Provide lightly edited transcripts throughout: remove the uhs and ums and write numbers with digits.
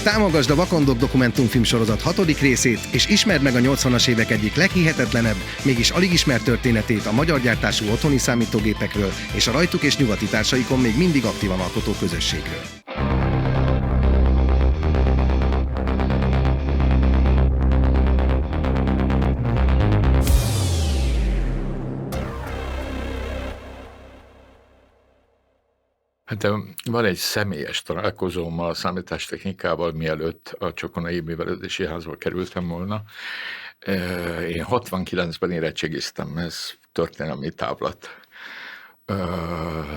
Támogasd a Vakondok dokumentumfilm sorozat 6. részét, és ismerd meg a 80-as évek egyik leghihetetlenebb, mégis alig ismert történetét a magyar gyártású otthoni számítógépekről és a rajtuk és nyugati társaikon még mindig aktívan alkotó közösségről. Hát van egy személyes találkozóm a számítástechnikával, mielőtt a Csokonai Művelődési Házba kerültem volna. Én 69-ben érettségiztem, ez történelmi távlat.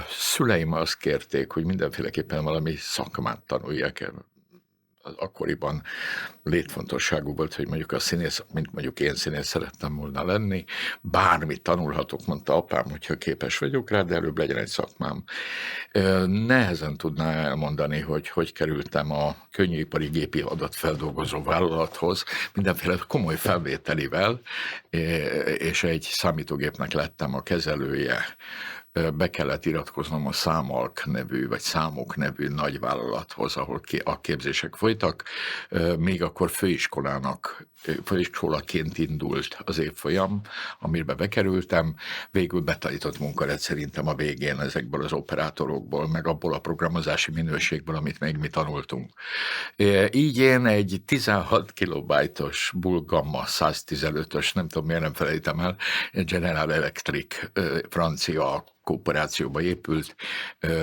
Szüleim azt kérték, hogy mindenféleképpen valami szakmát tanuljak. Akkoriban létfontosságú volt, hogy mondjuk a színész, mint mondjuk én színész szerettem volna lenni. Bármit tanulhatok, mondta apám, hogyha képes vagyok rá, de előbb legyen egy szakmám. Nehezen tudná elmondani, hogy kerültem a könnyűipari gépi adatfeldolgozó vállalathoz, mindenféle komoly felvételivel, és egy számítógépnek lettem a kezelője. Be kellett iratkoznom a Számalk nevű, vagy Számok nevű nagyvállalathoz, ahol a képzések folytak. Még akkor főiskolaként indult az évfolyam, amiben bekerültem. Végül betanított munkahelyet szerintem a végén ezekből az operátorokból, meg abból a programozási minőségből, amit még mi tanultunk. Így én egy 16 kilobájtos Bulgamma 115-ös, nem tudom miért nem felejtem el, General Electric francia kooperációba épült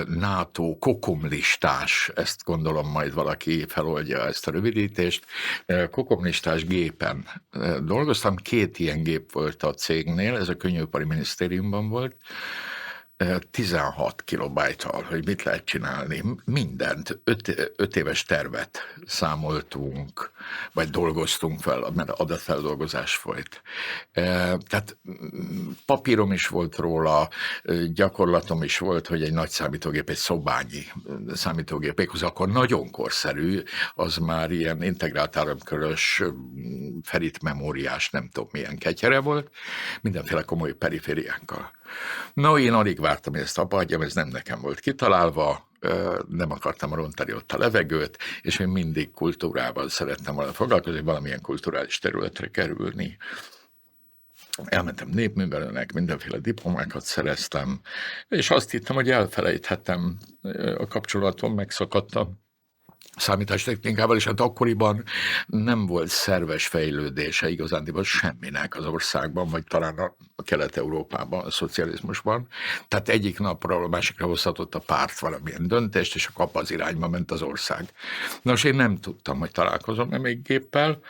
NATO kokomlistás, ezt gondolom majd valaki feloldja ezt a rövidítést, kokomlistás gépen dolgoztam, 2 ilyen gép volt a cégnél, ez a Könnyűipari Minisztériumban volt, 16 kilobájttal, hogy mit lehet csinálni. Mindent, 5 éves tervet számoltunk, vagy dolgoztunk fel, mert adatfeldolgozás folyt. Tehát papírom is volt róla, gyakorlatom is volt, hogy egy nagy számítógép, egy szobányi számítógép, méghozzá akkor nagyon korszerű, az már ilyen integrált áramkörös, ferit-memóriás, nem tudom milyen ketyere volt, mindenféle komoly perifériákkal. No, én alig vártam, hogy ezt abba hagyjam, ez nem nekem volt kitalálva, nem akartam rontani ott a levegőt, és én mindig kultúrával szerettem volna foglalkozni, valamilyen kulturális területre kerülni. Elmentem népművelőnek, mindenféle diplomákat szereztem, és azt hittem, hogy elfelejthetem a kapcsolatom, megszakadtam számítástechnikával, és hát akkoriban nem volt szerves fejlődése igazándiból semminek az országban, vagy talán a Kelet-Európában, a szocializmusban. Tehát egyik napról a másikra hozhatott a párt valamilyen döntést, és akkor abba az irányba ment az ország. Nos, én nem tudtam, hogy találkozom-e még géppel.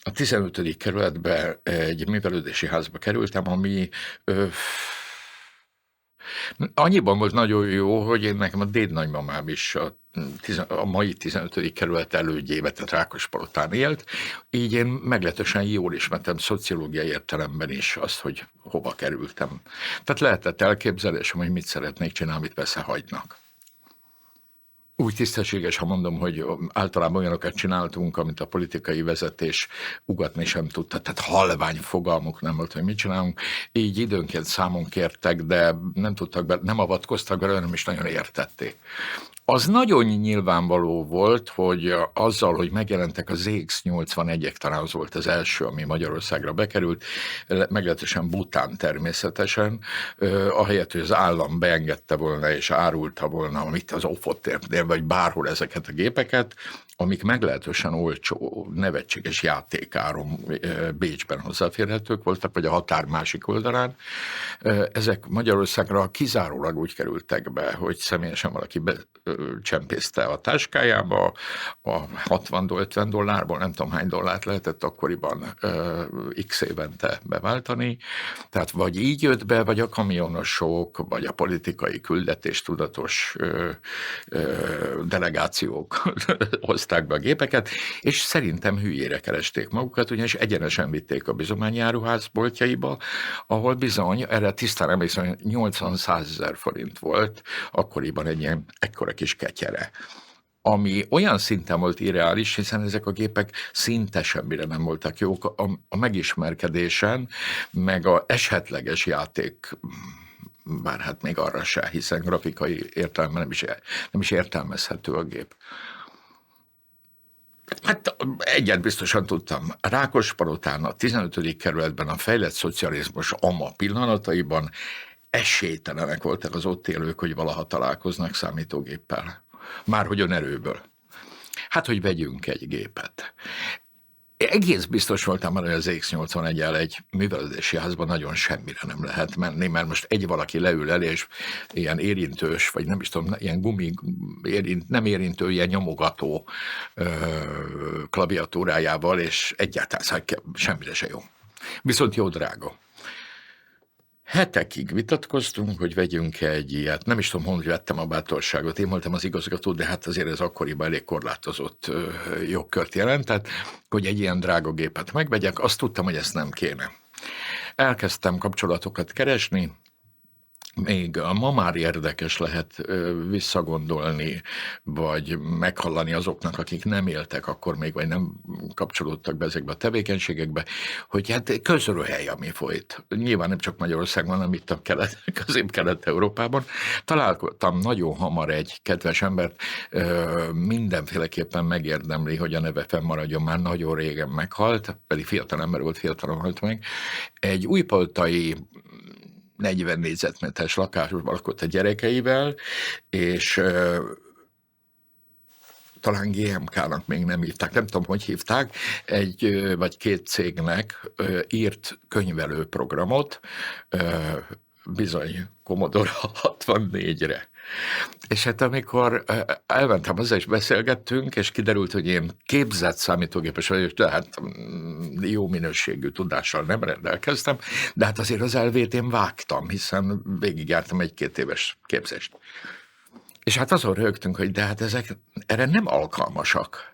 A 15. kerületbe egy művelődési házba kerültem, ami annyiban volt nagyon jó, hogy én nekem a dédnagymamám is a mai 15. kerület elődjébe, tehát Rákospalotán élt, így én meglehetősen jól ismertem szociológiai értelemben is azt, hogy hova kerültem. Tehát lehetett elképzelésem, hogy mit szeretnék csinálni, amit persze hagynak. Úgy tisztességes, ha mondom, hogy általában olyanokat csináltunk, amit a politikai vezetés ugatni sem tudta. Tehát halvány fogalmuk nem volt, hogy mit csinálunk. Így időnként számon kértek, de nem avatkoztak bele, nem is nagyon értették. Az nagyon nyilvánvaló volt, hogy azzal, hogy megjelentek az ZX81-ek, talán az volt az első, ami Magyarországra bekerült, meglehetősen bután természetesen, ahelyett, hogy az állam beengedte volna és árulta volna, amit az Ofotérnél, vagy bárhol ezeket a gépeket, amik meglehetősen olcsó, nevetséges játékáron Bécsben hozzáférhetők voltak, vagy a határ másik oldalán. Ezek Magyarországra kizárólag úgy kerültek be, hogy személyesen valaki becsempészte a táskájába, a 60-50 dollárból, nem tudom hány dollárt lehetett akkoriban x évente beváltani. Tehát vagy így jött be, vagy a kamionosok, vagy a politikai küldetéstudatos delegációk hozták be a gépeket, és szerintem hülyére keresték magukat, ugyanis egyenesen vitték a bizományáruház boltjaiba, ahol bizony, erre tisztán emlékszem, 80-100 ezer forint volt akkoriban egy ilyen ekkora kis ketyere, ami olyan szinten volt irreális, hiszen ezek a gépek szinte semmire nem voltak jók a megismerkedésen, meg a esetleges játék, bár hát még arra se, hiszen grafikai értelemben nem is értelmezhető a gép. egyet biztosan tudtam. Rákospalotán, a 15. kerületben a fejlett szocializmus ama pillanataiban esélytelenek voltak az ott élők, hogy valaha találkoznak számítógéppel. Márhogy önerőből. Hát, hogy vegyünk egy gépet. Egész biztos voltam már, hogy az X81-el egy művelődési házban nagyon semmire nem lehet menni, mert most egy valaki leül elé, és ilyen érintős, vagy nem is tudom, ilyen nem érintő, ilyen nyomogató klaviatúrájával, és egyáltalán semmire se jó. Viszont jó drága. Hetekig vitatkoztunk, hogy vegyünk egy ilyet. Nem is tudom, honnan vettem a bátorságot. Én voltam az igazgató, de hát azért ez akkoriban elég korlátozott jogkört jelentett, hogy egy ilyen drága gépet megvegyek. Azt tudtam, hogy ezt nem kéne. Elkezdtem kapcsolatokat keresni, még ma már érdekes lehet visszagondolni, vagy meghallani azoknak, akik nem éltek akkor még, vagy nem kapcsolódtak be ezekbe a tevékenységekbe, hogy hát közröhely, ami folyt. Nyilván nem csak Magyarországon, hanem itt a Közép-Kelet-Európában. Találkoztam nagyon hamar egy kedves embert, mindenféleképpen megérdemli, hogy a neve fennmaradjon, már nagyon régen meghalt, pedig fiatal ember volt, fiatalon halt meg. Egy újpaltai 40 négyzetméteres lakásban lakott a gyerekeivel, és talán GMK-nak még nem hívták, nem tudom, hogy hívták, egy vagy két cégnek írt könyvelő programot, bizony Commodore 64-re. És hát amikor elmentem hozzá, és beszélgettünk, és kiderült, hogy én képzett számítógépes vagyok, tehát jó minőségű tudással nem rendelkeztem, de hát azért az elvét én vágtam, hiszen végigjártam egy 2 éves képzést. És hát azon rögtünk, hogy de hát ezek erre nem alkalmasak.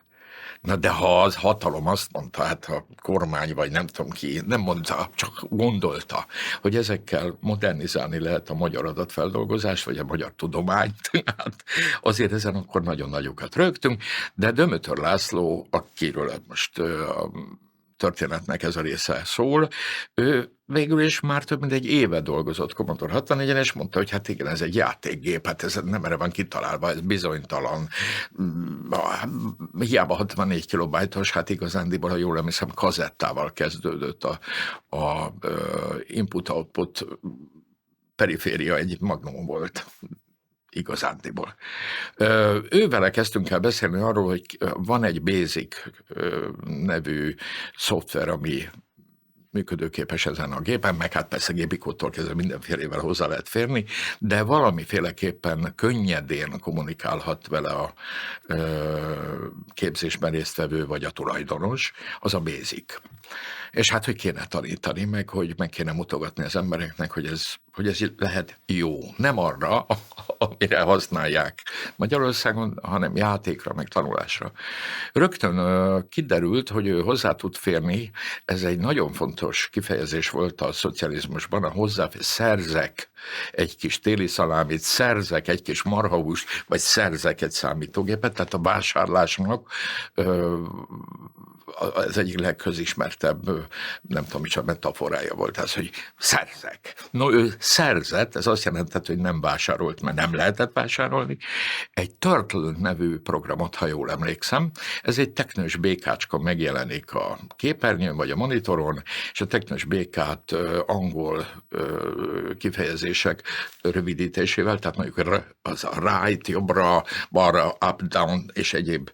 Na de ha az hatalom azt mondta, hát a kormány, vagy nem tudom ki, nem mondta, csak gondolta, hogy ezekkel modernizálni lehet a magyar adatfeldolgozást, vagy a magyar tudományt, hát azért ezen akkor nagyon nagyokat rögtünk, de Dömötör László, akiről most a történetnek ez a része szól, ő végül is már több mint egy éve dolgozott Commodore 64-en, és mondta, hogy hát igen, ez egy játékgép, hát ez nem erre van kitalálva, ez bizonytalan. Hiába 64 kilobájtos, hát igazándiból, ha jól emlékszem, kazettával kezdődött a input-output periféria, egy magnum volt. Igazándiból. Ővele kezdtünk el beszélni arról, hogy van egy Basic nevű szoftver, ami működőképes ezen a gépen, meg hát persze gépikódtól kezdve mindenfélevel hozzá lehet férni, de valamiféleképpen könnyedén kommunikálhat vele a képzésben résztvevő vagy a tulajdonos, az a Basic. És hát, hogy kéne tanítani, meg kéne mutogatni az embereknek, hogy ez lehet jó. Nem arra, amire használják Magyarországon, hanem játékra, meg tanulásra. Rögtön kiderült, hogy ő hozzá tud férni, ez egy nagyon fontos kifejezés volt a szocializmusban, szerzek egy kis téli szalámit, szerzek egy kis marhahúst, vagy szerzek egy számítógépet, tehát a vásárlásnak az egyik legközismertebb, nem tudom, micsoda metaforája volt az, hogy szerzek. No, ő szerzett, ez azt jelentett, hogy nem vásárolt, mert nem lehetett vásárolni. Egy Turtle nevű programot, ha jól emlékszem, ez egy teknős békácska megjelenik a képernyőn vagy a monitoron, és a teknős békát angol kifejezések rövidítésével, tehát mondjuk az a right, jobbra, balra, up, down és egyéb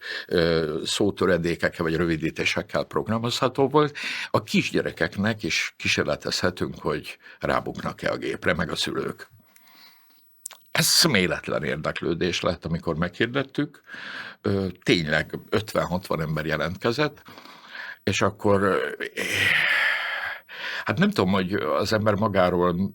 szótöredékekkel vagy rövidítésekkel programozható volt. A kisgyerekeknek is kísérletezhetünk, hogy rábuknak-e a gépre, meg a szülők. Ez személetlen érdeklődés lett, amikor meghirdettük. Tényleg 50-60 ember jelentkezett, és akkor hát nem tudom, hogy az ember magáról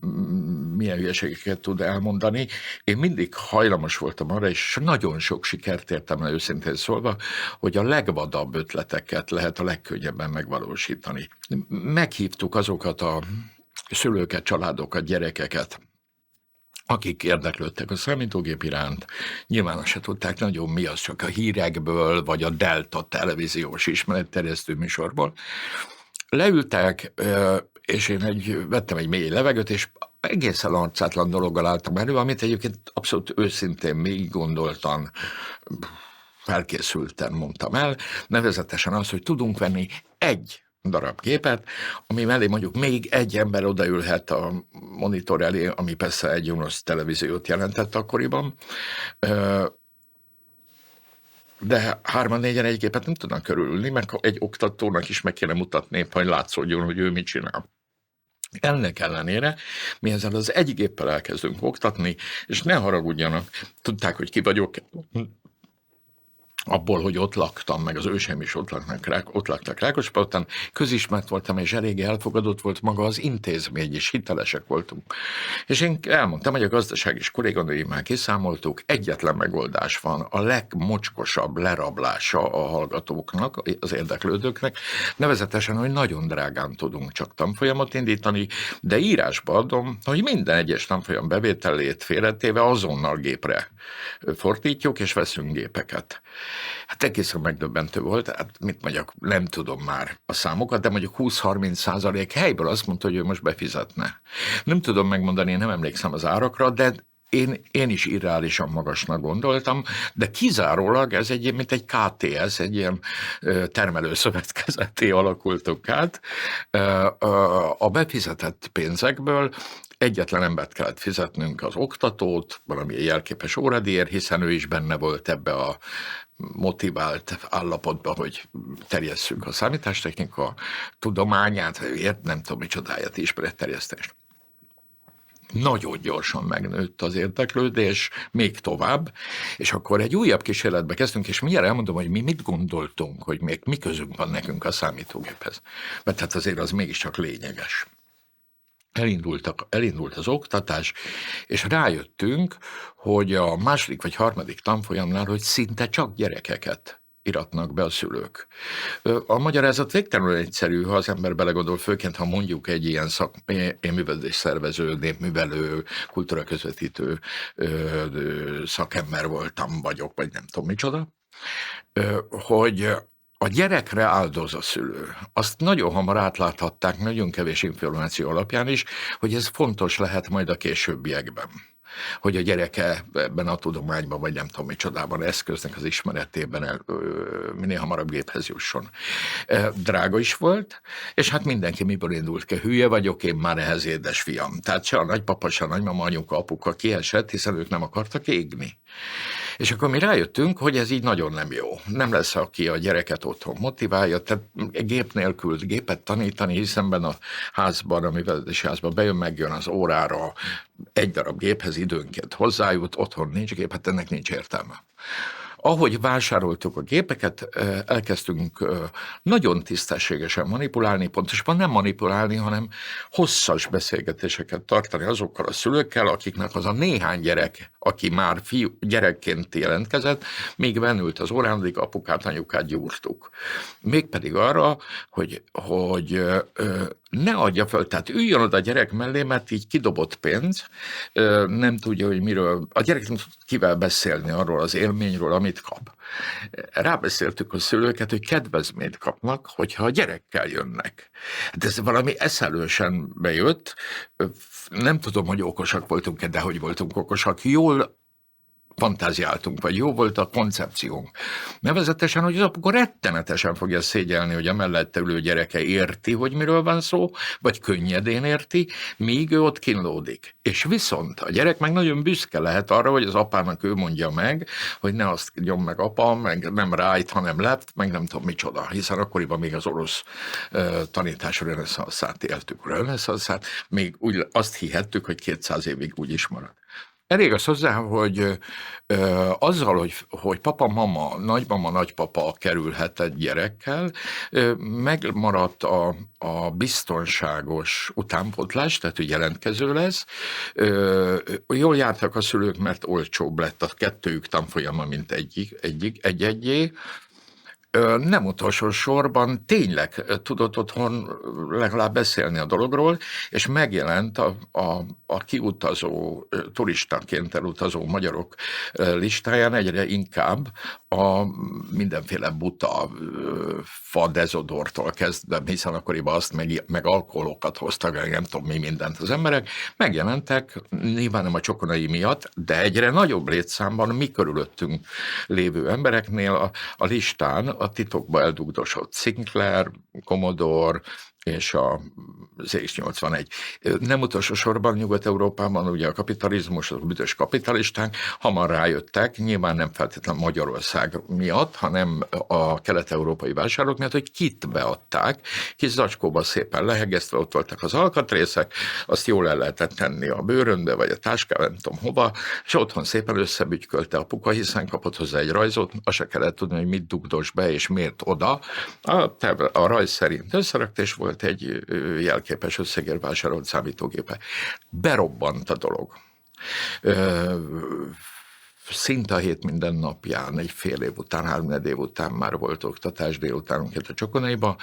milyen hülyeségeket tud elmondani. Én mindig hajlamos voltam arra, és nagyon sok sikert értem el őszintén szólva, hogy a legvadabb ötleteket lehet a legkönnyebben megvalósítani. Meghívtuk azokat a szülőket, családokat, gyerekeket, akik érdeklődtek a számítógép iránt, nyilván azt se tudták nagyon mi az, csak a hírekből, vagy a Delta televíziós ismeretterjesztő műsorból. Leültek, és én vettem egy mély levegőt, és egészen arcátlan dologgal álltam elő, amit egyébként abszolút őszintén még gondoltam felkészülten mondtam el, nevezetesen az, hogy tudunk venni egy darab gépet, ami mellé mondjuk még egy ember odaülhet a monitor elé, ami persze egy unos televíziót jelentett akkoriban, de 3-4-en egy gépet nem tudnak körülülni, mert egy oktatónak is meg kéne mutatni, hogy látszódjon, hogy ő mit csinál. Ennek ellenére mi ezzel az egy géppel elkezdünk oktatni, és ne haragudjanak, tudták, hogy ki vagyok, abból, hogy ott laktam, meg az őseim is ott laktak Rákospalotán, közismert voltam, és eléggé elfogadott volt maga az intézmény, és hitelesek voltunk. És én elmondtam, hogy a gazdaság és kolléganőimmel kiszámoltuk, egyetlen megoldás van, a legmocskosabb lerablása a hallgatóknak, az érdeklődőknek, nevezetesen, hogy nagyon drágán tudunk csak tanfolyamot indítani, de írásba adom, hogy minden egyes tanfolyam bevételét félretéve azonnal gépre fordítjuk, és veszünk gépeket. Hát egészen megdöbbentő volt, hát mit mondjak, nem tudom már a számokat, de mondjuk 20-30% helyből azt mondta, hogy ő most befizetne. Nem tudom megmondani, én nem emlékszem az árakra, de én is irreálisan magasnak gondoltam, de kizárólag ez mint egy KTS, egy ilyen termelőszövetkezetté alakultunk át. A befizetett pénzekből egyetlen embert kellett fizetnünk, az oktatót, valami jelképes óradíjért, hiszen ő is benne volt ebbe a motivált állapotba, hogy terjesszük a számítástechnika tudományát, nem tudom micsodáját, ismeretterjesztést. Nagyon gyorsan megnőtt az érdeklődés, még tovább, és akkor egy újabb kísérletbe kezdtünk, és mindjárt elmondom, hogy mi mit gondoltunk, hogy még mi közünk van nekünk a számítógéphez. Mert hát azért az mégiscsak lényeges. Elindult az oktatás, és rájöttünk, hogy a második vagy harmadik tanfolyamnál, hogy szinte csak gyerekeket iratnak be a szülők. A magyarázat végtelenül egyszerű, ha az ember belegondol, főként, ha mondjuk egy ilyen én művelődésszervező, népművelő, kultúraközvetítő szakember voltam, vagyok, vagy nem tudom micsoda, hogy a gyerekre áldoz a szülő. Azt nagyon hamar átláthatták, nagyon kevés információ alapján is, hogy ez fontos lehet majd a későbbiekben. Hogy a gyereke ebben a tudományban, vagy nem tudom micsodában, eszköznek az ismeretében minél hamarabb géphez jusson. Drága is volt, és hát mindenki miből indult ki. Hülye vagyok én már ehhez, édesfiam. Tehát se a nagypapa, se a nagymama, anyuka, apuka kiesett, hiszen ők nem akartak égni. És akkor mi rájöttünk, hogy ez így nagyon nem jó. Nem lesz, aki a gyereket otthon motiválja, tehát gép nélkül gépet tanítani, hiszen benne a házban, a művelődési házban bejön, megjön az órára, egy darab géphez időnként hozzájut, otthon nincs gép, hát ennek nincs értelme. Ahogy vásároltuk a gépeket, elkezdtünk nagyon tisztességesen manipulálni, pontosabban nem manipulálni, hanem hosszas beszélgetéseket tartani azokkal a szülőkkel, akiknek az a néhány gyerek, aki már gyerekként jelentkezett, még bennült az órán, addig apukát, anyukát gyúrtuk. Mégpedig arra, hogy ne adja föl, tehát üljön oda a gyerek mellé, mert így kidobott pénz, nem tudja, hogy miről, a gyerek nem tud kivel beszélni arról az élményről, amit kap. Rábeszéltük a szülőket, hogy kedvezményt kapnak, hogyha a gyerekkel jönnek. De ez valami eszelősen bejött, nem tudom, hogy okosak voltunk-e, de hogy voltunk okosak, jól fantáziáltunk, vagy jó volt a koncepciónk. Nevezetesen, hogy az apuka rettenetesen fogja szégyelni, hogy a mellette ülő gyereke érti, hogy miről van szó, vagy könnyedén érti, míg ő ott kínlódik. És viszont a gyerek meg nagyon büszke lehet arra, hogy az apának ő mondja meg, hogy ne azt nyom meg apa, meg nem right, hanem left, meg nem tudom micsoda, hiszen akkoriban még az orosz tanítás reneszanszát éltük. Reneszanszát, még úgy azt hihettük, hogy 200 évig úgy is marad. Elég az hozzá, hogy azzal, hogy papa, mama, nagymama, nagypapa kerülhetett gyerekkel, megmaradt a biztonságos utánpótlás, tehát hogy jelentkező lesz. Jól jártak a szülők, mert olcsóbb lett a kettőjük tanfolyama, mint egy-egyé. Nem utolsó sorban tényleg tudott otthon legalább beszélni a dologról, és megjelent a kiutazó, turistaként elutazó magyarok listáján egyre inkább a mindenféle buta fadezodortól kezdve, hiszen akkoriban azt meg alkoholokat hoztak, nem tudom mi mindent az emberek, megjelentek, nyilván nem a csokonai miatt, de egyre nagyobb létszámban mi körülöttünk lévő embereknél a listán a titokba eldugdosott Sinclair, Commodore és az ZX81. Nem utolsó sorban Nyugat-Európában ugye a kapitalizmus, a büdös kapitalisták hamar rájöttek, nyilván nem feltétlenül Magyarország miatt, hanem a kelet-európai vásárlók miatt, hogy kit beadták, kis zacskóba szépen lehegesztve, ott voltak az alkatrészek, azt jól el lehetett tenni a bőrönbe, vagy a táskába, nem tudom hova, és otthon szépen összebügykölte a puka, hiszen kapott hozzá egy rajzot, azt se kellett tudni, hogy mit dugdos be, és miért oda. A rajz szerint összerakt, és volt egy jelképes összegért vásárolt számítógépe. Berobbant a dolog. Szinte a hét minden napján, egy fél év után, 3-4 év után már volt oktatás délutánonként a Csokonaiba.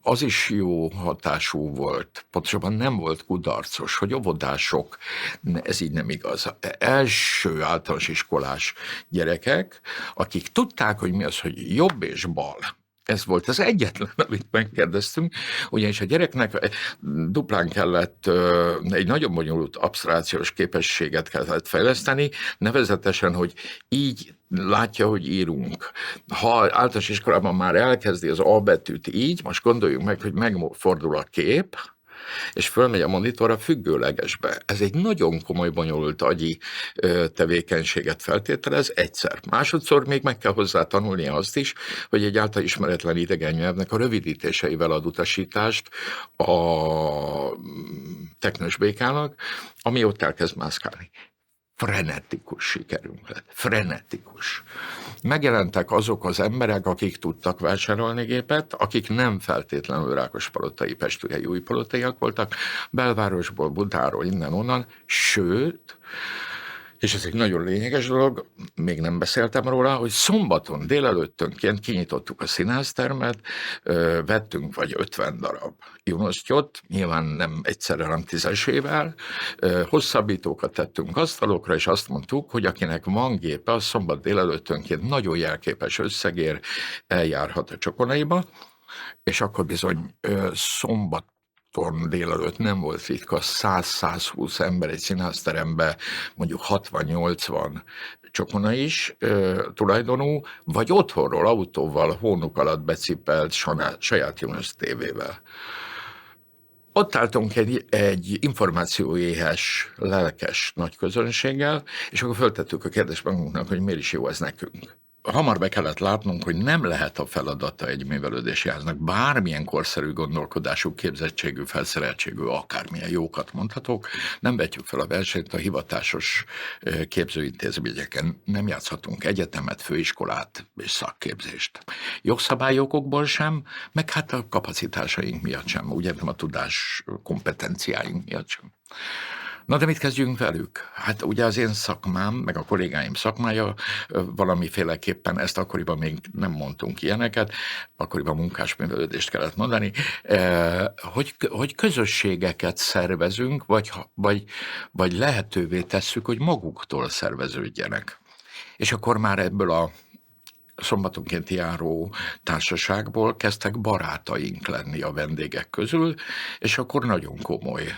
Az is jó hatású volt, pontosabban nem volt kudarcos, hogy óvodások, ez így nem igaz, első általános iskolás gyerekek, akik tudták, hogy mi az, hogy jobb és bal. Ez volt az egyetlen, amit megkérdeztünk, ugyanis a gyereknek duplán kellett, egy nagyon bonyolult absztrakciós képességet kellett fejleszteni, nevezetesen, hogy így látja, hogy írunk. Ha általános iskolában már elkezdi az A betűt így, most gondoljuk meg, hogy megfordul a kép, és fölmegy a monitorra függőlegesbe. Ez egy nagyon komoly, bonyolult agyi tevékenységet feltételez egyszer. Másodszor még meg kell hozzá tanulnia azt is, hogy egy által ismeretlen idegen nyelvnek a rövidítéseivel ad utasítást a teknős békának, ami ott elkezd mászkálni. Frenetikus sikerünk lett. Frenetikus. Megjelentek azok az emberek, akik tudtak vásárolni gépet, akik nem feltétlenül rákospalotai, pestülyei, újpalotaiak voltak, belvárosból, Budáról, innen-onnan, sőt, és ez egy nagyon lényeges dolog, még nem beszéltem róla, hogy szombaton délelőttönként kinyitottuk a színháztermet, vettünk vagy 50 darab junosztyot, nyilván nem egyszerre, hanem 10-esével, hosszabbítókat tettünk asztalokra, és azt mondtuk, hogy akinek van gépe, az szombat délelőttönként nagyon jelképes összegér eljárhat a Csokonaiba, és akkor bizony szombat délelőtt nem volt ritka, 100-120 ember egy színházterembe, mondjuk 60-80 csokona is tulajdonú, vagy otthonról, autóval, hónuk alatt becipelt saját Junos tévével. Ott álltunk egy információéhes, lelkes nagy közönséggel, és akkor föltettük a kérdést magunknak, hogy miért is jó ez nekünk. Hamar be kellett látnunk, hogy nem lehet a feladata egy művelődési háznak, bármilyen korszerű gondolkodású, képzettségű, felszereltségű, akármilyen jókat mondhatok, nem vetjük fel a versenyt a hivatásos képzőintézményeken, nem játszhatunk egyetemet, főiskolát és szakképzést. Jogszabályokokból sem, meg hát a kapacitásaink miatt sem, úgy értem a tudás kompetenciáink miatt sem. Na de mit kezdjünk velük? Hát ugye az én szakmám, meg a kollégáim szakmája valamiféleképpen, ezt akkoriban még nem mondtunk ilyeneket, akkoriban munkásművelődést kellett mondani, hogy közösségeket szervezünk, vagy lehetővé tesszük, hogy maguktól szerveződjenek. És akkor már ebből a szombatonként járó társaságból kezdtek barátaink lenni a vendégek közül, és akkor nagyon komoly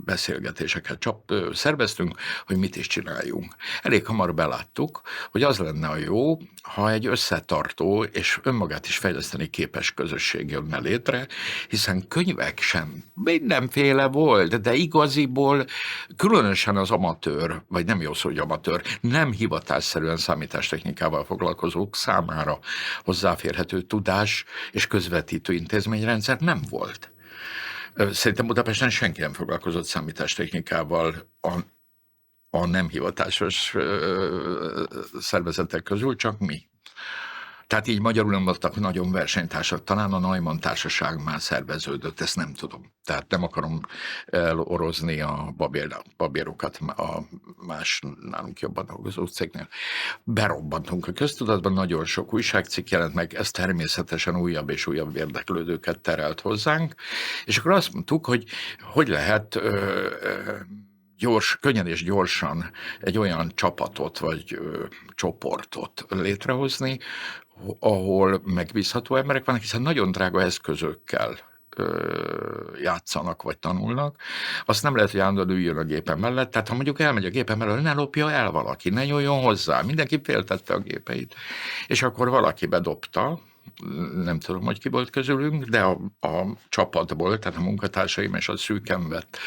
beszélgetéseket szerveztünk, hogy mit is csináljunk. Elég hamar beláttuk, hogy az lenne a jó, ha egy összetartó és önmagát is fejleszteni képes közösség jönne létre, hiszen könyvek sem mindenféle volt, de igaziból különösen az amatőr, vagy nem jó szó, hogy amatőr, nem hivatásszerűen számítástechnikával foglalkozók számára hozzáférhető tudás és közvetítő intézményrendszer nem volt. Szerintem Budapesten senki nem foglalkozott számítástechnikával a nem hivatásos szervezetek közül, csak mi. Tehát így magyarul nem voltak nagyon versenytársak. Talán a Neumann társaság már szerveződött, ezt nem tudom. Tehát nem akarom elorozni a babérokat a más nálunk jobban dolgozó cégnél. Berobbantunk a köztudatban, nagyon sok újságcikk jelent meg, ez természetesen újabb és újabb érdeklődőket terelt hozzánk, és akkor azt mondtuk, hogy lehet könnyen és gyorsan egy olyan csapatot vagy csoportot létrehozni, ahol megbízható emberek vannak, hiszen nagyon drága eszközökkel játszanak vagy tanulnak, azt nem lehet, hogy állandóan üljön a gépen mellett, tehát ha mondjuk elmegy a gépen mellett, ne lopja el valaki, ne nyúljon hozzá, mindenki féltette a gépeit. És akkor valaki bedobta, nem tudom, hogy ki volt közülünk, de a csapatból, tehát a munkatársaim és a szűken vett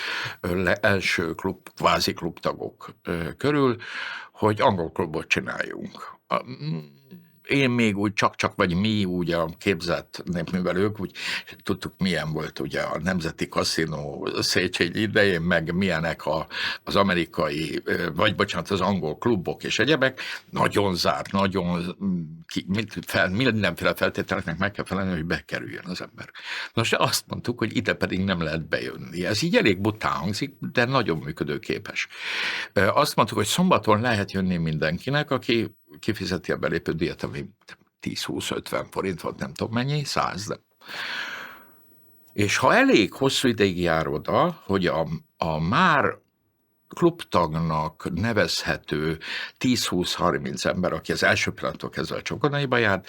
első kvázi klubtagok körül, hogy angol klubot csináljunk. Én még úgy csak vagy mi, úgy a képzett népművelők, úgy tudtuk, milyen volt ugye a Nemzeti Kaszinó Széchenyi idején, meg milyenek az amerikai, vagy bocsánat, az angol klubok és egyebek. Nagyon zárt, nagyon mindenféle feltételeknek meg kell felelni, hogy bekerüljön az ember. Most azt mondtuk, hogy ide pedig nem lehet bejönni. Ez így elég bután hangzik, de nagyon működőképes. Azt mondtuk, hogy szombaton lehet jönni mindenkinek, aki kifizeti a belépődíjat, ami 10-20-50 forint volt, nem tudom mennyi, 100, de. És ha elég hosszú ideig jár oda, hogy a már klubtagnak nevezhető 10-20-30 ember, aki az első pillanattól kezdve a Csokonaiba járt,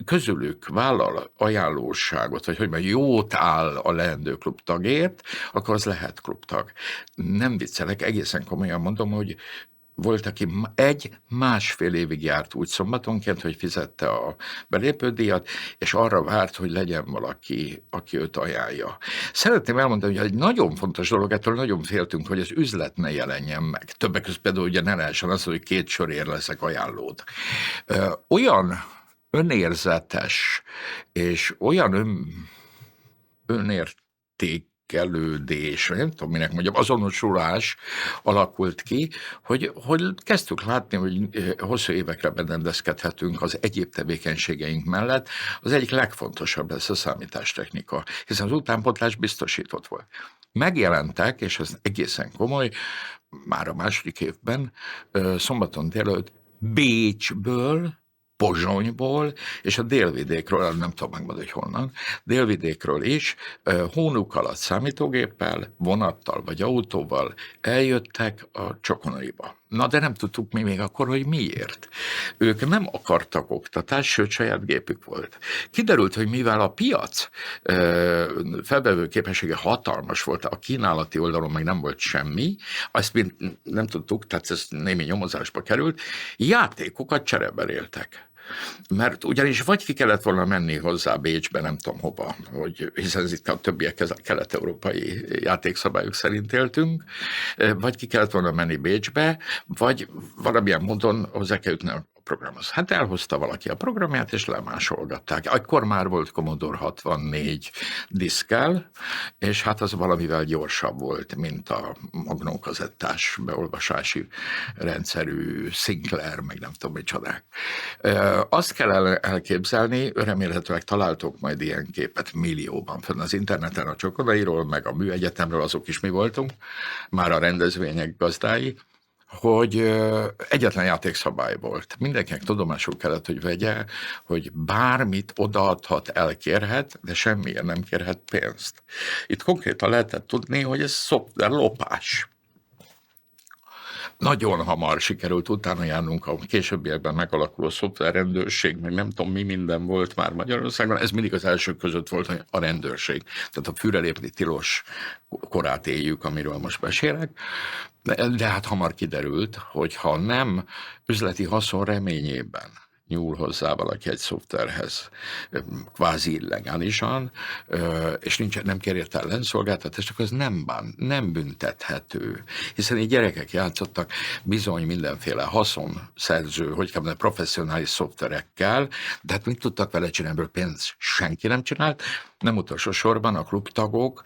közülük vállal ajánlóságot, vagy hogy már jót áll a leendő klubtagért, akkor az lehet klubtag. Nem viccelek, egészen komolyan mondom, hogy volt, aki másfél évig járt úgy szombatonként, hogy fizette a belépődíjat, és arra várt, hogy legyen valaki, aki őt ajánlja. Szeretném elmondani, hogy egy nagyon fontos dolog, ettől nagyon féltünk, hogy az üzlet ne jelenjen meg. Többek között például ugye ne lehessen az, hogy 2 sörért leszek ajánlód. Olyan önérzetes, és olyan önérték nem tudom, minek mondjam, azonosulás alakult ki, hogy kezdtük látni, hogy hosszú évekre berendezkedhetünk az egyéb tevékenységeink mellett. Az egyik legfontosabb lesz a számítástechnika, hiszen az utánpótlás biztosított volt. Megjelentek, és ez egészen komoly, már a második évben, szombaton délelőtt Bécsből, Pozsonyból, és a délvidékről, nem tudom megmondani, hogy honnan, délvidékről is, hónuk alatt számítógéppel, vonattal vagy autóval eljöttek a Csokonaiba. Na, de nem tudtuk mi még akkor, hogy miért. Ők nem akartak oktatást, sőt, saját gépük volt. Kiderült, hogy mivel a piac felvevő képessége hatalmas volt, a kínálati oldalon meg nem volt semmi, azt nem tudtuk, tehát ez némi nyomozásba került, játékokat csereberéltek. Mert ugyanis vagy ki kellett volna menni hozzá Bécsbe, nem tudom hova, hiszen itt a többiek a kelet-európai játékszabályok szerint éltünk, vagy ki kellett volna menni Bécsbe, vagy valamilyen módon hozzá kell jutni a programhoz. Hát elhozta valaki a programját, és lemásolgatták. Akkor már volt Commodore 64 diszkkel, és hát az valamivel gyorsabb volt, mint a magnókazettás beolvasási rendszerű Sinclair, meg nem tudom micsodák. Azt kell elképzelni, remélhetőleg találtok majd ilyen képet millióban fönn az interneten a Csokonairól, meg a Műegyetemről, azok is mi voltunk, már a rendezvények gazdái, hogy egyetlen játékszabály volt. Mindenkinek tudomásul kellett, hogy vegye, hogy bármit odaadhat, elkérhet, de semmiért nem kérhet pénzt. Itt konkrétan lehetett tudni, hogy ez szoftverlopás. Nagyon hamar sikerült utána járnunk a későbbiekben megalakuló szoftverrendőrség, meg nem tudom mi minden volt már Magyarországon, ez mindig az elsők között volt a rendőrség. Tehát a fűrelépni tilos korát éljük, amiről most mesélek. De hát hamar kiderült, hogy ha nem üzleti haszon reményében nyúl hozzá valaki egy szoftverhez, kvázi illegálisan, és nem kér érte ellenszolgáltatást, akkor ez nem büntethető. Hiszen így gyerekek játszottak bizony mindenféle haszonszerző, hogy kell mondani, professzionális szoftverekkel, de hát mit tudtak vele csinálni, ebből pénzt senki nem csinált. Nem utolsó sorban a klubtagok,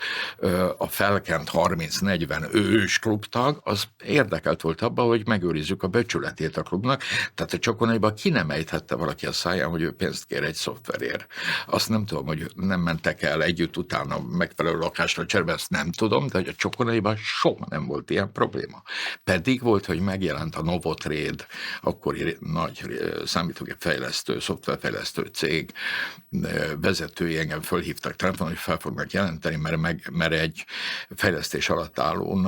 a felkent 30-40 ős klubtag, az érdekelt volt abban, hogy megőrizzük a becsületét a klubnak, tehát a Csokonaiba ki nem ejthet vette valaki a száján, hogy ő pénzt kér egy szoftverért. Azt nem tudom, hogy nem mentek el együtt utána megfelelő lakásra cserbe, ezt nem tudom, de hogy a Csokonaiban soha nem volt ilyen probléma. Pedig volt, hogy megjelent a Novotrade, akkori nagy számítógép fejlesztő, szoftverfejlesztő cég vezetői engem fölhívtak telefonon, hogy fel fognak jelenteni, mert egy fejlesztés alatt álló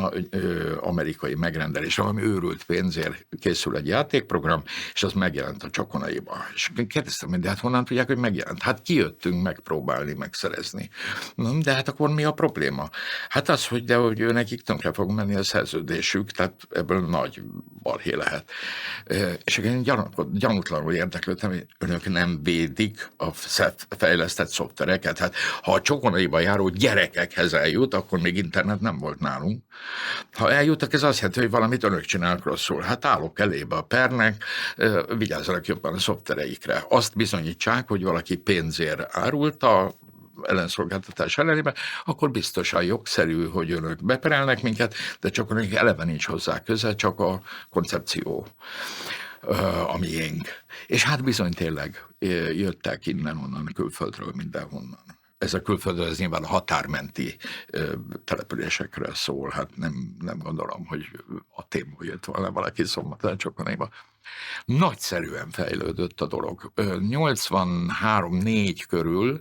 amerikai megrendelés, valami őrült pénzért készül egy játékprogram, és az megjelent a Csokonaiba. És kérdeztem, hogy de hát honnan tudják, hogy megjelent? Hát kijöttünk megpróbálni, megszerezni. De hát akkor mi a probléma? Hát az, hogy ő nekik tönkre fog menni a szerződésük, tehát ebből nagy balhé lehet. És én gyanútlanul érdeklődtem, hogy önök nem védik a fejlesztett szoftvereket. Hát ha a Csokonaiba járó gyerekekhez eljut, akkor még internet nem volt nálunk. Ha eljutnak, ez azt jelenti, hogy valamit önök csinálnak rosszul. Hát állok elébe a pernek, vigyázzanak jobban a szoftvereikre. Azt bizonyítsák, hogy valaki pénzért árult a ellenszolgáltatás ellenében, akkor biztosan jogszerű, hogy önök beperelnek minket, de csak önök eleve nincs hozzá köze, csak a koncepció a miénk. És hát bizony tényleg jöttek innen-onnan, külföldről, mindenhonnan. Ez a külföldről, ez nyilván határmenti településekről szól, hát nem gondolom, hogy a témból jött volna valaki Szombathely Csokonaiba. Nagyszerűen fejlődött a dolog. 83-4 körül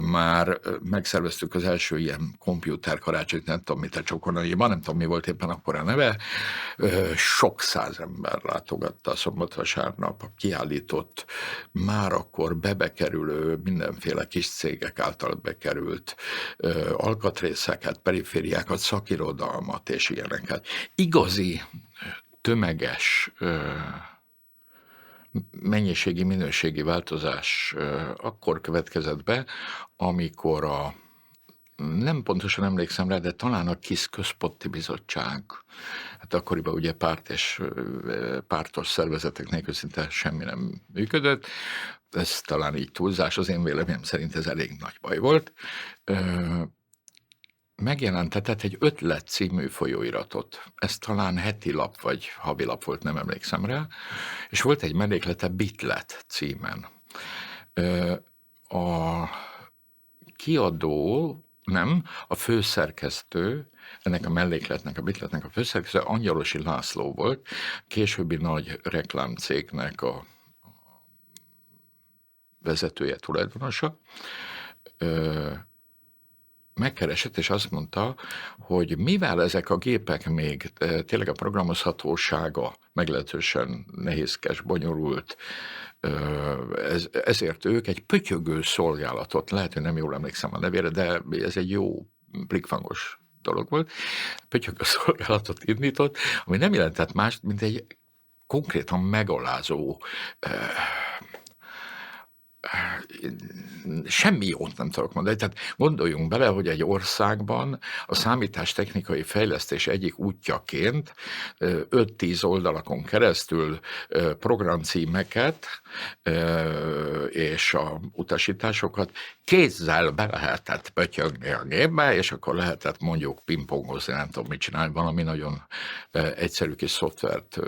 már megszerveztük az első ilyen komputerkarácsonyt, nem tudom, mit a Csokonaiban, nem tudom, mi volt éppen akkor a neve. Sok száz ember látogatta a szombatvasárnap, kiállított, már akkor bekerülő mindenféle kis cégek által bekerült alkatrészeket, perifériákat, szakirodalmat és ilyeneket. Igazi tömeges mennyiségi, minőségi változás akkor következett be, amikor nem pontosan emlékszem rá, de talán a KISZ Központi Bizottság, hát akkoriban ugye párt és pártos szervezetek nélkül szinte semmi nem működött, ez talán így túlzás, az én véleményem szerint ez elég nagy baj volt, megjelentetett egy Ötlet című folyóiratot. Ez talán heti lap vagy havi lap volt, nem emlékszem rá, és volt egy melléklete Bitlet címen. A kiadó, a főszerkesztő, ennek a mellékletnek, a Bitletnek a főszerkesztő Angyalosi László volt, későbbi nagy reklámcégnek a vezetője, tulajdonosa. Megkeresett, és azt mondta, hogy mivel ezek a gépek még tényleg a programozhatósága meglehetősen nehézkes, bonyolult, ezért ők egy pötyögő szolgálatot, lehet, hogy nem jól emlékszem a nevére, de ez egy jó blikfangos dolog volt, pötyögő szolgálatot indított, ami nem jelentett mást, mint egy konkrétan megalázó semmi jót nem tudok mondani. Tehát gondoljunk bele, hogy egy országban a számítástechnikai fejlesztés egyik útjaként 5-10 oldalakon keresztül programcímeket és a utasításokat kézzel be lehetett pötyögni a gépbe, és akkor lehetett mondjuk pingpongozni, nem tudom mit csinálni, valami nagyon egyszerű kis szoftvert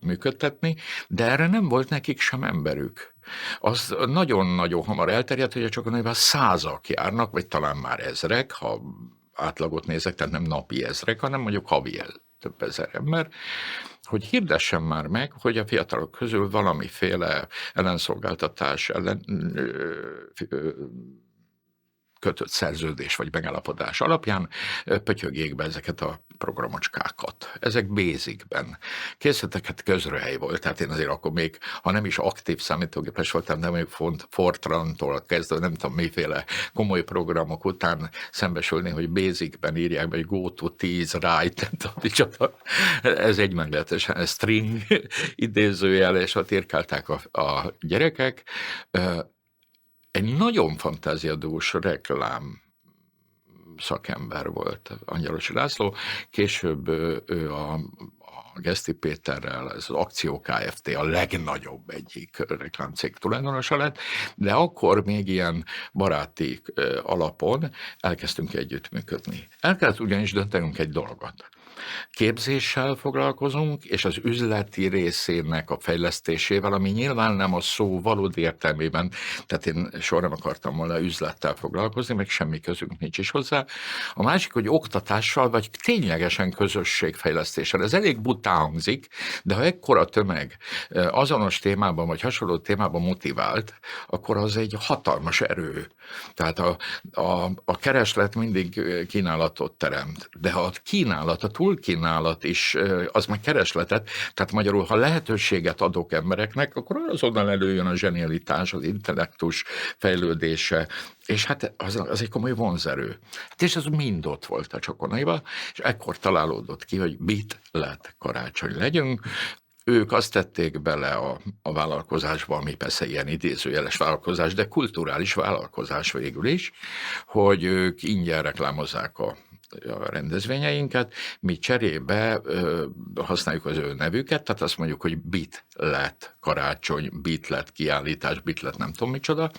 működtetni, de erre nem volt nekik sem emberük. Az nagyon-nagyon hamar elterjedt, hogy a Csokonaiban százak járnak, vagy talán már ezrek, ha átlagot nézek, tehát nem napi ezrek, hanem mondjuk havi több ezer ember, hogy hirdessen már meg, hogy a fiatalok közül valamiféle ellenszolgáltatás kötött szerződés vagy megállapodás alapján pötyögjék be ezeket a programocskákat. Ezek Basicben. Készleteket közrehely volt, tehát én azért akkor még, ha nem is aktív számítógépes voltam, de mondjuk Fortran-tól kezdve nem tudom miféle komoly programok után szembesülni, hogy Basicben írják be, hogy go to 10 write, ez egy meglehetősen string idézőjel, és ott írkálták a gyerekek. Egy nagyon fantáziadús reklám szakember volt Angyalosi László, később ő a Geszti Péterrel, ez az Akció Kft. A legnagyobb egyik reklámcég tulajdonosa lett, de akkor még ilyen baráti alapon elkezdtünk együttműködni. El kellett ugyanis döntenünk egy dolgot. Képzéssel foglalkozunk, és az üzleti részének a fejlesztésével, ami nyilván nem a szó valódi értelmében, tehát én soha nem akartam volna üzlettel foglalkozni, meg semmi közünk nincs is hozzá. A másik, hogy oktatással, vagy ténylegesen közösségfejlesztéssel. Ez elég bután hangzik, de ha ekkora tömeg azonos témában, vagy hasonló témában motivált, akkor az egy hatalmas erő. Tehát a kereslet mindig kínálatot teremt, de ha a kínálat, a túlkínálat is, az meg keresletet, tehát magyarul, ha lehetőséget adok embereknek, akkor azonnal előjön a zsenialitás, az intellektus fejlődése, és hát az egy komoly vonzerő. Hát és ez mind ott volt a Csokonaiba, és ekkor találódott ki, hogy mit lett Karácsony legyünk. Ők azt tették bele a vállalkozásba, ami persze ilyen idézőjeles vállalkozás, de kulturális vállalkozás végül is, hogy ők ingyen reklámozzák a rendezvényeinket, mi cserébe használjuk az ő nevüket, tehát azt mondjuk, hogy Bit lett Karácsony, Bit lett kiállítás, Bit lett nem tudom micsoda.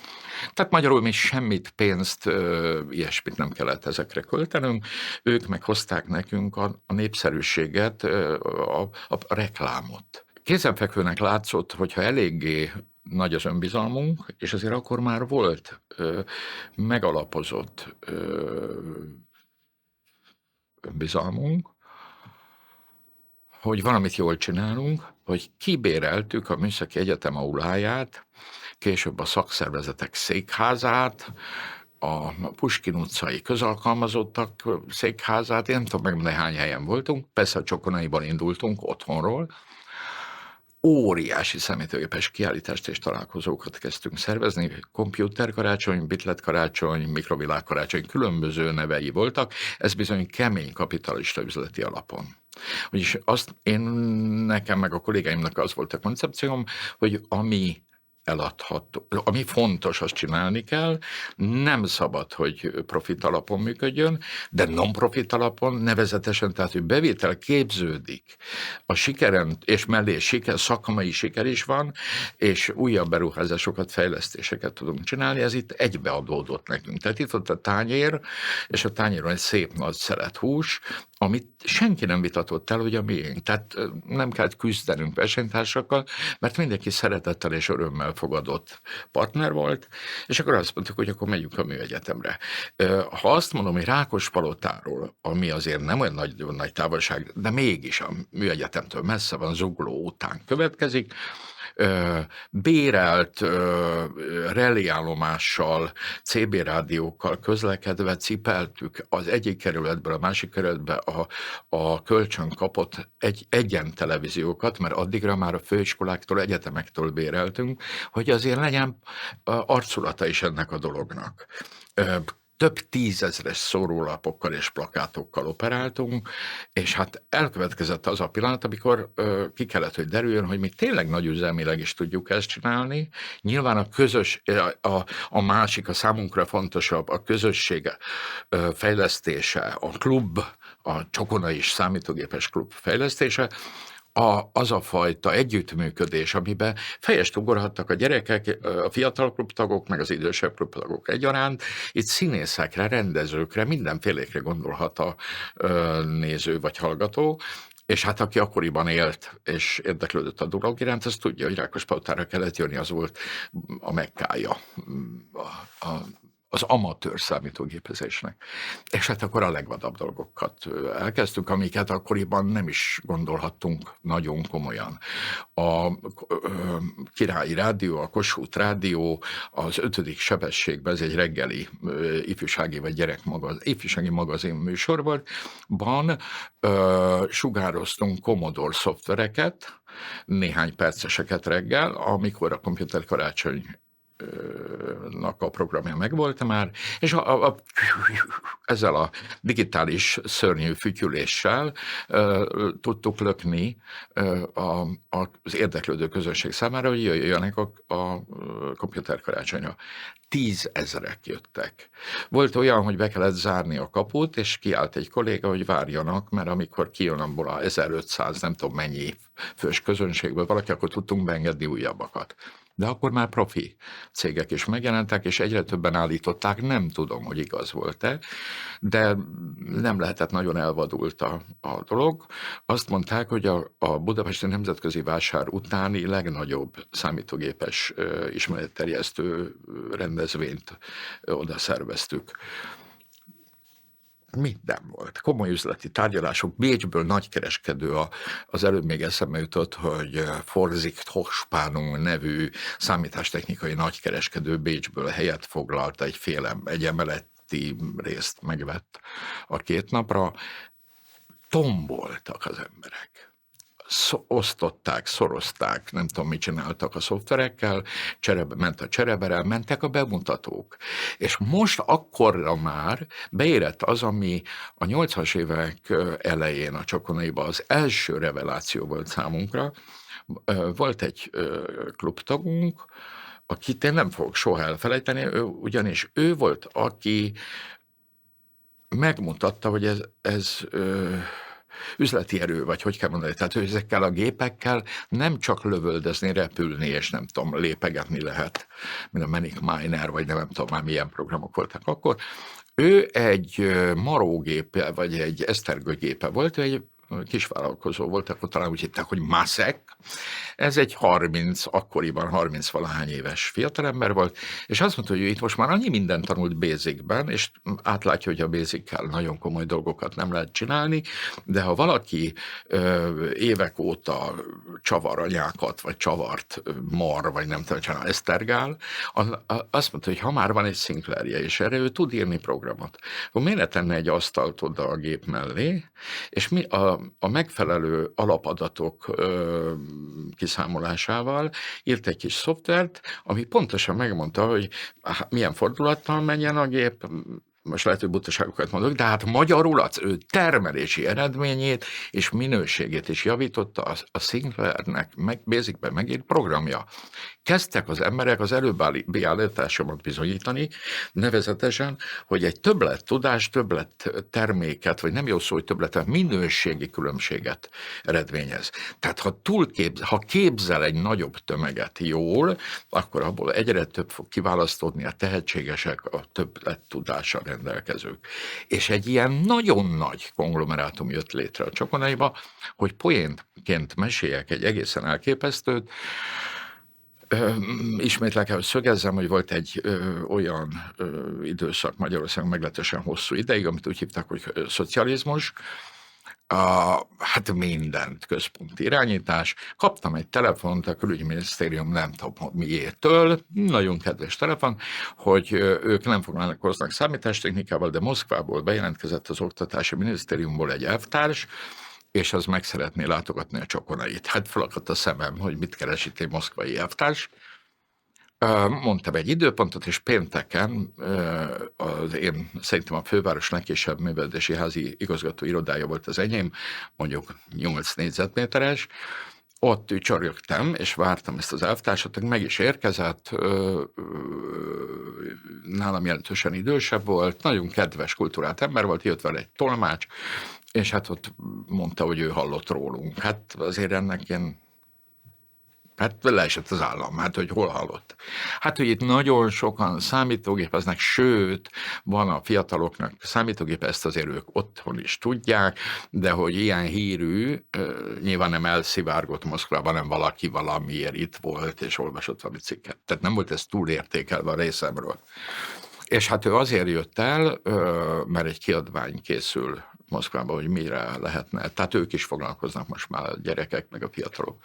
Tehát magyarul mi semmit, pénzt, ilyesmit nem kellett ezekre költenünk, ők meghozták nekünk a népszerűséget, a reklámot. Kézenfekvőnek látszott, hogyha eléggé nagy az önbizalmunk, és azért akkor már volt megalapozott önbizalmunk, hogy valamit jól csinálunk, hogy kibéreltük a Műszaki Egyetem auláját, később a szakszervezetek székházát, a Puskin utcai közalkalmazottak székházát, én nem tudom megmondani, hány helyen voltunk, persze a Csokonaiban indultunk otthonról, óriási számítógépes kiállítást és találkozókat kezdtünk szervezni, komputerkarácsony, bitletkarácsony, mikrovilágkarácsony, különböző nevei voltak, ez bizony kemény kapitalista üzleti alapon. Vagyis nekem meg a kollégáimnak az volt a koncepcióm, hogy ami eladható, ami fontos, azt csinálni kell, nem szabad, hogy profit alapon működjön, de non-profit alapon, nevezetesen, tehát, hogy bevétel képződik a sikeren, és mellé szakmai siker is van, és újabb beruházásokat, fejlesztéseket tudunk csinálni, ez itt egybeadódott nekünk. Tehát itt volt a tányér, és a tányéron egy szép nagy szelet hús, amit senki nem vitatott el, hogy a miénk. Tehát nem kellett küzdenünk versenytársakkal, mert mindenki szeretettel és örömmel fogadott partner volt, és akkor azt mondtuk, hogy akkor megyünk a műegyetemre. Ha azt mondom, hogy Rákospalotáról, ami azért nem olyan nagy távolság, de mégis a műegyetemtől messze van, Zugló után következik, bérelt reléállomással, CB rádiókkal közlekedve cipeltük az egyik kerületből a másik kerületbe a kölcsön kapott egyen televíziókat, mert addigra már a főiskoláktól, egyetemektől béreltünk, hogy azért legyen arculata is ennek a dolognak. Több tízezres szórólapokkal és plakátokkal operáltunk, és hát elkövetkezett az a pillanat, amikor ki kellett, hogy derüljön, hogy mi tényleg nagyüzemileg is tudjuk ezt csinálni. Nyilván a másik, a számunkra fontosabb, a közösség fejlesztése, a klub, a Csokonai számítógépes klub fejlesztése, az a fajta együttműködés, amiben fejest ugorhattak a gyerekek, a fiatal klubtagok, meg az idősebb klubtagok egyaránt, itt színészekre, rendezőkre, mindenfélékre gondolhat a néző vagy hallgató, és hát aki akkoriban élt és érdeklődött a dolog iránt, az tudja, hogy Rákospalotára kellett jönni, az volt a mekkája az amatőr számítógépezésnek. És hát akkor a legvadabb dolgokat elkezdtük, amiket akkoriban nem is gondolhattunk nagyon komolyan. A Királyi Rádió, a Kossuth Rádió, az 5. sebességben, ez egy reggeli ifjúsági vagy ifjúsági magazin műsor volt, sugároztunk Commodore szoftvereket, néhány perceseket reggel, amikor a komputerkarácsony a programja megvolt már, és ezzel a digitális szörnyű fütyüléssel tudtuk lökni az érdeklődő közönség számára, hogy jöjjenek a komputerkarácsonyra. 10 000 jöttek. Volt olyan, hogy be kellett zárni a kaput, és kiállt egy kolléga, hogy várjanak, mert amikor kijön abból a 1500, nem tudom mennyi fős közönségből valaki, akkor tudtunk beengedni újabbakat. De akkor már profi cégek is megjelentek, és egyre többen állították, nem tudom, hogy igaz volt-e, de nem lehetett, nagyon elvadult a dolog. Azt mondták, hogy a Budapesti Nemzetközi Vásár utáni legnagyobb számítógépes ismeretterjesztő rendezvényt oda szerveztük. Minden volt. Komoly üzleti tárgyalások. Bécsből nagykereskedő, az előbb még eszembe jutott, hogy Forsicht Hochspannung nevű számítástechnikai nagykereskedő Bécsből helyet foglalt, egy emeleti részt megvett a 2 napra. Tomboltak az emberek. Osztották, szorozták, nem tudom, mit csináltak a szoftverekkel, ment a csereberel, mentek a bemutatók. És most akkorra már beérett az, ami a 80-as évek elején a Csokonaiban az első reveláció volt számunkra. Volt egy klubtagunk, akit én nem fogok soha elfelejteni, ugyanis ő volt, aki megmutatta, hogy ez üzleti erő, vagy hogy kell mondani, tehát hogy ezekkel a gépekkel nem csak lövöldözni, repülni, és nem tudom, lépegetni lehet, mint a Manic Miner, vagy nem tudom már milyen programok voltak akkor. Ő egy marógépe, vagy egy esztergőgépe volt, egy kisvállalkozó volt, akkor talán úgy hitták, hogy Maszek. Ez egy akkoriban 30-valahány éves fiatalember volt, és azt mondta, hogy ő itt most már annyi mindent tanult Basicben, és átlátja, hogy a Basic-kel nagyon komoly dolgokat nem lehet csinálni, de ha valaki évek óta csavaranyákat, vagy csavart mar, vagy nem tudom, csinál, esztergál, azt mondta, hogy ha már van egy Sinclairje, és erre ő tud írni programot, akkor miért ne tenne egy asztalt oda a gép mellé, és mi a megfelelő alapadatok kiszámolásával írt egy kis szoftvert, ami pontosan megmondta, hogy milyen fordulattal menjen a gép, most lehet, hogy butaságokat mondok, de hát magyarul az ő termelési eredményét és minőségét is javította a Sinclairnek Basicben megírt programja. Kezdtek az emberek az előbbi állításomat bizonyítani, nevezetesen, hogy egy többlet tudás, többlet terméket, vagy nem jó szó, hogy többlet, minőségi különbséget eredményez. Tehát ha képzel egy nagyobb tömeget jól, akkor abból egyre több fog kiválasztódni a tehetségesek, a többlet tudással rendelkezők. És egy ilyen nagyon nagy konglomerátum jött létre a Csokonaiba, hogy poénként meséljek egy egészen elképesztőt. Ismét le kell, hogy szögezzem, hogy volt egy olyan időszak Magyarországon meglehetősen hosszú ideig, amit úgy hívták, hogy szocializmus, hát mindent központi irányítás. Kaptam egy telefont a külügyminisztérium, nem tudom miértől, nagyon kedves telefon, hogy ők nem foglalkoznak számítástechnikával, de Moszkvából bejelentkezett az oktatási minisztériumból egy elvtárs, és az meg szeretné látogatni a Csokonait. Hát felakadt a szemem, hogy mit keres itt egy moszkvai elvtárs. Mondtam egy időpontot, és pénteken szerintem a főváros legkisebb művelődési házi igazgató irodája volt az enyém, mondjuk 8 négyzetméteres. Ott ücsörögtem, és vártam ezt az elvtársat, meg is érkezett, nálam jelentősen idősebb volt, nagyon kedves, kultúrált ember volt, jött vele egy tolmács, és hát ott mondta, hogy ő hallott rólunk. Hát azért ennek hát leesett az állam, hát hogy hol hallott. Hát, hogy itt nagyon sokan számítógépeznek, sőt, van a fiataloknak számítógép, ezt azért ők otthon is tudják, de hogy ilyen hírű, nyilván nem elszivárgott Moszkvában, hanem valaki valamiért itt volt, és olvasott valami cikket. Tehát nem volt ez túlértékelve a részemről. És hát ő azért jött el, mert egy kiadvány készül Moszkvába, hogy mire lehetne. Tehát ők is foglalkoznak most már a gyerekek, meg a fiatalok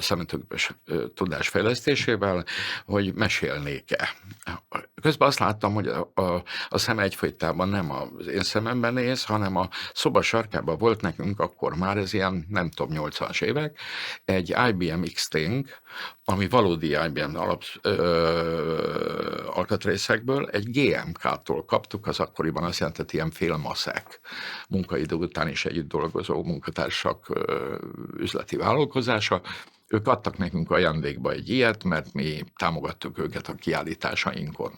számítógépes tudás fejlesztésével, hogy mesélnék-e. Közben azt láttam, hogy a szem egyfolytában nem az én szememben néz, hanem a szoba sarkában volt nekünk akkor már, ez ilyen, nem tudom, 80-as évek, egy IBM X-Tank, ami valódi IBM alkatrészekből, egy GMK-tól kaptuk, az akkoriban azt jelentett ilyen félmaszek munkaidő után is együtt dolgozó munkatársak üzleti vállalkozása. Ők adtak nekünk ajándékba egy ilyet, mert mi támogattuk őket a kiállításainkon.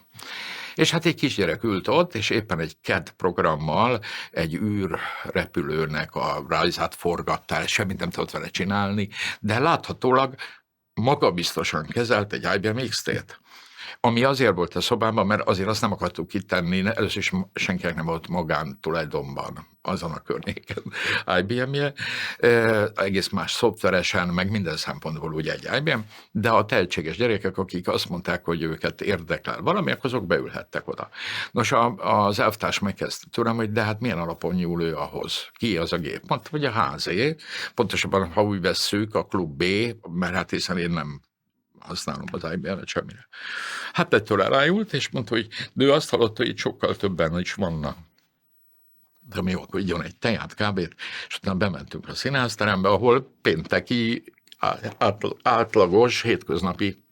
És hát egy kisgyerek ült ott, és éppen egy CAD programmal egy űrrepülőnek a rajzát forgatta, semmit nem tudott vele csinálni, de láthatólag magabiztosan kezelt egy IBM XT-t. Ami azért volt a szobában, mert azért azt nem akartuk kitenni, először is senkinek nem volt magántulajdonban azon a környéken IBM-je, egész más szoftveresen, meg minden szempontból ugye egy IBM, de a tehetséges gyerekek, akik azt mondták, hogy őket érdekel valami, azok beülhettek oda. Nos, az elvtárs megkezdte tőlem, hogy de hát milyen alapon nyúl ő ahhoz? Ki az a gép? Mondta, hogy a HZ, pontosabban, ha úgy vesszük, a klub B, mert hát hiszen én nem használom az IBM-et semmire. Hát ettől elájult, és mondta, hogy de ő azt hallotta, hogy itt sokkal többen is vannak. De mi akkor igyon egy teját, kábét, és utána bementünk a színházterembe, ahol pénteki átlagos, hétköznapi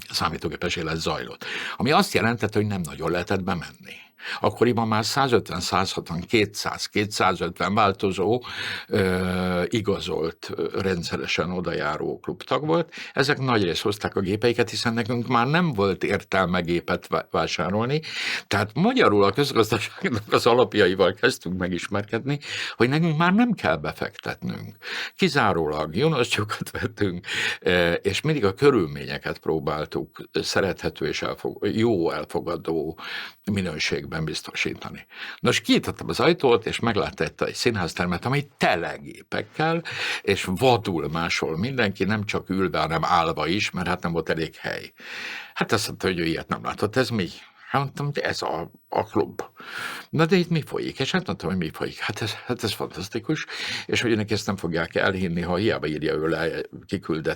számítógépes élet zajlott. Ami azt jelentette, hogy nem nagyon lehetett bemenni. Akkoriban már 150, 160, 200, 250 változó igazolt, rendszeresen odajáró klubtag volt. Ezek nagyrészt hozták a gépeiket, hiszen nekünk már nem volt értelme gépet vásárolni. Tehát magyarul a közgazdaságnak az alapjaival kezdtünk megismerkedni, hogy nekünk már nem kell befektetnünk. Kizárólag junosztyokat vettünk, és mindig a körülményeket próbáltuk szerethető és jó elfogadó minőségben biztosítani. Nos, kinyitottam az ajtót, és meglátta egy színháztermet, ami tele gépekkel, és vadul máshol mindenki, nem csak ülve, hanem állva is, mert hát nem volt elég hely. Hát azt mondta, hogy ő ilyet nem látott, ez mi? Hát mondtam, hogy ez a klub. Na de itt mi folyik? És hát mondtam, hogy mi folyik. Hát ez fantasztikus, és hogy önök ezt nem fogják elhinni, ha hiába írja ő le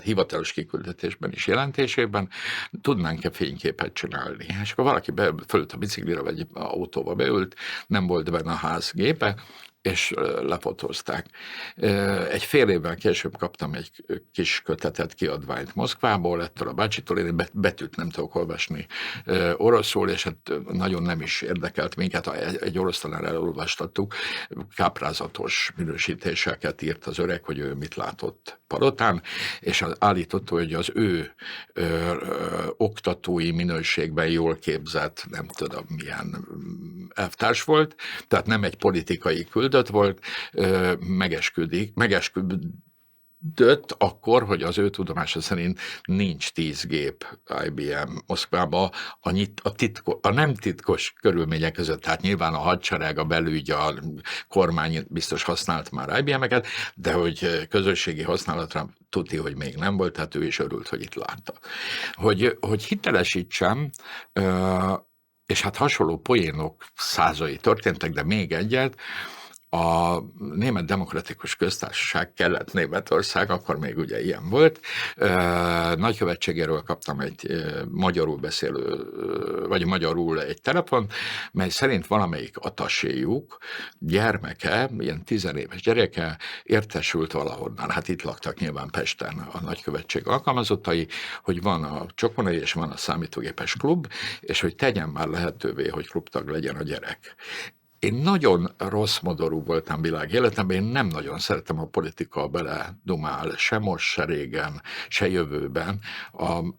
hivatalos kiküldetésben is jelentésében, tudnánk-e fényképet csinálni. És akkor valaki fölült a biciklire, vagy autóba beült, nem volt benne a ház gépe, és lefotózták. Egy fél évvel később kaptam egy kis kötetet, kiadványt Moszkvából, ettől a bácsitól, én betűt nem tudok olvasni oroszul, és hát nagyon nem is érdekelt minket, egy orosz tanár elolvastattuk, káprázatos minősítéseket írt az öreg, hogy ő mit látott Palotán, és állította, hogy az ő oktatói minőségben jól képzett, nem tudom milyen elvtárs volt, tehát nem egy politikai küldött volt, megesküdött akkor, hogy az ő tudomása szerint nincs 10 gép IBM Moszkvában a nem titkos körülmények között, tehát nyilván a hadsereg, a belügy, a kormány biztos használt már IBM-eket, de hogy közösségi használatra tudni, hogy még nem volt, tehát ő is örült, hogy itt látta. Hogy hitelesítsem, és hát hasonló poénok százai történtek, de még egyet, a Német Demokratikus Köztársaság Kelet-Németország, akkor még ugye ilyen volt, nagykövetségéről kaptam egy magyarul beszélő, vagy magyarul egy telefon, mely szerint valamelyik ataséjuk gyermeke, ilyen 10 éves gyereke értesült valahonnan, hát itt laktak nyilván Pesten a nagykövetség alkalmazottai, hogy van a Csokonai és van a számítógépes klub, és hogy tegyen már lehetővé, hogy klubtag legyen a gyerek. Én nagyon rossz modorú voltam világ életemben, én nem nagyon szeretem a politika beledumál, se most, se régen, se jövőben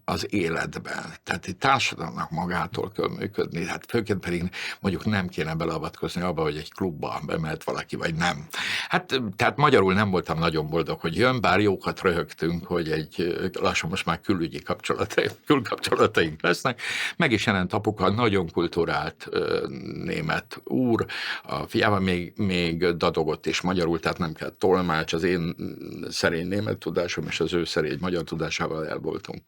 az életben. Tehát egy társadalomnak magától kell működni, hát főként pedig mondjuk nem kéne beleavatkozni abba, hogy egy klubban bemehet valaki, vagy nem. Hát tehát magyarul nem voltam nagyon boldog, hogy jön, bár jókat röhögtünk, hogy lassan most már külkapcsolataink lesznek. Meg is jelent apuka, nagyon kulturált német úr, a fiával még dadogott is magyarul, tehát nem kell tolmács, az én szerény német tudásom és az ő szerény magyar tudásával el voltunk.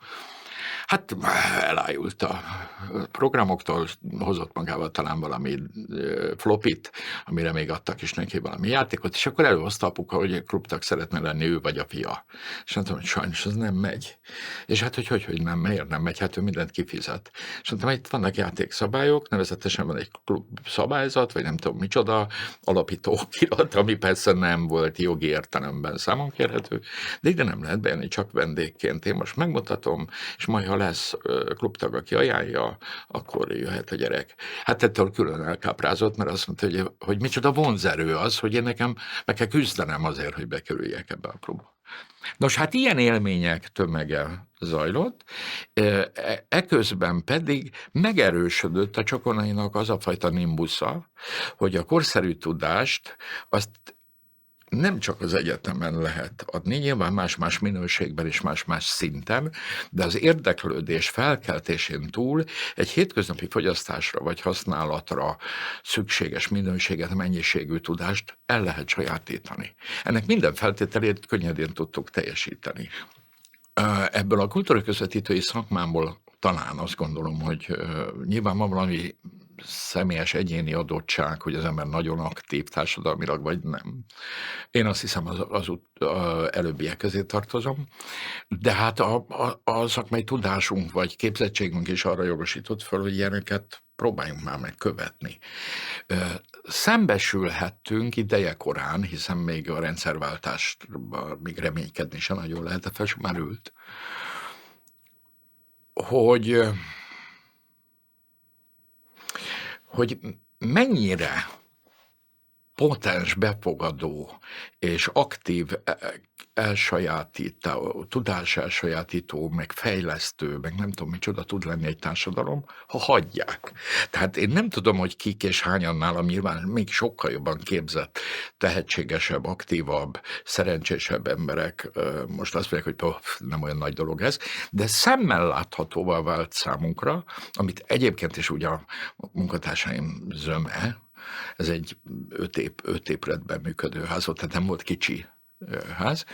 Hát elájult a programoktól, hozott magával talán valami flopit, amire még adtak is neki valami játékot, és akkor előhozta apuka, hogy klubtag szeretne lenni ő vagy a fia. És mondtam, hogy sajnos az nem megy. És hát, hogy nem, miért nem megy? Hát ő mindent kifizet. És mondtam, hogy itt vannak játékszabályok, nevezetesen van egy klub szabályzat, vagy nem tudom micsoda, alapító okirat, ami persze nem volt jogi értelemben számon kérhető, de ide nem lehet bejönni csak vendégként. Én most megmutatom, és majd, ha lesz klubtag, aki ajánlja, akkor jöhet a gyerek. Hát ettől külön elkáprázott, mert azt mondta, hogy micsoda vonzerő az, hogy én nekem meg kell küzdenem azért, hogy bekerüljek ebbe a klubba. Nos, hát ilyen élmények tömege zajlott, eközben pedig megerősödött a Csokonainak az a fajta nimbusza, hogy a korszerű tudást azt nem csak az egyetemen lehet adni, nyilván más-más minőségben és más-más szinten, de az érdeklődés felkeltésén túl egy hétköznapi fogyasztásra vagy használatra szükséges minőséget, mennyiségű tudást el lehet sajátítani. Ennek minden feltételét könnyedén tudtuk teljesíteni. Ebből a kultúraközvetítői szakmámból talán azt gondolom, hogy nyilván van valami személyes egyéni adottság, hogy az ember nagyon aktív társadalmilag, vagy nem. Én azt hiszem az előbbiek közé tartozom, de hát a szakmai tudásunk vagy képzettségünk is arra jogosított fel, hogy ilyeneket próbáljunk már meg követni. Szembesülhettünk ideje korán, hiszen még a rendszerváltásban még reménykedni sem nagyon lehet, fel sem merült, hogy mennyire potens, befogadó és aktív elsajátító, tudás elsajátító, meg fejlesztő, meg nem tudom micsoda tud lenni egy társadalom, ha hagyják. Tehát én nem tudom, hogy kik és hányan nálam nyilván még sokkal jobban képzett, tehetségesebb, aktívabb, szerencsésebb emberek most azt mondják, hogy nem olyan nagy dolog ez, de szemmel láthatóvá vált számunkra, amit egyébként is ugye a munkatársaim zöme, ez egy 5 épületben működő ház volt, tehát nem volt kicsi ház.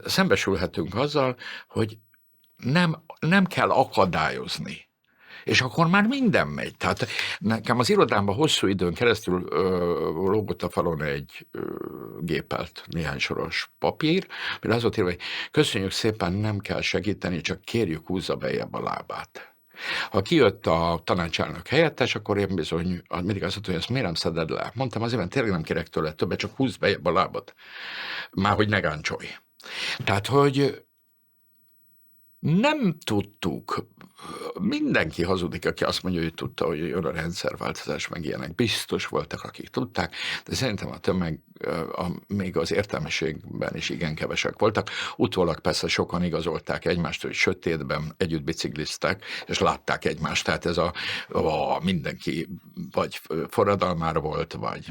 Szembesülhetünk azzal, hogy nem kell akadályozni. És akkor már minden megy. Tehát nekem az irodámban hosszú időn keresztül lógott a falon egy gépelt néhány soros papír, mert az volt írva, hogy köszönjük szépen, nem kell segíteni, csak kérjük, húzza bejebb a lábát. Ha kijött a tanácselnök helyettes, akkor én bizony mindig azt mondta, hogy ezt miért nem szeded le. Mondtam, azért, mert tényleg nem kérek tőle többet, csak húzd bejebb a lábad. Már hogy ne gáncsolj. Tehát, hogy nem tudtuk, mindenki hazudik, aki azt mondja, hogy tudta, hogy jön a rendszerváltozás, meg ilyenek. Biztos voltak, akik tudták, de szerintem a tömeg még az értelmiségben is igen kevesek voltak. Utólag persze sokan igazolták egymást, hogy sötétben együtt bicikliztek, és látták egymást. Tehát ez a mindenki vagy forradalmár volt, vagy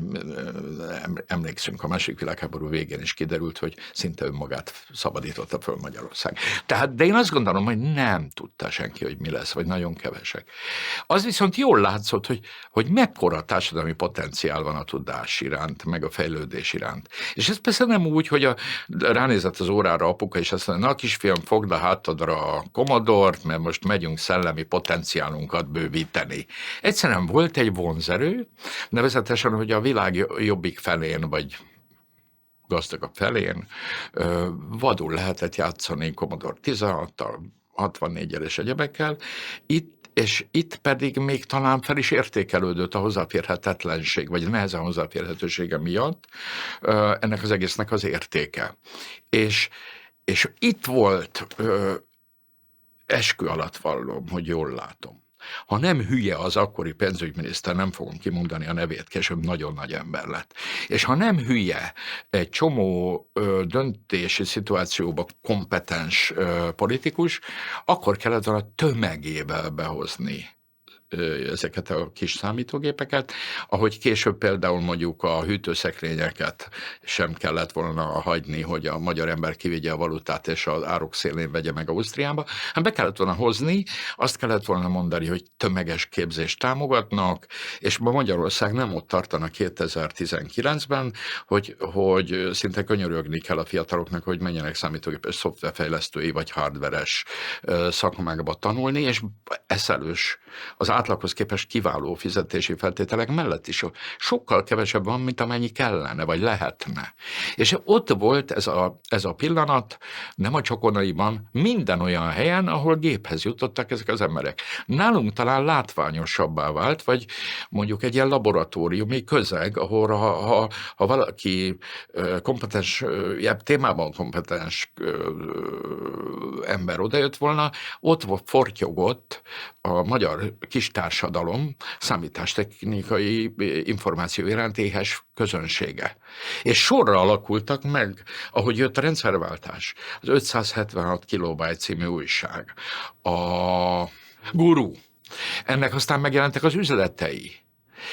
emlékszünk, a második világháború végén is kiderült, hogy szinte önmagát szabadította föl Magyarország. Tehát, de én azt gondolom, hogy nem tudta senki, hogy mi lesz, vagy nagyon kevesek. Az viszont jól látszott, hogy mekkora társadalmi potenciál van a tudás iránt, meg a fejlődés iránt. És ez persze nem úgy, hogy ránézett az órára apuka, és azt mondja, na kisfiam, fogd a hátadra a Commodore-t, mert most megyünk szellemi potenciálunkat bővíteni. Egyszerűen volt egy vonzerő, nevezetesen, hogy a világ jobbik felén, vagy gazdagabb felén vadul lehetett játszani Commodore 16-tal, 64-el és egyebekkel. Itt pedig még talán fel is értékelődött a hozzáférhetetlenség, vagy nehezen hozzáférhetősége miatt ennek az egésznek az értéke. És itt volt, eskü alatt vallom, hogy jól látom. Ha nem hülye az akkori pénzügyminiszter, nem fogom kimondani a nevét, később nagyon nagy ember lett. És ha nem hülye egy csomó döntési szituációban kompetens politikus, akkor kellett volna tömegével behozni ezeket a kis számítógépeket, ahogy később például mondjuk a hűtőszekrényeket sem kellett volna hagyni, hogy a magyar ember kivigye a valutát és az árok szélén vegye meg Ausztriába, hát be kellett volna hozni, azt kellett volna mondani, hogy tömeges képzést támogatnak, és ma Magyarország nem ott tartana 2019-ben, hogy szinte könyörögni kell a fiataloknak, hogy menjenek számítógépes szoftverfejlesztői vagy hardveres szakmákba tanulni, és eszelős, az átlaghoz képest kiváló fizetési feltételek mellett is sokkal kevesebb van, mint amennyi kellene, vagy lehetne. És ott volt ez a pillanat, nem a Csokonaiban, minden olyan helyen, ahol géphez jutottak ezek az emberek. Nálunk talán látványosabbá vált, vagy mondjuk egy ilyen laboratóriumi közeg, ahol ha valaki kompetens, témában kompetens ember odajött volna, ott fortyogott a magyar kis társadalom számítástechnikai információ iránt éhes közönsége. És sorra alakultak meg, ahogy jött a rendszerváltás, az 576 kilobájt című újság, a Guru, ennek aztán megjelentek az üzletei.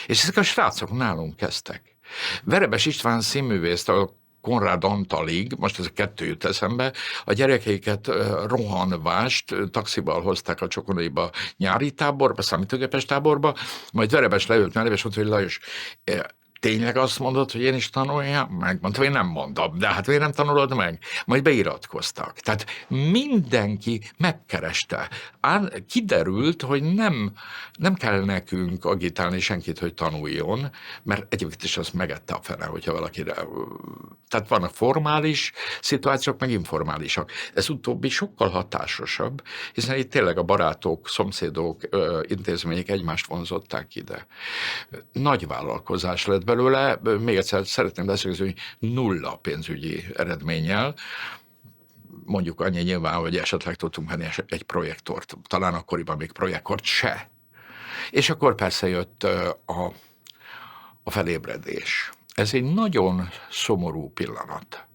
És ezek a srácok nálunk kezdtek. Verebes István színművészt a Konrád Antalig, most ez a kettő jut eszembe, a gyerekeiket rohanvást taxival hozták a Csokonaiba nyári táborba, számítógépes táborba, majd Verebes leült mellé, és mondta, hogy Lajos, tényleg azt mondod, hogy én is tanuljam meg? Mondtam, én nem mondom, de hát miért nem tanulod meg? Majd beiratkoztak. Tehát mindenki megkereste. Kiderült, hogy nem kell nekünk agitálni senkit, hogy tanuljon, mert egyébként is az megette a fene, hogyha valakire... Tehát vannak formális szituációk, meg informálisak. Ez utóbbi sokkal hatásosabb, hiszen itt tényleg a barátok, szomszédok, intézmények egymást vonzották ide. Nagy vállalkozás lett belőle, még egyszer szeretném beszélni, hogy nulla pénzügyi eredménnyel, mondjuk annyi nyilván, hogy esetleg tudtunk venni egy projektort, talán akkoriban még projektort se. És akkor persze jött a felébredés. Ez egy nagyon szomorú pillanat.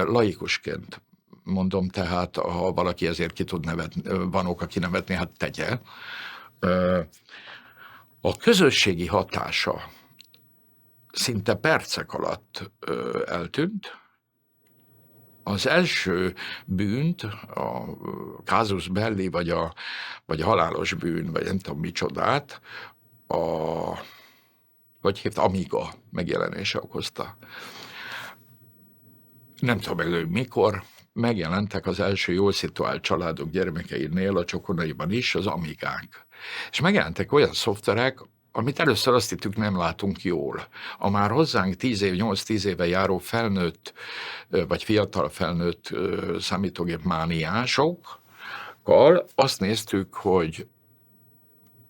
Laikusként mondom, tehát ha valaki ezért ki tud nevetni, van oka kinevetni, hát tegye. A közösségi hatása szinte percek alatt eltűnt. Az első bűnt, a casus belli, vagy a halálos bűn, vagy nem tudom micsodát, vagy hívt Amiga megjelenése okozta. Nem tudom meg, hogy mikor, megjelentek az első jól szituált családok gyermekeinél a Csokonaiban is az Amigák. És megjelentek olyan szoftverek, amit először azt hittük, nem látunk jól. A már hozzánk 8-10 éve járó felnőtt, vagy fiatal felnőtt számítógép mániásokkal azt néztük, hogy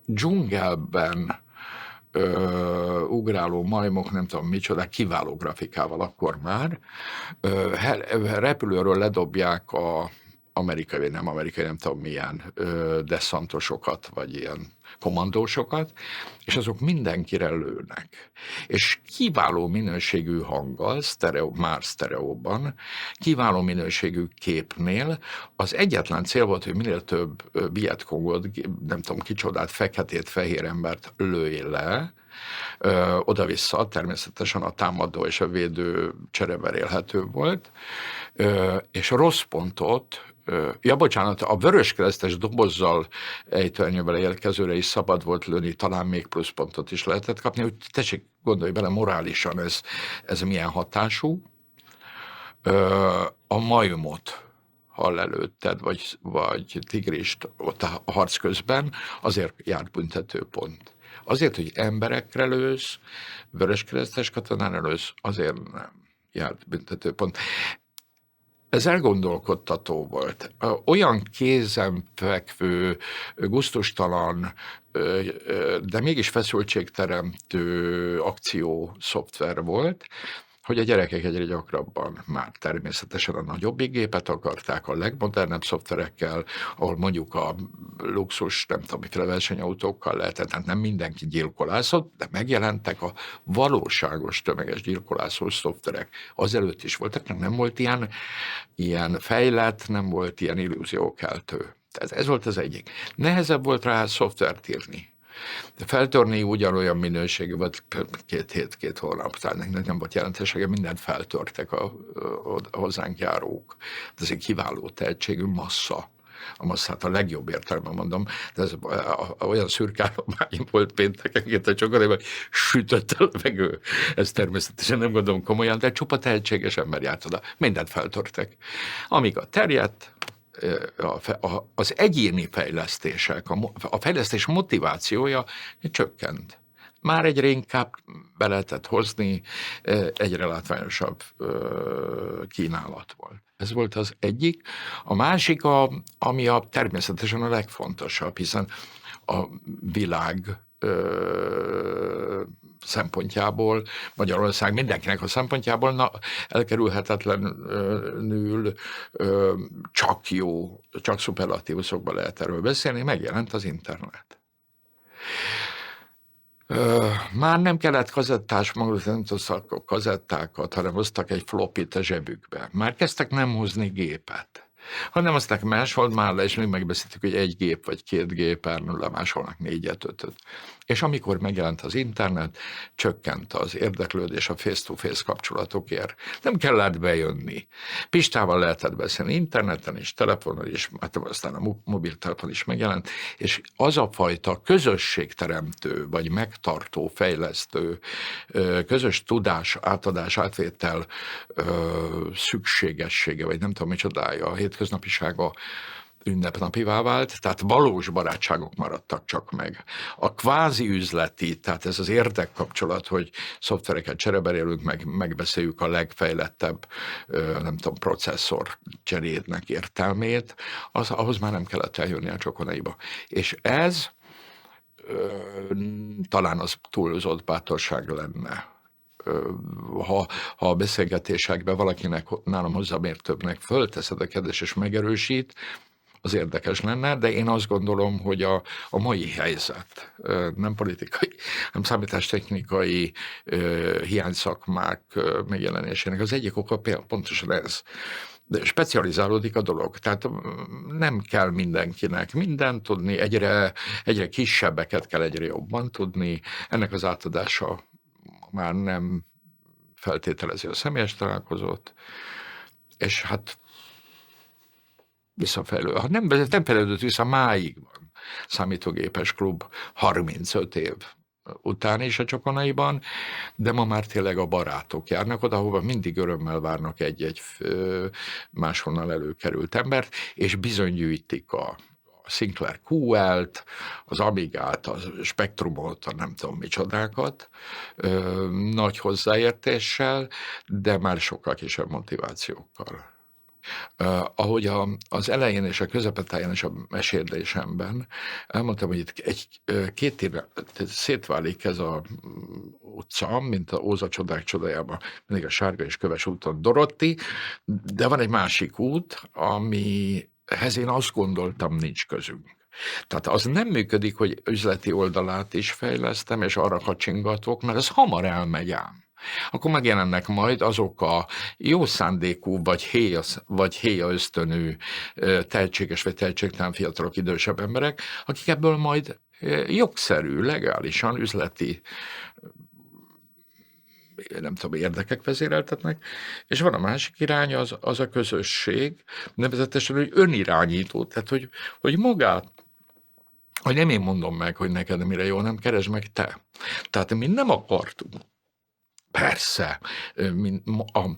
dzsungelben ugráló majmok, nem tudom micsoda, kiváló grafikával akkor már, repülőről ledobják amerikai, nem tudom milyen deszantosokat, vagy ilyen kommandósokat, és azok mindenkire lőnek. És kiváló minőségű hanggal, már sztereóban, kiváló minőségű képnél az egyetlen cél volt, hogy minél több Vietcongot, nem tudom kicsodát, feketét, fehér embert lőj le, oda-vissza, természetesen a támadó és a védő csereverélhető volt, és a rossz pontot, bocsánat, a vöröskeresztes dobozzal ejtőernyővel érkezőre is szabad volt lőni, talán még pluszpontot is lehetett kapni, hogy tessék, gondolj bele morálisan ez milyen hatású. A majmot, ha lelőtted, vagy tigrist ott a harc közben, azért járt büntetőpont. Azért, hogy emberekre lősz, vöröskeresztes katonára lősz, azért nem járt büntetőpont. Ez elgondolkodtató volt. Olyan kézenfekvő, gusztustalan, de mégis feszültségteremtő akció szoftver volt, hogy a gyerekek egyre gyakrabban már természetesen a nagyobbik gépet akarták a legmodernebb szoftverekkel, ahol mondjuk a luxus, nem tudom, miféle versenyautókkal lehetett, tehát nem mindenki gyilkolászott, de megjelentek a valóságos tömeges gyilkolászós szoftverek. Azelőtt is voltak, nem volt ilyen fejlett, nem volt ilyen illúziókeltő. Tehát ez volt az egyik. Nehezebb volt rá szoftvert írni. Feltörni ugyanolyan minőségű volt 2 hét, 2 hónap, tehát nem volt jelentősége, mindent feltörtek a hozzánk járók. Ez egy kiváló tehetségű massza. A masszát a legjobb értelemben mondom, de ez olyan szürkállomány volt péntekenként a Csokonaiban, sütött a levegő. Ez természetesen nem gondolom komolyan, de csupa tehetséges ember járt oda. Mindent feltörtek. Amíg a terjedt, az egyéni fejlesztések, a fejlesztés motivációja csökkent. Már egyre inkább be lehetett hozni, egyre látványosabb kínálat volt. Ez volt az egyik. A másik, ami természetesen a legfontosabb, hiszen a világ szempontjából, Magyarország mindenkinek a szempontjából elkerülhetetlenül csak jó, csak szuperlatívuszokban lehet erről beszélni, megjelent az internet. Már nem kellett kazettás kazettákat, hanem hoztak egy flopit a zsebükbe. Már kezdtek nem hozni gépet. hanem aztán máshol már le, és még megbeszéltük, hogy 1 gép vagy 2 gépen lemásolnak 4-5-öt. És amikor megjelent az internet, csökkent az érdeklődés a face-to-face kapcsolatokért. Nem kellett bejönni. Pistával lehetett beszélni interneten is, telefonon is, hát aztán a mobiltelefon is megjelent, és az a fajta közösségteremtő, vagy megtartó, fejlesztő, közös tudás, átadás, átvétel szükségessége, vagy nem tudom micsodája, a hétköznapisága ünnepnapivá vált, tehát valós barátságok maradtak csak meg. A kvázi üzleti, tehát ez az érdekkapcsolat, hogy szoftvereket csereberélünk, megbeszéljük a legfejlettebb, nem tudom, processzor cserédnek értelmét, ahhoz már nem kellett eljönni a Csokonaiba. És ez talán az túlzott bátorság lenne. Ha a beszélgetésekben valakinek nálam hozzámértőbbnek fölteszed a kérdést és megerősít, az érdekes lenne, de én azt gondolom, hogy a mai helyzet, nem politikai, nem számítástechnikai hiányszakmák megjelenésének az egyik oka pontosan ez. De specializálódik a dolog, tehát nem kell mindenkinek mindent tudni, egyre kisebbeket kell egyre jobban tudni, ennek az átadása már nem feltételezi a személyes találkozót, és hát visszafejlő. Ha nem fejlődött vissza, máig van számítógépes klub 35 év után is a Csokonaiban, de ma már tényleg a barátok járnak oda, ahova mindig örömmel várnak egy máshonnan előkerült embert, és bizony gyűjtik a Sinclair QL-t, az Amigát, a Spectrumot, a nem tudom micsodákat, nagy hozzáértéssel, de már sokkal kisebb motivációkkal. Ahogy az elején és a közepetáján és a mesélésemben elmondtam, hogy itt 2 évre szétválik ez az utca, mint a Óza csodák csodájában, mindig a Sárga és Köves úton Dorotti, de van egy másik út, amihez én azt gondoltam, nincs közünk. Tehát az nem működik, hogy üzleti oldalát is fejlesztem, és arra kacsingatok, mert ez hamar elmegy ám. Akkor megjelennek majd azok a jó szándékú, vagy héja ösztönű tehetséges vagy tehetségtelen fiatalok, idősebb emberek, akik ebből majd jogszerű, legálisan üzleti nem tudom, érdekek vezéreltetnek, és van a másik irány, az a közösség, nevezetesen, hogy önirányító, tehát hogy magát, hogy nem én mondom meg, hogy neked mire jó, nem keresd meg te. Tehát mi nem akartunk. Persze, a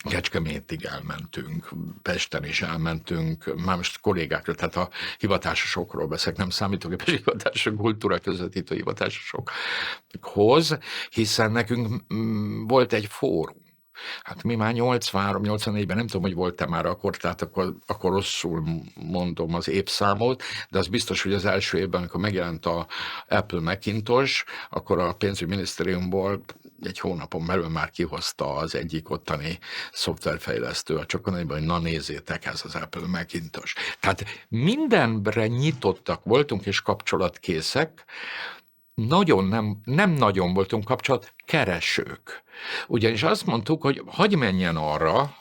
Kecskemétig elmentünk, Pesten is elmentünk, már most kollégákról, tehát a hivatásosokról beszélek, nem számítógépes hivatásosok, kultúra közvetítő hivatásosokhoz, hiszen nekünk volt egy fórum. Hát mi már 83-84-ben, nem tudom, hogy volt-e már akkor, tehát akkor rosszul mondom az évszámot, de az biztos, hogy az első évben, amikor megjelent a Apple Macintosh, akkor a pénzügyminisztériumból egy hónapon belül már kihozta az egyik ottani szoftverfejlesztő a Csokonaiban, hogy na nézzétek, ez az Apple Macintosh. Tehát mindenre nyitottak voltunk és kapcsolatkészek, nem nagyon voltunk kapcsolatkeresők. Ugyanis azt mondtuk, hogy hagyj menjen arra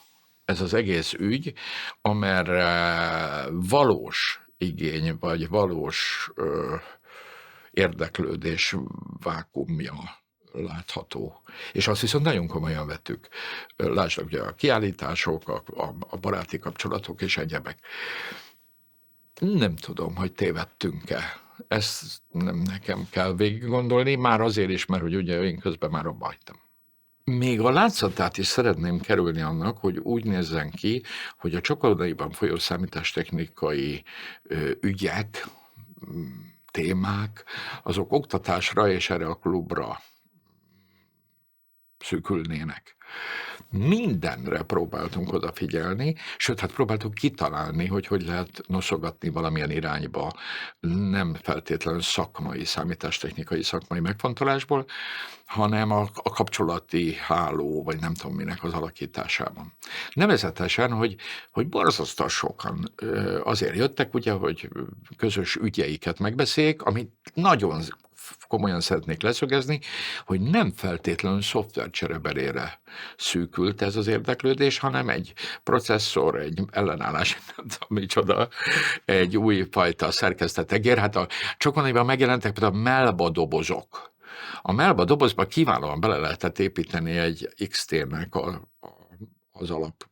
ez az egész ügy, amerre valós igény, vagy valós érdeklődés vákuumja látható. És azt viszont nagyon komolyan vettük. Lásd, ugye a kiállítások, a baráti kapcsolatok és egyebek. Nem tudom, hogy tévedtünk-e. Ezt nem nekem kell végig gondolni, már azért is, mert hogy ugye én közben már abba hagytam. Még a látszatát is szeretném kerülni annak, hogy úgy nézzen ki, hogy a csokolódaiban folyó számítástechnikai ügyek, témák, azok oktatásra és erre a klubra szűkülnének. Mindenre próbáltunk odafigyelni, sőt, hát próbáltuk kitalálni, hogy lehet noszogatni valamilyen irányba, nem feltétlenül szakmai, számítástechnikai szakmai megfontolásból, hanem a kapcsolati háló, vagy nem tudom minek az alakításában. Nevezetesen, hogy borzasztóan sokan azért jöttek, ugye, hogy közös ügyeiket megbeszéljék, amit nagyon komolyan szeretnék leszögezni, hogy nem feltétlenül szoftvercserebelére szűkült ez az érdeklődés, hanem egy processzor, egy ellenállás, nem tudom micsoda, egy új fajta szerkesztetegér. Hát a csokonaiban megjelentek például a Melba dobozok. A Melba dobozba kiválóan bele lehetett építeni egy XT-nek az alap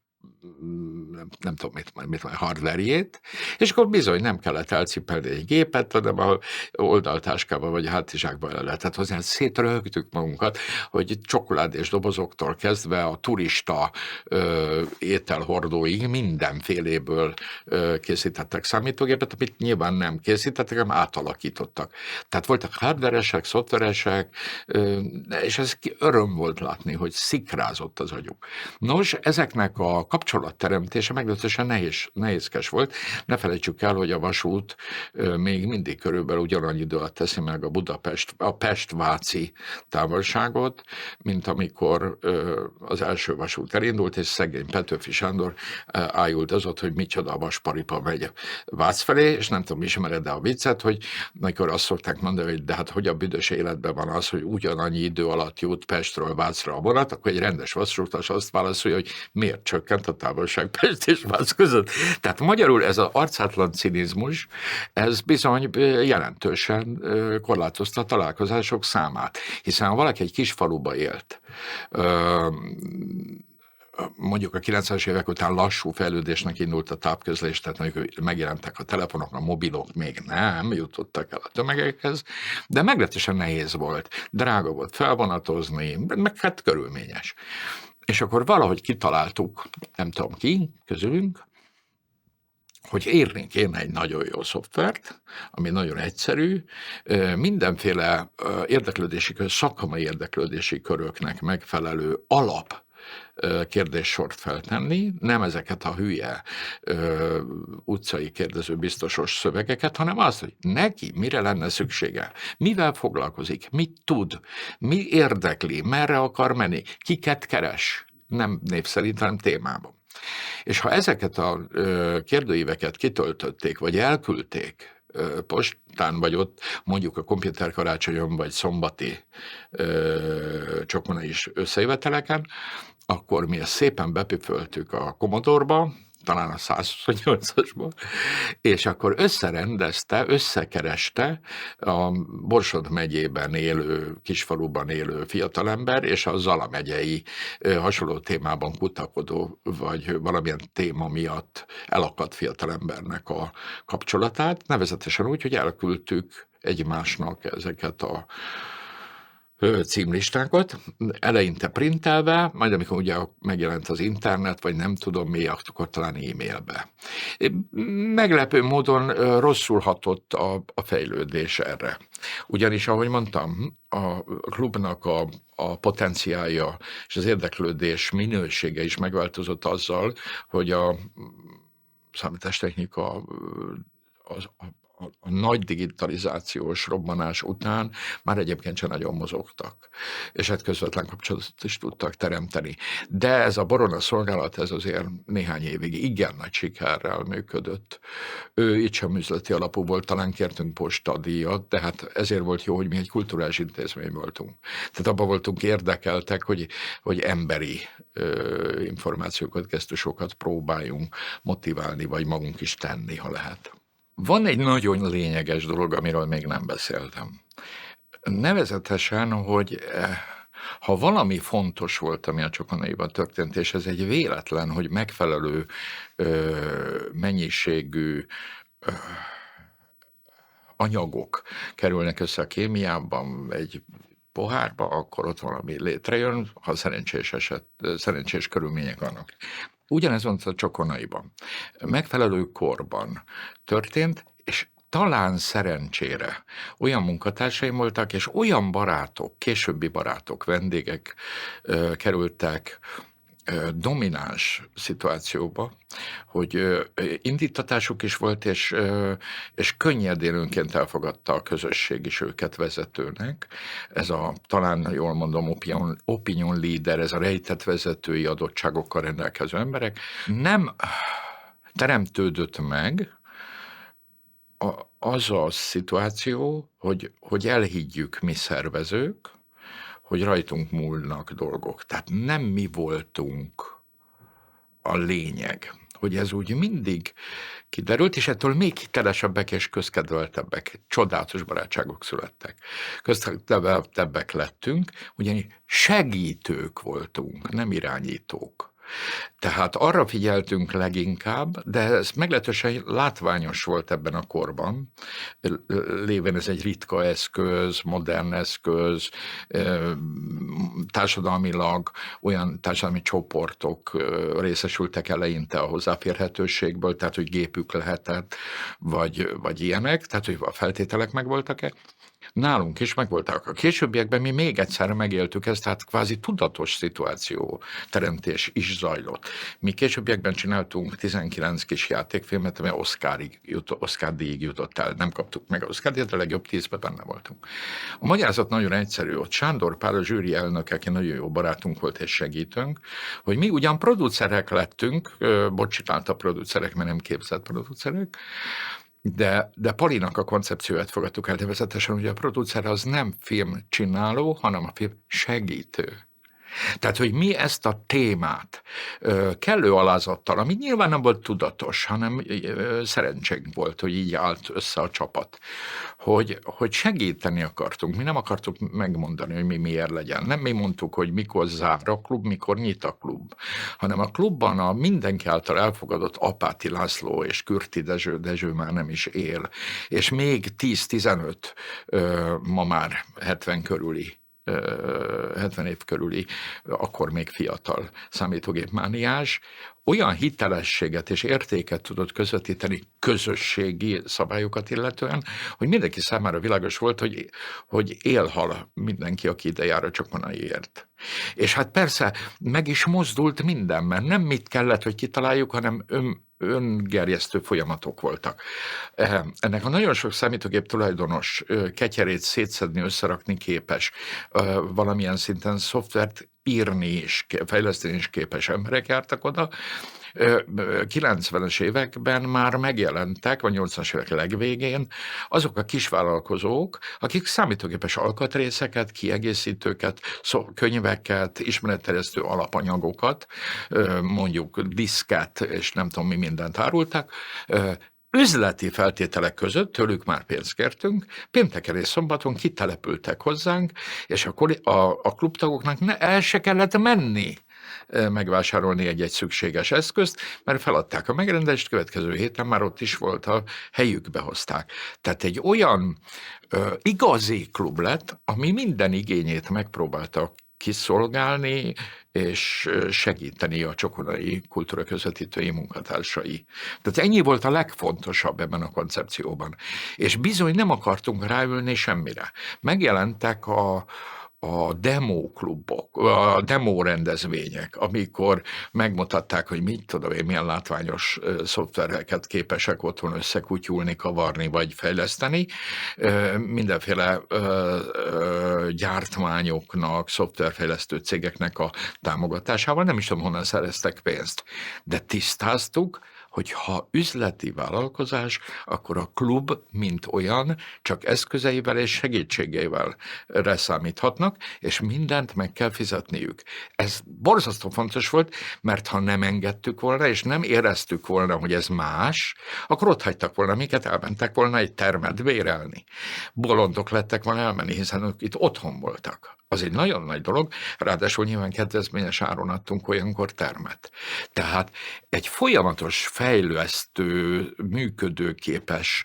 nem tudom mit hardverjét, és akkor bizony nem kellett elcipelni egy gépet, hanem a oldaltáskába vagy a hátizsákba el lehetett hozni. Hát szétröhögtük magunkat, hogy csokoládés dobozoktól kezdve a turista ételhordóig mindenféléből készítettek számítógépet, amit nyilván nem készítettek, hanem átalakítottak. Tehát voltak hardveresek, szoftveresek, és ez öröm volt látni, hogy szikrázott az agyuk. Nos, ezeknek a kapcsolatteremtése meglehetősen nehézkes volt. Ne felejtsük el, hogy a vasút még mindig körülbelül ugyanannyi idő alatt teszi meg a Pest-Váci távolságot, mint amikor az első vasút elindult, és szegény Petőfi Sándor ájuldozott, hogy micsoda a vasparipa megy Vác felé, és nem tudom, ismered-e a viccet, hogy amikor azt szokták mondani, hogy de hát hogy a büdös életben van az, hogy ugyanannyi idő alatt jut Pestről Vácra a vonat, akkor egy rendes vasútas azt válaszolja, hogy miért csökkent a távolság Pest és Vác között. Tehát magyarul ez az arcátlan cinizmus, ez bizony jelentősen korlátozta a találkozások számát. Hiszen ha valaki egy kis faluba élt, mondjuk a 90-es évek után lassú fejlődésnek indult a távközlés, tehát mondjuk megjelentek a telefonok, a mobilok még nem jutottak el a tömegekhez, de meglehetősen nehéz volt, drága volt felvonatozni, meg hát körülményes. És akkor valahogy kitaláltuk, nem tudom ki közülünk, hogy érni kéne egy nagyon jó szoftvert, ami nagyon egyszerű, mindenféle szakmai érdeklődési köröknek megfelelő alap kérdéssort feltenni, nem ezeket a hülye utcai kérdező biztosos szövegeket, hanem azt, hogy neki mire lenne szüksége, mivel foglalkozik, mit tud, mi érdekli, merre akar menni, kiket keres, nem név szerint, hanem témában. És ha ezeket a kérdőíveket kitöltötték, vagy elküldték postán, vagy ott mondjuk a komputerkarácsonyon, vagy szombati csokonai is összejöveteleken, akkor mi ezt szépen bepüföltük a Commodore-ba, talán a 128-asba, és akkor összekereste a Borsod megyében élő, kisfaluban élő fiatalember, és a Zala megyei hasonló témában kutakodó, vagy valamilyen téma miatt elakadt fiatalembernek a kapcsolatát, nevezetesen úgy, hogy elküldtük egymásnak ezeket a címlistákat, eleinte printelve, majd amikor ugye megjelent az internet, vagy nem tudom mi, akkor talán e-mailbe. Meglepő módon rosszul hatott a fejlődés erre. Ugyanis, ahogy mondtam, a klubnak a potenciálja és az érdeklődés minősége is megváltozott azzal, hogy a számítástechnika a nagy digitalizációs robbanás után már egyébként sem nagyon mozogtak, és hát közvetlen kapcsolatot is tudtak teremteni. De ez a Borona szolgálat, ez azért néhány évig igen nagy sikerrel működött. Ő itt sem üzleti alapú volt, talán kértünk postadíjat, de hát ezért volt jó, hogy mi egy kulturális intézmény voltunk. Tehát abban voltunk érdekeltek, hogy emberi információkat, gesztusokat próbáljunk motiválni, vagy magunk is tenni, ha lehet. Van egy nagyon lényeges dolog, amiről még nem beszéltem. Nevezetesen, hogy ha valami fontos volt, ami a Csokonaiban történt, és ez egy véletlen, hogy megfelelő mennyiségű anyagok kerülnek össze a kémiában egy pohárba, akkor ott valami létrejön, ha szerencsés körülmények vannak. Ugyanez van a Csokonaiban. Megfelelő korban történt, és talán szerencsére olyan munkatársaim voltak, és olyan barátok, későbbi barátok, vendégek kerültek domináns szituációba, hogy indítatásuk is volt, és könnyedén önként elfogadta a közösség is őket vezetőnek. Ez a, talán jól mondom, opinion leader, ez a rejtett vezetői adottságokkal rendelkező emberek. Nem teremtődött meg az a szituáció, hogy elhiggyük mi szervezők, hogy rajtunk múlnak dolgok. Tehát nem mi voltunk a lényeg. Hogy ez úgy mindig kiderült, és ettől még hitelesebbek és közkedveltebbek, csodálatos barátságok születtek. Közkedveltebbek lettünk, ugyanis segítők voltunk, nem irányítók. Tehát arra figyeltünk leginkább, de ez meglehetősen látványos volt ebben a korban, lévén ez egy ritka eszköz, modern eszköz, társadalmilag olyan társadalmi csoportok részesültek eleinte a hozzáférhetőségből, tehát hogy gépük lehetett, vagy ilyenek, tehát hogy a feltételek megvoltak-e. Nálunk is megvoltak. A későbbiekben mi még egyszer megéltük ezt, tehát kvázi tudatos szituáció teremtés is zajlott. Mi későbbiekben csináltunk 19 kis játékfilmet, ami Oscar-díjig jutott el. Nem kaptuk meg Oscar-díjat, de a legjobb 10-ben benne voltunk. A magyarázat nagyon egyszerű. Ott Sándor Pál, a zsűri elnök, aki nagyon jó barátunk volt és segítőnk, hogy mi ugyan producerek lettünk, bocsánat a producerek, mert nem képzett producerek, de Palinak a koncepcióját fogadtuk el, nevezetesen, hogy a producer az nem filmcsináló, hanem a film segítő. Tehát, hogy mi ezt a témát kellő alázattal, ami nyilván nem volt tudatos, hanem szerencsénk volt, hogy így állt össze a csapat, hogy segíteni akartunk. Mi nem akartuk megmondani, hogy mi miért legyen. Nem mi mondtuk, hogy mikor zár a klub, mikor nyit a klub, hanem a klubban a mindenki által elfogadott Apáti László és Kürti Dezső már nem is él, és még 10-15, ma már 70 körüli 70 év körüli, akkor még fiatal számítógépmániás, olyan hitelességet és értéket tudott közvetíteni közösségi szabályokat illetően, hogy mindenki számára világos volt, hogy élhal mindenki, aki ide jár a Csokonaiért. És hát persze meg is mozdult minden, mert nem mit kellett, hogy kitaláljuk, hanem öngerjesztő folyamatok voltak. Ennek a nagyon sok számítógép tulajdonos ketyerét szétszedni, összerakni képes, valamilyen szinten szoftvert írni is, fejleszteni is képes emberek jártak oda. 90-es években már megjelentek, vagy 80-as évek legvégén azok a kisvállalkozók, akik számítógépes alkatrészeket, kiegészítőket, könyveket, ismeretterjesztő alapanyagokat, mondjuk diszket, és nem tudom mi mindent árultak, üzleti feltételek között, tőlük már pénzt kértünk, pénteken és szombaton kitelepültek hozzánk, és akkor a klubtagoknak el se kellett menni megvásárolni egy szükséges eszközt, mert feladták a megrendelést, következő héten már ott is volt, a helyükbe hozták. Tehát egy olyan igazi klub lett, ami minden igényét megpróbálta kiszolgálni, és segíteni a csokonai kultúra közvetítői munkatársai. Tehát ennyi volt a legfontosabb ebben a koncepcióban. És bizony nem akartunk ráülni semmire. Megjelentek a demóklubok, a demo rendezvények, amikor megmutatták, hogy mit tudom én, milyen látványos szoftvereket képesek otthon összekutyulni, kavarni vagy fejleszteni. Mindenféle gyártmányoknak, szoftverfejlesztő cégeknek a támogatásával, nem is tudom, honnan szereztek pénzt. De tisztáztuk, hogy ha üzleti vállalkozás, akkor a klub, mint olyan, csak eszközeivel és segítségeivel számíthatnak, és mindent meg kell fizetniük. Ez borzasztó fontos volt, mert ha nem engedtük volna, és nem éreztük volna, hogy ez más, akkor ott hagytak volna minket, elmentek volna egy termet bérelni. Bolondok lettek volna elmenni, hiszen ők itt otthon voltak. Az egy nagyon nagy dolog, ráadásul nyilván kedvezményes áron adtunk olyankor termet. Tehát egy folyamatos, fejlesztő, működőképes,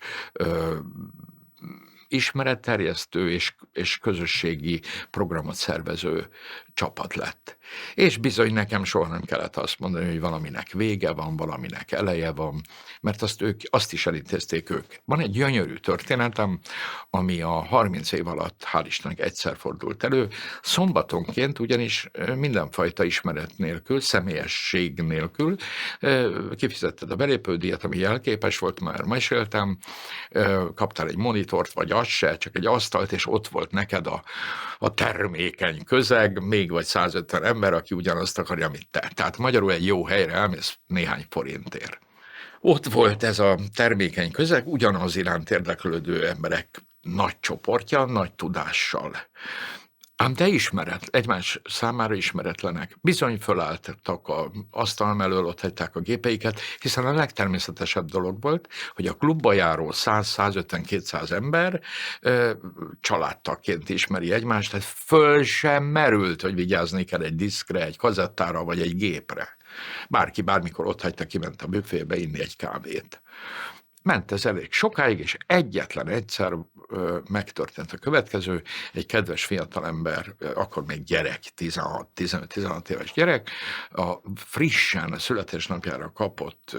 ismeretterjesztő és közösségi programot szervező csapat lett. És bizony nekem soha nem kellett azt mondani, hogy valaminek vége van, valaminek eleje van, mert azt is elintézték ők. Van egy gyönyörű történetem, ami a 30 év alatt, hál' Istennek egyszer fordult elő, szombatonként ugyanis mindenfajta ismeret nélkül, személyesség nélkül kifizetted a belépődíjat, ami jelképes volt, már meséltem, kaptál egy monitort, vagy az se, csak egy asztalt, és ott volt neked a termékeny közeg, még vagy 150 ember, aki ugyanazt akarja, mint te. Tehát magyarul egy jó helyre elmész néhány forintért. Ott volt ez a termékeny közeg, ugyanaz iránt érdeklődő emberek nagy csoportja, nagy tudással. Ám de egymás számára ismeretlenek. Bizony fölálltak az asztal mellől, ott hagyták a gépeiket, hiszen a legtermészetesebb dolog volt, hogy a klubba járó 100-150-200 ember családtagként ismeri egymást, tehát föl sem merült, hogy vigyázni kell egy diszkre, egy kazettára vagy egy gépre. Bárki bármikor ott hagyta, kiment a büfébe inni egy kávét. Ment ez elég sokáig, és egyetlen egyszer megtörtént a következő, egy kedves fiatalember, akkor még gyerek, 15-16 éves gyerek, a frissen a születésnapjára kapott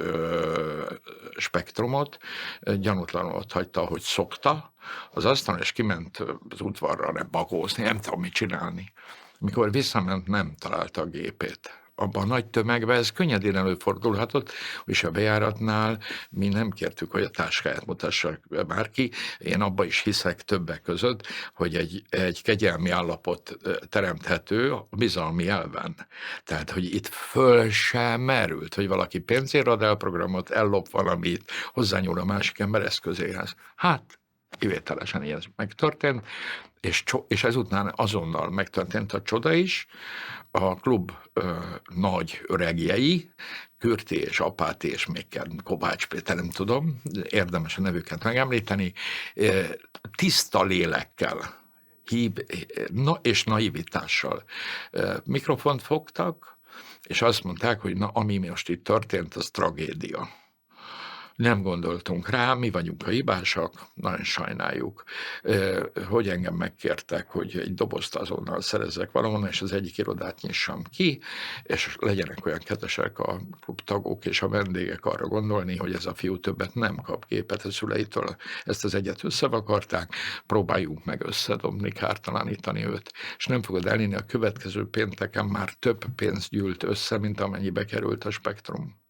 spektrumot, gyanútlanul ott hagyta, ahogy szokta, az asztalon, és kiment az udvarra bagózni, nem tudom mit csinálni. Mikor visszament, nem találta a gépét. Abban a nagy tömegben ez könnyedén előfordulhatott, és a bejáratnál mi nem kértük, hogy a táskáját mutassa bárki. Én abba is hiszek többek között, hogy egy kegyelmi állapot teremthető a bizalmi elven. Tehát, hogy itt föl sem merült, hogy valaki pénzért ad el programot, ellop valamit, hozzányúl a másik ember eszközéhez. Hát, kivételesen ez megtörtént, és ezután azonnal megtörtént a csoda is. A klub nagy öregjei, Kürti és Apáti, és még Kovács Péter, nem tudom, érdemes a nevüket megemlíteni, tiszta lélekkel, és naivitással mikrofont fogtak, és azt mondták, hogy na, ami most itt történt, az tragédia. Nem gondoltunk rá, mi vagyunk a hibásak, nagyon sajnáljuk, hogy engem megkértek, hogy egy dobozt azonnal szerezzek valahonnan, és az egyik irodát nyissam ki, és legyenek olyan kedvesek a klubtagok és a vendégek arra gondolni, hogy ez a fiú többet nem kap gépet a szüleitől, ezt az egyet összevakarták, próbáljuk meg összedobni, kártalanítani őt, és nem fogod elhinni, a következő pénteken már több pénz gyűlt össze, mint amennyibe került a spektrum.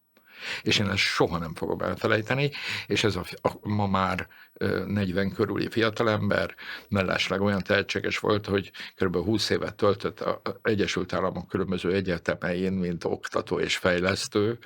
És én ezt soha nem fogom elfelejteni, és ez ma már 40 körüli fiatalember mellesleg olyan tehetséges volt, hogy kb. 20 évet töltött az Egyesült Államok különböző egyetemein, mint oktató és fejlesztő.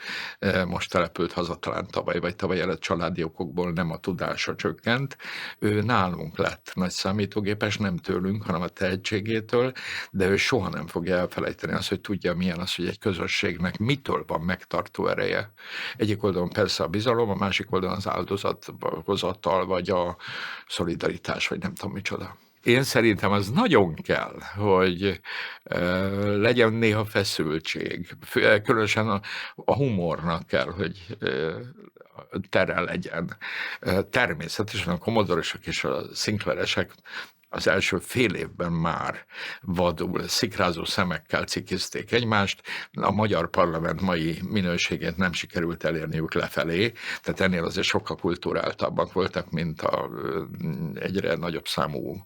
Most települt haza talán tavaly, vagy tavaly előtt családi okokból, nem a tudása csökkent. Ő nálunk lett nagy számítógépes, nem tőlünk, hanem a tehetségétől, de ő soha nem fogja elfelejteni azt, hogy tudja, milyen az, hogy egy közösségnek mitől van megtartó ereje. Egyik oldalon persze a bizalom, a másik oldalon az áldozathozatal, vagy a szolidaritás, vagy nem tudom micsoda. Én szerintem az nagyon kell, hogy legyen néha feszültség. Különösen a humornak kell, hogy tere legyen. Természetesen a Commodore-osok és a Sinclair-esek az első fél évben már vadul, szikrázó szemekkel cikizték egymást, a magyar parlament mai minőségét nem sikerült elérniük lefelé, tehát ennél azért sokkal kulturáltabbak voltak, mint egyre nagyobb számú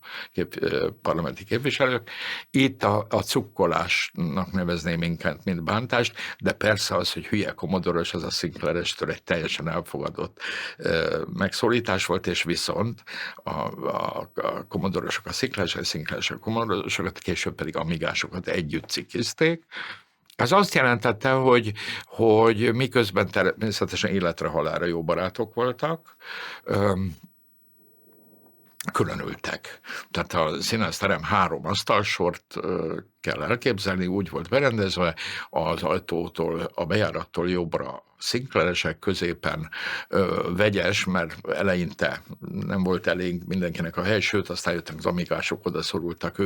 parlamenti képviselők. Itt a cukkolásnak nevezném minket, mint bántást, de persze az, hogy hülye Commodore-os, az a Sinclair-estől egy teljesen elfogadott megszólítás volt, és viszont a Commodore-osok a Sinclair-esek, a Commodore-osokat, később pedig Amigásokat együtt cikizték, Ez azt jelentette, hogy miközben természetesen életre halálra jó barátok voltak, különültek. Tehát a színházterem 3 asztalsort kell elképzelni, úgy volt berendezve, az ajtótól, a bejárattól jobbra Sinclairesek, középen vegyes, mert eleinte nem volt elég mindenkinek a hely, sőt, aztán jöttek az amigások, oda szorultak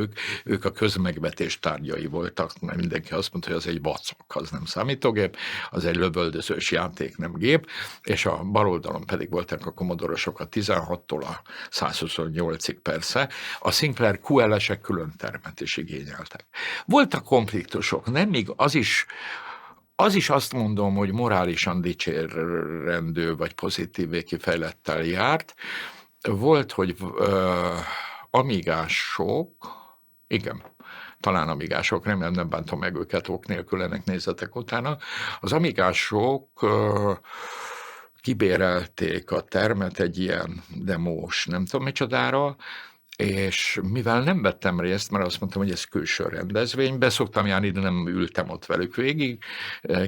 ők a közmegvetés tárgyai voltak, mert mindenki azt mondta, hogy az egy vacak, az nem számítógép, az egy lövöldözős játék, nem gép, és a bal oldalon pedig voltak a Commodore-osok a 16-tól a 128-ig persze, a Sinclair QL-esek külön termet is igényeltek. Voltak konfliktusok, nem még az is azt mondom, hogy morálisan dicsérendő vagy pozitív kifejlettel járt. Volt, hogy amigások, igen, talán amigások, nem bántom meg őket ok nélkül, ennek nézzetek utána. Az amigások kibérelték a termet egy ilyen demós, nem tudom micsodára, és mivel nem vettem részt, mert azt mondtam, hogy ez külső rendezvény, beszoktam járni, de nem ültem ott velük végig,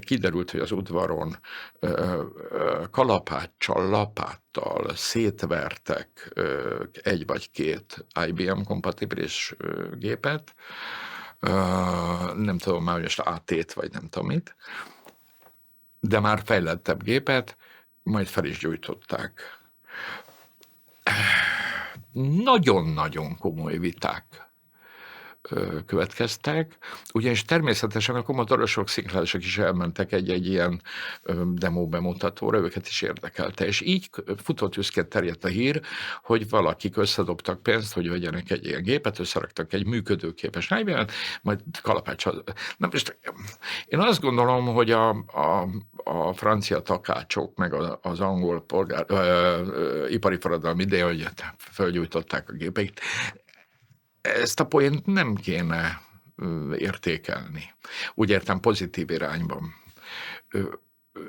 kiderült, hogy az udvaron kalapáccsal, lapáttal szétvertek 1 vagy 2 IBM kompatibilis gépet, nem tudom már, hogy most AT-t vagy nem tudom mit, de már fejlettebb gépet, majd fel is gyújtották. Nagyon-nagyon komoly viták következtek, ugyanis természetesen a Commodore-osok, Sinclair-esek is elmentek egy ilyen demo bemutatóra, őket is érdekelte, és így futott üszket terjedt a hír, hogy valakik összedobtak pénzt, hogy vegyenek egy ilyen gépet, összeraktak egy működőképes IBM-et, majd kalapáccsal. Én azt gondolom, hogy a francia takácsok, meg az angol ipari forradalom ideje, hogy felgyújtották a gépeit, ezt a poént nem kéne értékelni. Úgy értem, pozitív irányban.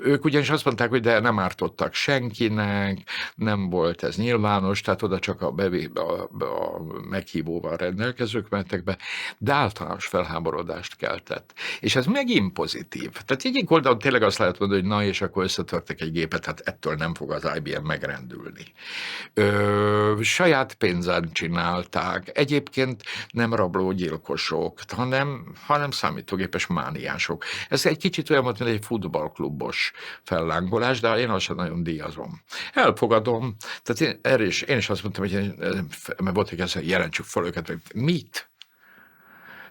Ők ugyanis azt mondták, hogy de nem ártottak senkinek, nem volt ez nyilvános, tehát oda csak a meghívóval rendelkezők mentek be, de általános felháborodást keltett. És ez megint pozitív. Tehát egyik oldalon tényleg azt lehet mondani, hogy na, és akkor összetörtek egy gépet, hát ettől nem fog az IBM megrendülni. Saját pénzen csinálták. Egyébként nem rablógyilkosok, hanem számítógépes mániások. Ez egy kicsit olyan volt, mint egy futballklubos fellángolás, de én azt sem nagyon díjazom. Elfogadom. Tehát én is azt mondtam, hogy mert volt, hogy ezt jelentsük fel őket, hogy mit?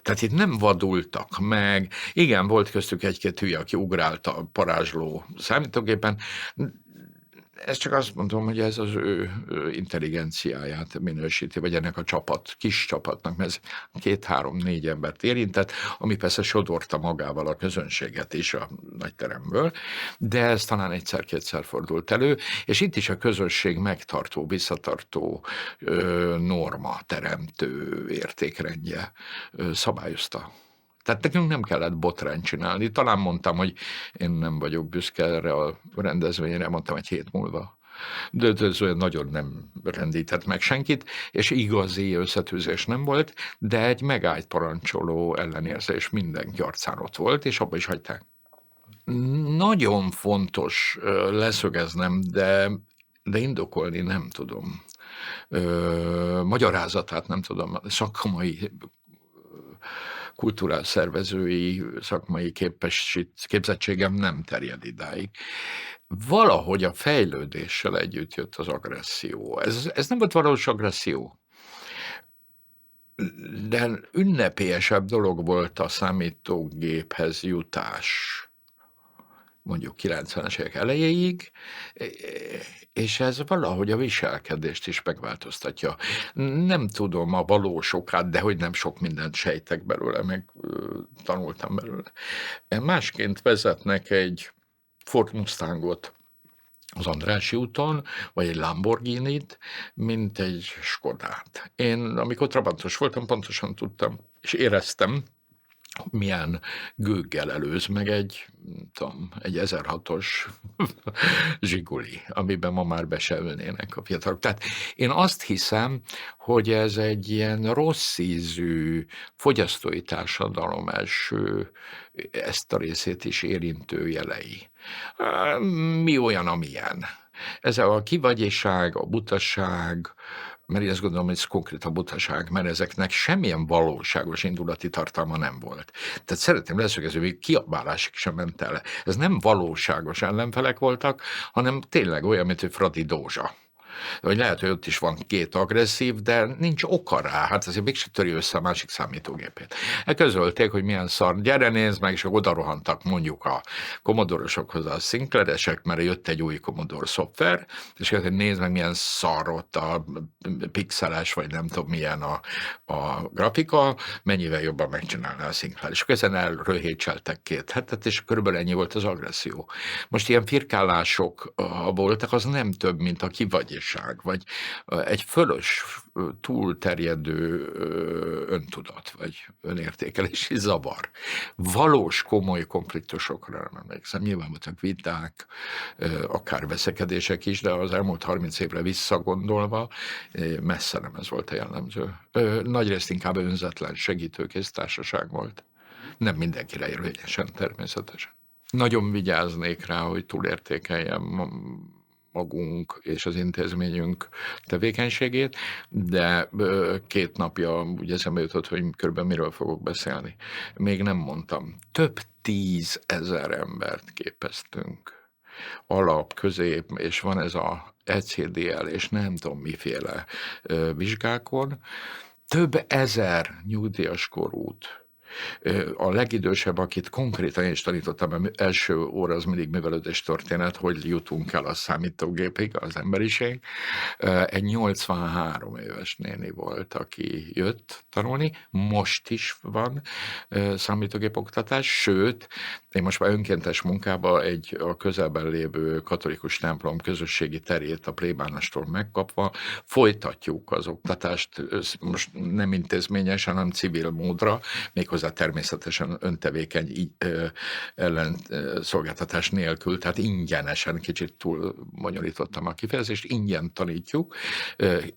Tehát itt nem vadultak meg. Igen, volt köztük egy-két hülye, aki ugrált a parázsló számítógépen. Ez csak azt mondom, hogy ez az ő intelligenciáját minősíti, vagy ennek a kis csapatnak, mert ez 2-3-4 embert érintett, ami persze sodorta magával a közönséget is a nagyteremből, de ez talán egyszer-kétszer fordult elő, és itt is a közösség megtartó, visszatartó norma teremtő értékrendje szabályozta. Tehát nekünk nem kellett botrányt csinálni. Talán mondtam, hogy én nem vagyok büszke erre a rendezvényre, mondtam egy hét múlva. De ez olyan nagyon nem rendített meg senkit, és igazi összetűzés nem volt, de egy megállt parancsoló ellenérzés mindenki arcán ott volt, és abba is hagyták. Nagyon fontos leszögeznem, de indokolni nem tudom. Magyarázatát nem tudom, szakmai kulturális szervezői szakmai képzettségem nem terjed idáig. Valahogy a fejlődéssel együtt jött az agresszió. Ez nem volt valós agresszió, de ünnepélyesebb dolog volt a számítógéphez jutás, mondjuk 90-es évek elejéig, és ez valahogy a viselkedést is megváltoztatja. Nem tudom a valós okát, de hogy nem sok mindent sejtek belőle, meg tanultam belőle. Másként vezetnek egy Ford Mustangot az Andrássy úton, vagy egy Lamborghinit, mint egy Skodát. Én, amikor trabantos voltam, pontosan tudtam, és éreztem, milyen gőggel előz meg egy, nem tudom, egy 1006-os Zsiguli, amiben ma már be se ülnének a fiatalok. Tehát én azt hiszem, hogy ez egy ilyen rossz ízű fogyasztói társadalom első ezt a részét is érintő jelei. Mi olyan, amilyen? Ez a kivagyiság, a butaság, mert én azt gondolom, hogy ez konkrét a butaság, mert ezeknek semmilyen valóságos indulati tartalma nem volt. Tehát szeretném leszögezni, hogy kiabálásig sem ment el. Ez nem valóságos ellenfelek voltak, hanem tényleg olyan, mint hogy Fradi Dózsa. Vagy lehet, hogy ott is van két agresszív, de nincs oka rá, hát azért mégse töri össze a másik számítógépét. Közölték, hogy milyen szar, gyere nézd meg, és oda rohantak mondjuk a Commodore-osokhoz a Sinclair-esek, mert jött egy új Commodore szoftver, és hogy nézd meg, milyen szar ott a pixeles, vagy nem tudom milyen a grafika, mennyivel jobban megcsinálná a Sinclair. És ezen elröhécseltek két hetet, és körülbelül ennyi volt az agresszió. Most ilyen firkálások voltak, az nem több, mint a kivagyiság, vagy egy fölös, túlterjedő öntudat, vagy önértékelési zavar. Valós, komoly konfliktusokra nem emlékszem. Nyilván voltak viták, akár veszekedések is, de az elmúlt 30 évre visszagondolva messze nem ez volt a jellemző. Nagyrészt inkább önzetlen segítőkész társaság volt. Nem mindenkire érvényesen természetesen. Nagyon vigyáznék rá, hogy túlértékeljem magunk és az intézményünk tevékenységét, de 2 napja úgy eszembe jutott, hogy körülbelül miről fogok beszélni. Még nem mondtam. Több 10 000 embert képeztünk. Alap, közép, és van ez a ECDL, és nem tudom miféle vizsgákon. Több ezer nyugdíjas korút. A legidősebb, akit konkrétan én is tanítottam, mert első óra az mindig művelődés történet, hogy jutunk el a számítógépig, az emberiség. Egy 83 éves néni volt, aki jött tanulni, most is van számítógépoktatás, sőt, én most már önkéntes munkában a közelben lévő katolikus templom közösségi terét a plébánostól megkapva folytatjuk az oktatást, most nem intézményesen, hanem civil módra, méghozzá természetesen öntevékeny ellenszolgáltatás nélkül, tehát ingyenesen, kicsit túl bonyolítottam a kifejezést, ingyen tanítjuk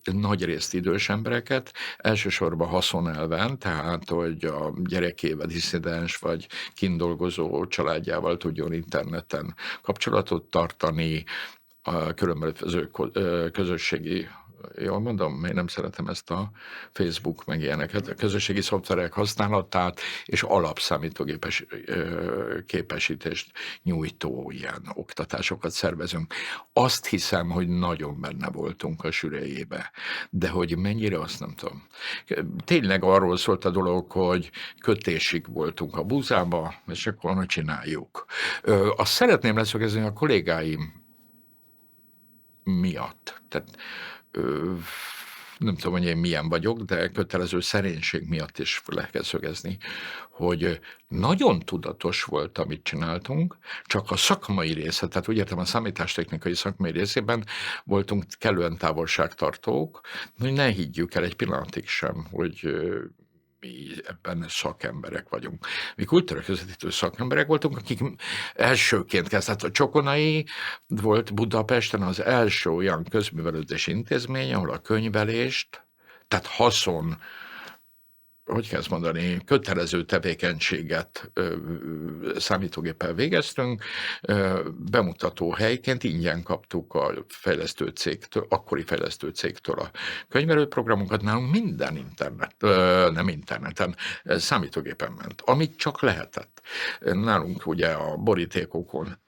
nagy részt idős embereket, elsősorban haszonelven, tehát hogy a gyerekével disszidens vagy kindolgozó családjával tudjon interneten kapcsolatot tartani, a különböző közösségi, jól mondom, én nem szeretem ezt a Facebook meg ilyeneket, a közösségi szoftverek használatát és alapszámítógépes képesítést nyújtó ilyen oktatásokat szervezünk. Azt hiszem, hogy nagyon benne voltunk a sürejébe, de hogy mennyire, azt nem tudom. Tényleg arról szólt a dolog, hogy kötésig voltunk a búzába, és akkor csináljuk. Azt szeretném leszögezni a kollégáim miatt. Tehát nem tudom, hogy én milyen vagyok, de kötelező szerénység miatt is le kell szögezni, hogy nagyon tudatos volt, amit csináltunk, csak a szakmai része, tehát úgy értem, a számítástechnikai szakmai részében voltunk kellően távolságtartók, hogy ne higgyük el egy pillanatig sem, hogy mi ebben szakemberek vagyunk. Mi kultúraközvetítő szakemberek voltunk, akik elsőként kezdett. A Csokonai volt Budapesten az első olyan közművelődési intézmény, ahol a könyvelést, tehát haszon, hogy kell ezt mondani, kötelező tevékenységet számítógéppel végeztünk, bemutató helyként ingyen kaptuk a fejlesztő cégtől, akkori fejlesztő cégtől a könyvelőprogramunkat, nálunk minden nem interneten, számítógépen ment, amit csak lehetett. Nálunk ugye a borítékokon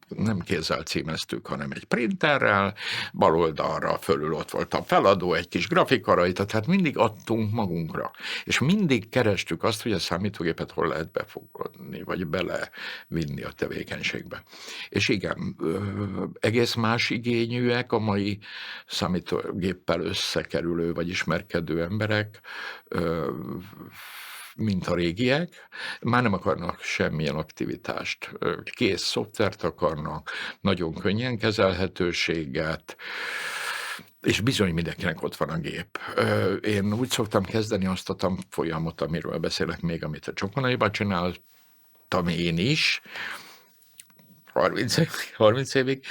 nem kézzel címeztük, hanem egy printerrel, bal oldalra fölül ott volt a feladó, egy kis grafika rajta, tehát mindig adtunk magunkra. És mindig kerestük azt, hogy a számítógépet hol lehet befogadni, vagy belevinni a tevékenységbe. És igen, egész más igényűek a mai számítógéppel összekerülő, vagy ismerkedő emberek, mint a régiek, már nem akarnak semmilyen aktivitást. Kész szoftvert akarnak, nagyon könnyen kezelhetőséget, És bizony mindenkinek ott van a gép. Én úgy szoktam kezdeni azt a tanfolyamot, amiről beszélek még, amit a Csokonaiban csináltam én is, 30 évig,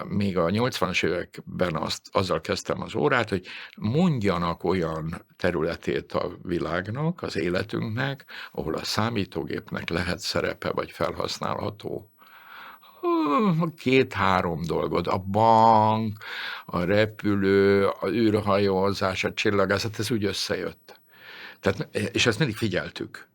még a 80-as években azzal kezdtem az órát, hogy mondjanak olyan területét a világnak, az életünknek, ahol a számítógépnek lehet szerepe, vagy felhasználható. 2-3 dolgot, a bank, a repülő, a űrhajózás, a csillagászat, ez úgy összejött. Tehát, és ezt mindig figyeltük.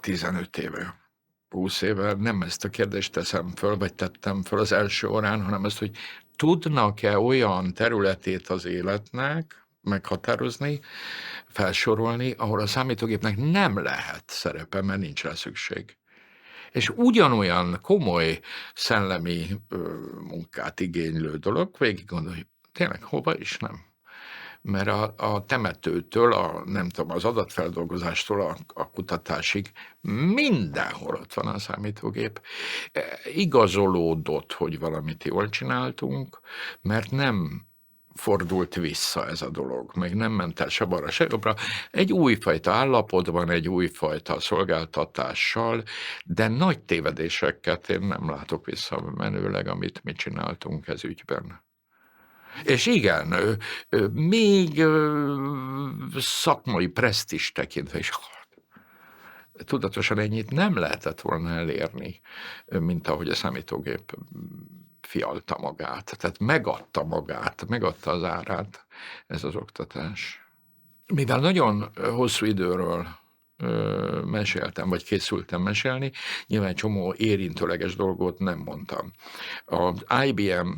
15 éve. 20 éve nem ezt a kérdést teszem föl, vagy tettem föl az első órán, hanem azt, hogy tudnak-e olyan területét az életnek meghatározni, felsorolni, ahol a számítógépnek nem lehet szerepe, mert nincs rá szükség. És ugyanolyan komoly szellemi munkát igénylő dolog, végig gondolj, tényleg hova is nem. Mert a temetőtől, nem tudom, az adatfeldolgozástól a kutatásig mindenhol ott van a számítógép. Igazolódott, hogy valamit jól csináltunk, mert nem fordult vissza ez a dolog, meg nem ment el se balra, se jobbra. Egy újfajta állapotban, egy újfajta szolgáltatással, de nagy tévedéseket én nem látok visszamenőleg, amit mi csináltunk ez ügyben. És igen, még szakmai presztízs tekintve is tudatosan ennyit nem lehetett volna elérni, mint ahogy a számítógép fialta magát. Tehát megadta magát, megadta az árát ez az oktatás. Mivel nagyon hosszú időről meséltem, vagy készültem mesélni, nyilván egy csomó érintőleges dolgot nem mondtam. Az IBM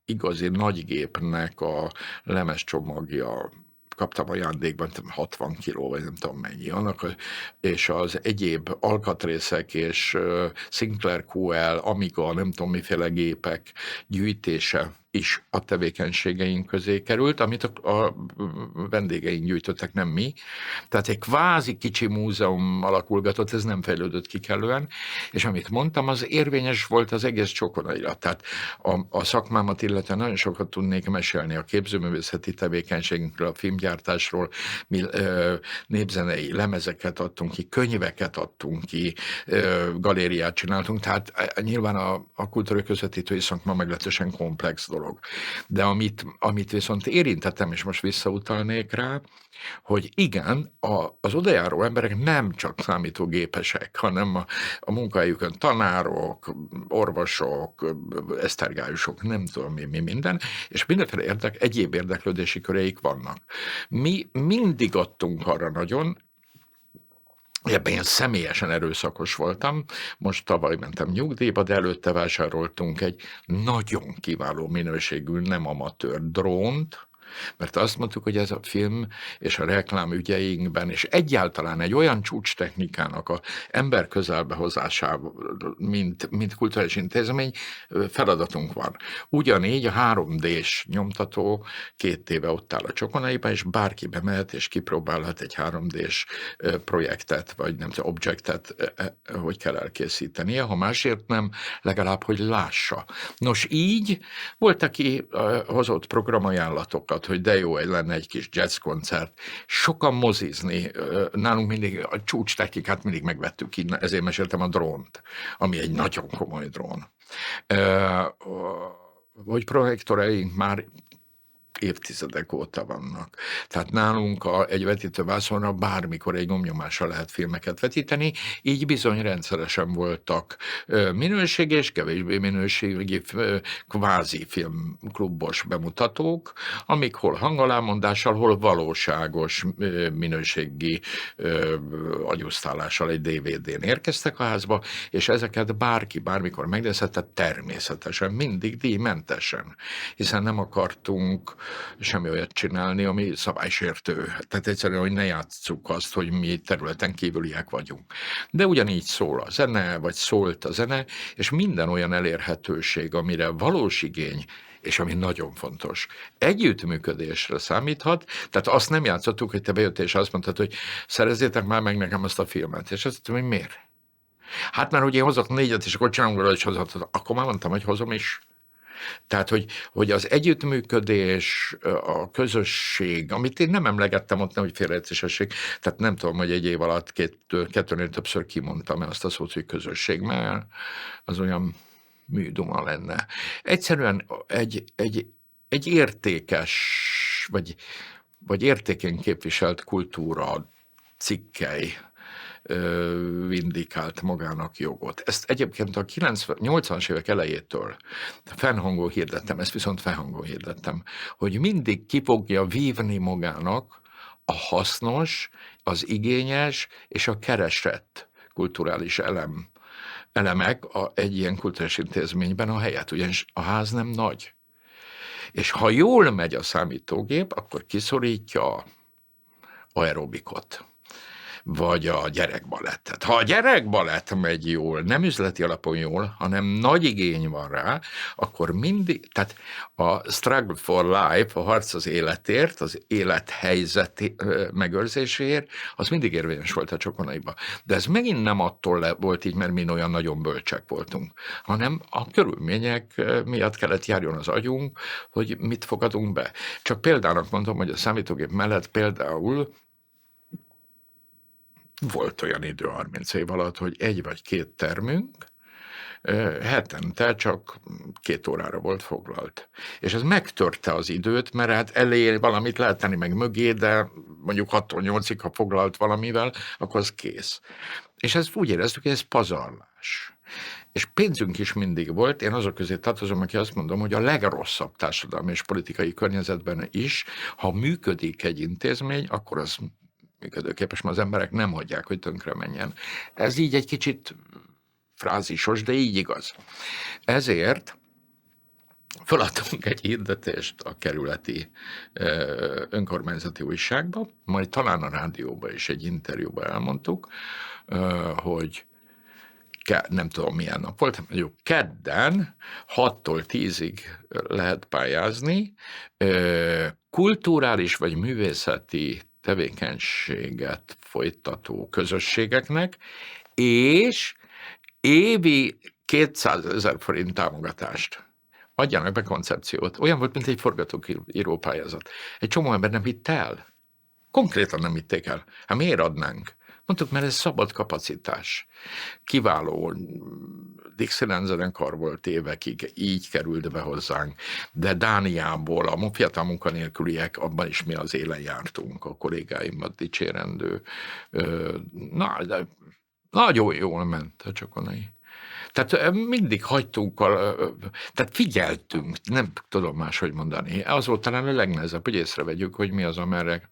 igazi nagygépnek a lemezcsomagja, kaptam ajándékban 60 kiló, vagy nem tudom mennyi, és az egyéb alkatrészek és Sinclair QL, Amiga, nem tudom miféle gépek gyűjtése is a tevékenységeink közé került, amit a vendégeink gyűjtöttek, nem mi. Tehát egy kvázi kicsi múzeum alakulgatott, ez nem fejlődött ki kellően, és amit mondtam, az érvényes volt az egész Csokonaira. Tehát a szakmámat illetve nagyon sokat tudnék mesélni a képzőművészeti tevékenységünkről, a filmgyártásról, mi népzenei lemezeket adtunk ki, könyveket adtunk ki, galériát csináltunk, tehát nyilván a kultúrközvetítői szakma meglehetősen komplex dolog. De amit viszont érintettem, és most visszautalnék rá, hogy igen, az odajáró emberek nem csak számítógépesek, hanem a munkájukon tanárok, orvosok, esztergályosok, nem tudom mi minden, és mindenféle egyéb érdeklődési köreik vannak. Mi mindig adtunk arra nagyon, ebben én személyesen erőszakos voltam, most tavaly mentem nyugdíjba, de előtte vásároltunk egy nagyon kiváló minőségű, nem amatőr drónt, mert azt mondtuk, hogy ez a film és a reklám ügyeinkben, és egyáltalán egy olyan csúcstechnikának a ember közelbehozásában, mint kulturális intézmény, feladatunk van. Ugyanígy a 3D-s nyomtató 2 éve ott áll a Csokonaiban, és bárki bemehet és kipróbálhat egy 3D-s projektet, vagy nem tudom, objektet, hogy kell elkészítenie, ha másért nem, legalább, hogy lássa. Nos, így volt, aki hozott programajánlatokat, hogy de jó, lenne egy kis jazz koncert. Sokan mozizni, nálunk mindig a csúcstechnikát mindig megvettük, ezért meséltem a drónt, ami egy nagyon komoly drón. Hogy projektoraink már évtizedek óta vannak. Tehát nálunk egy vetítővászonra bármikor egy gombnyomással lehet filmeket vetíteni, így bizony rendszeresen voltak minőségi és kevésbé minőségi kvázi filmklubos bemutatók, amik hol hangalámondással, hol valóságos minőségi agyusztálással egy DVD-n érkeztek a házba, és ezeket bárki bármikor megnézhette, természetesen mindig díjmentesen, hiszen nem akartunk semmi olyat csinálni, ami szabálysértő. Tehát egyszerűen, hogy ne játsszuk azt, hogy mi területen kívüliek vagyunk. De ugyanígy szól a zene, vagy szólt a zene, és minden olyan elérhetőség, amire valós igény, és ami nagyon fontos, együttműködésre számíthat, tehát azt nem játszottuk, hogy te bejöttél, és azt mondtad, hogy szerezzétek már meg nekem azt a filmet. És azt mondtam, hogy miért? Hát mert hogy én hozok 4, és akkor csinálunk róla, és hozott. Akkor már mondtam, hogy hozom is. Tehát, hogy az együttműködés, a közösség, amit én nem emlegettem ott, nem, hogy félreértésesség, tehát nem tudom, hogy egy év alatt kettőnél többször kimondtam azt a szót, hogy közösség, mert az olyan műduma lenne. Egyszerűen egy értékes, vagy értékén képviselt kultúra, cikkely vindikált magának jogot. Ezt egyébként a 80-as évek elejétől fennhangon hirdettem, ezt viszont fennhangon hirdettem, hogy mindig ki fogja vívni magának a hasznos, az igényes és a keresett kulturális elemek egy ilyen kulturális intézményben a helyet, ugyanis a ház nem nagy. És ha jól megy a számítógép, akkor kiszorítja a aerobikot, vagy a gyerekbalettet. Ha a gyerekbalett megy jól, nem üzleti alapon jól, hanem nagy igény van rá, akkor mindig, tehát a struggle for life, a harc az életért, az élethelyzet megőrzéséért, az mindig érvényes volt a Csokonaiban. De ez megint nem attól volt így, mert mi olyan nagyon bölcsek voltunk, hanem a körülmények miatt kellett járjon az agyunk, hogy mit fogadunk be. Csak példának mondom, hogy a számítógép mellett például volt olyan idő 30 év alatt, hogy 1 vagy 2 termünk hetente csak 2 órára volt foglalt. És ez megtörte az időt, mert hát elé valamit lehet tenni meg mögé, de mondjuk 6-tól 8-ig, ha foglalt valamivel, akkor az kész. És ezt úgy éreztük, hogy ez pazarlás. És pénzünk is mindig volt. Én azok közé tartozom, aki azt mondom, hogy a legrosszabb társadalmi és politikai környezetben is, ha működik egy intézmény, akkor az működőképes, mert az emberek nem hagyják, hogy tönkre menjen. Ez így egy kicsit frázisos, de így igaz. Ezért feladtunk egy hirdetést a kerületi önkormányzati újságba, majd talán a rádióba és egy interjúban elmondtuk, hogy nem tudom milyen nap volt, mondjuk kedden 6-tól 10-ig lehet pályázni, kulturális vagy művészeti tevékenységet folytató közösségeknek, és évi 200 000 forint támogatást. Adjanak be koncepciót. Olyan volt, mint egy forgatóíró pályázat. Egy csomó ember nem hitt el. Konkrétan nem hitték el. Hát miért adnánk? Mondtuk, mert ez szabad kapacitás. Kiváló Dixieland zenekar volt évekig, így került be hozzánk, de Dániából a fiatal munkanélküliek, abban is mi az élen jártunk, a kollégáimmat dicsérendő. De nagyon jól ment a Csokonai. Tehát mindig hagytunk, tehát figyeltünk, nem tudom máshogy mondani. Az volt talán a legnehezebb, hogy észrevegyük, hogy mi az, amerre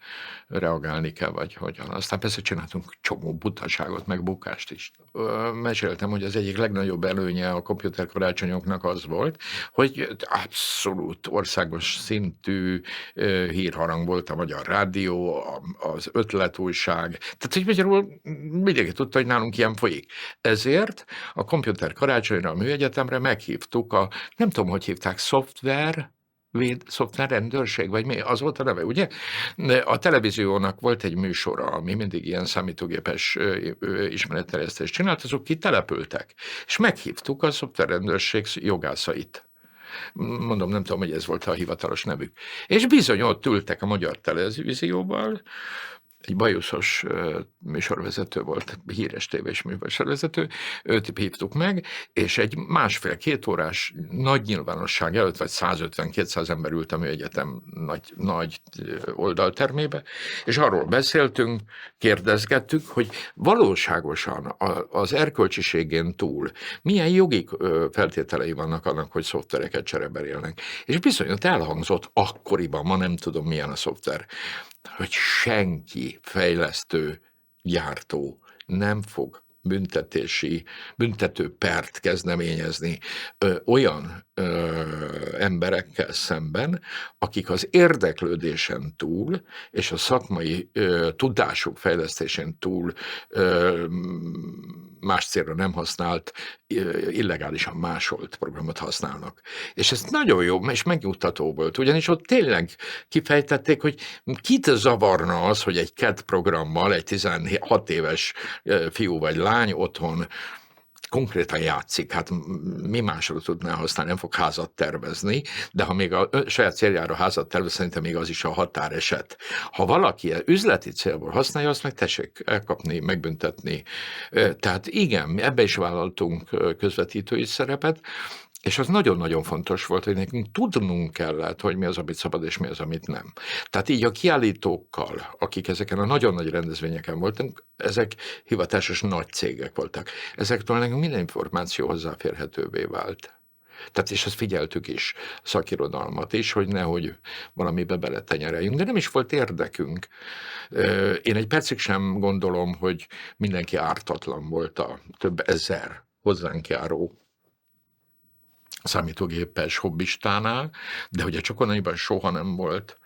reagálni kell, vagy hogyan. Aztán persze csináltunk csomó butaságot, meg bukást is. Meséltem, hogy az egyik legnagyobb előnye a komputerkarácsonyoknak az volt, hogy abszolút országos szintű hírharang volt a Magyar Rádió, az Ötletújság. Tehát, hogy magyarul mindenki tudta, hogy nálunk ilyen folyik. Ezért a komputer karácsonyra a műegyetemre meghívtuk nem tudom, hogy hívták, szoftverrendőrség, vagy mi? Az volt a neve, ugye? A televíziónak volt egy műsora, ami mindig ilyen számítógépes ismeretterjesztést csinált, azok kitelepültek. És meghívtuk a szoftverrendőrség jogászait. Mondom, nem tudom, hogy ez volt a hivatalos nevük. És bizony ott ültek a Magyar Televízióval, egy bajuszos műsorvezető volt, híres tévés műsorvezető, őt hívtuk meg, és egy 1,5-2 órás nagy nyilvánosság előtt, vagy 150-200 ember ült a műegyetem nagy oldaltermébe, és arról beszéltünk, kérdezgettük, hogy valóságosan az erkölcsiségén túl milyen jogi feltételei vannak annak, hogy szoftvereket csereberélnek. És bizony ott elhangzott akkoriban, ma nem tudom milyen a szoftver, hogy senki fejlesztő, gyártó nem fog büntető pert kezdeményezni olyan emberekkel szemben, akik az érdeklődésen túl és a szakmai tudásuk fejlesztésén túl más célra nem használt, illegálisan másolt programot használnak. És ez nagyon jó, és megnyugtató volt, ugyanis ott tényleg kifejtették, hogy kit zavarna az, hogy egy CAD programmal egy 16 éves fiú vagy lány otthon konkrétan játszik, hát mi másra tudná használni, nem fog házat tervezni, de ha még a saját céljára házat tervez, szerintem még az is a határeset. Ha valaki üzleti célból használja, azt meg tessék elkapni, megbüntetni. Tehát igen, ebbe is vállaltunk közvetítői szerepet, és az nagyon-nagyon fontos volt, hogy nekünk tudnunk kellett, hogy mi az, amit szabad, és mi az, amit nem. Tehát így a kiállítókkal, akik ezeken a nagyon nagy rendezvényeken voltunk, ezek hivatásos nagy cégek voltak. Ezektől nekünk minden információ hozzáférhetővé vált. Tehát és azt figyeltük is, szakirodalmat is, hogy nehogy valamibe beletenyereljünk, de nem is volt érdekünk. Én egy percig sem gondolom, hogy mindenki ártatlan volt a több ezer hozzánk járó számítógépes hobbistánál, de hogy a Csokonaiban soha nem volt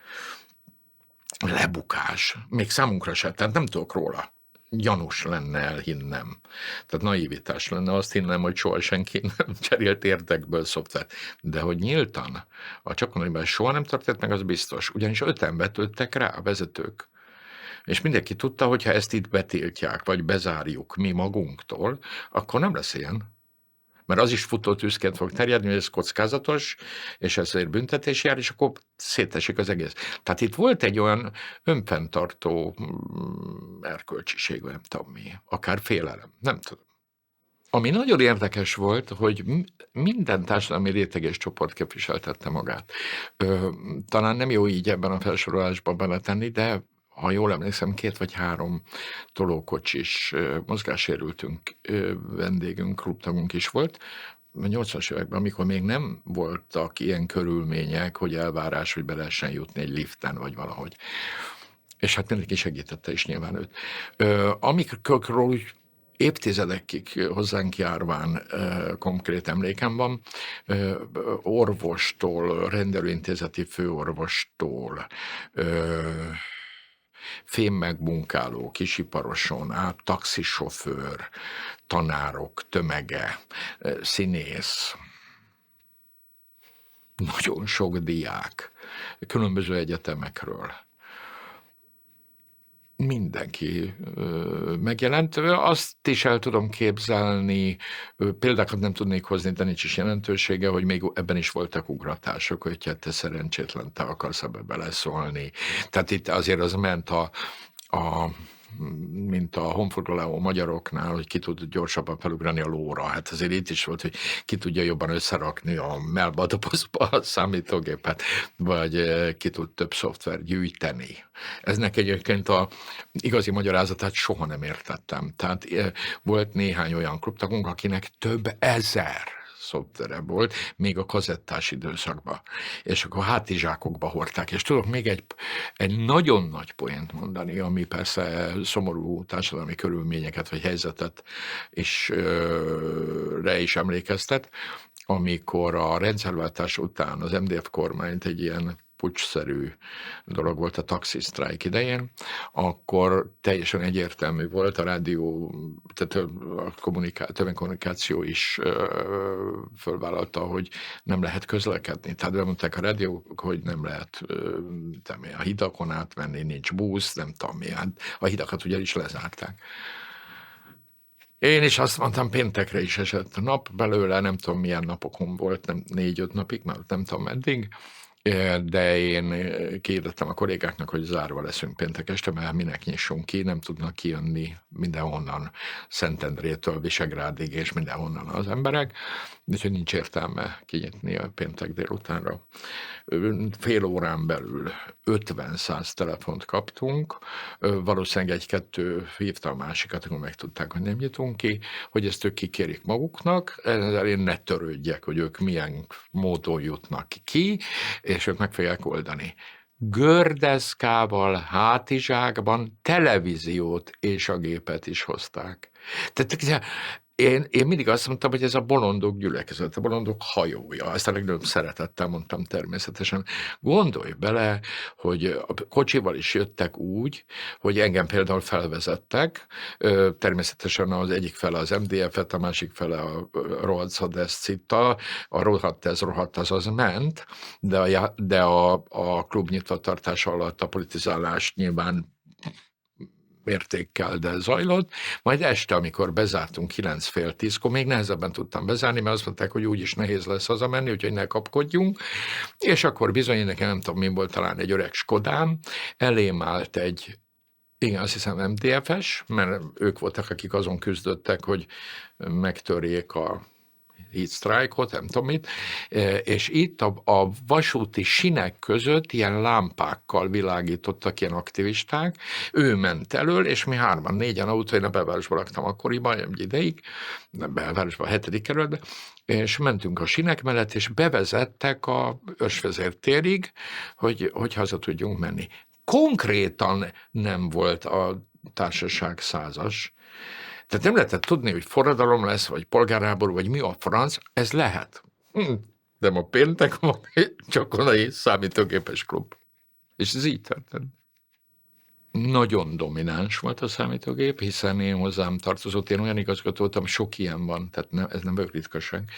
lebukás. Még számunkra se, tehát nem tudok róla. Gyanús lenne elhinnem. Tehát naivitás lenne azt hinnem, hogy soha senki nem cserélt érdekből szoftvert. De hogy nyíltan a Csokonaiban soha nem történt meg, az biztos. Ugyanis 5-en betöltek rá a vezetők. És mindenki tudta, hogy ha ezt itt betiltják, vagy bezárjuk mi magunktól, akkor nem lesz ilyen. Mert az is futótűzként fog terjedni, hogy ez kockázatos, és ezért büntetés jár, és akkor szétesik az egész. Tehát itt volt egy olyan önfenntartó erkölcsiség, nem tudom mi, akár félelem, nem tudom. Ami nagyon érdekes volt, hogy minden társadalmi réteg és csoport képviseltette magát. Talán nem jó így ebben a felsorolásban beletenni, de ha jól emlékszem, 2 vagy 3 tolókocsis mozgássérültünk vendégünk, klubtagunk is volt. A 80-as években, amikor még nem voltak ilyen körülmények, hogy elvárás, hogy be lehessen jutni egy liften, vagy valahogy. És hát mindenki segítette is nyilván őt. Amikről úgy évtizedekig hozzánk járván konkrét emlékem van, orvostól, rendelőintézeti főorvostól, fémmegmunkáló, kisiparoson át, taxisofőr, tanárok tömege, színész, nagyon sok diák, különböző egyetemekről. Mindenki megjelent. Azt is el tudom képzelni, példákat nem tudnék hozni, de nincs is jelentősége, hogy még ebben is voltak ugratások, hogy te szerencsétlen, te akarsz ebbe beleszólni. Tehát itt azért az ment mint a honfoglaló magyaroknál, hogy ki tud gyorsabban felugrani a lóra. Hát azért itt is volt, hogy ki tudja jobban összerakni a melba dobozba a számítógépet, vagy ki tud több szoftvert gyűjteni. Eznek egyébként a igazi magyarázatát soha nem értettem. Tehát volt néhány olyan klubtagunk, akinek több ezer szoftvere volt, még a kazettás időszakban. És akkor hátizsákokba hordták. És tudok még egy nagyon nagy poént mondani, ami persze szomorú társadalmi körülményeket vagy helyzetet is emlékeztet, amikor a rendszerváltás után az MDF kormányt egy ilyen puccsszerű dolog volt a taxisztrájk idején, akkor teljesen egyértelmű volt a rádió, tehát a tömegkommunikáció is fölvállalta, hogy nem lehet közlekedni. Tehát bemondták a rádiók, hogy nem lehet a hidakon átmenni, nincs busz, nem tudom mi. Hát a hidakat ugyanis lezárták. Én is azt mondtam, péntekre is esett a nap belőle, nem tudom milyen napokon volt, 4-5 napig, mert nem tudom meddig, de én kiirdettem a kollégáknak, hogy zárva leszünk péntek este, mert minek nyissunk ki, nem tudnak kijönni mindenhonnan, Szentendrétől Visegrádig és mindenhonnan az emberek, úgyhogy nincs értelme kinyitni a péntek délutánra. Fél órán belül 50-100 telefont kaptunk, valószínűleg 1-2 hívta a másikat, akkor megtudták, hogy nem nyitunk ki, hogy ezt ők kikérik maguknak, ezzel én ne törődjek, hogy ők milyen módon jutnak ki, és ők meg fogják oldani. Gördeszkával, hátizsákban televíziót és a gépet is hozták. Tehát én mindig azt mondtam, hogy ez a bolondok gyülekezete, a bolondok hajója. Ezt a legnagyobb szeretettel mondtam természetesen. Gondolj bele, hogy a kocsival is jöttek úgy, hogy engem például felvezettek, természetesen az egyik fele az MDF-et, a másik fele a rohadt Szadeszcitta, a rohadt az ment, de a klub nyitvatartása alatt a politizálás nyilván mértékkel, de zajlott. Majd este, amikor bezártunk 9:30-kor, még nehezebben tudtam bezárni, mert azt mondták, hogy úgyis nehéz lesz hazamenni, úgyhogy ne kapkodjunk. És akkor bizony, nekem nem tudom, mi volt, talán egy öreg Skodám, elém állt egy, igen, azt hiszem MDF-es, mert ők voltak, akik azon küzdöttek, hogy megtörjék a heat strike-ot, nem tudom mit, és itt a vasúti sinek között ilyen lámpákkal világítottak ilyen aktivisták, ő ment elől, és mi 3-4 autó, én a belvárosban laktam akkoriban, egy ideig, a belvárosban, a 7. kerületben, és mentünk a sinek mellett, és bevezettek a Ősvezér térig, hogy haza tudjunk menni. Konkrétan nem volt a társaság 100-as, tehát nem lehetett tudni, hogy forradalom lesz, vagy polgárháború, vagy mi a franc, ez lehet. De ma péntek van, csak van egy számítógépes klub. És ez így történt. Nagyon domináns volt a számítógép, hiszen én hozzám tartozott, én olyan igazgató voltam, sok ilyen van, tehát ez nem ritkaság.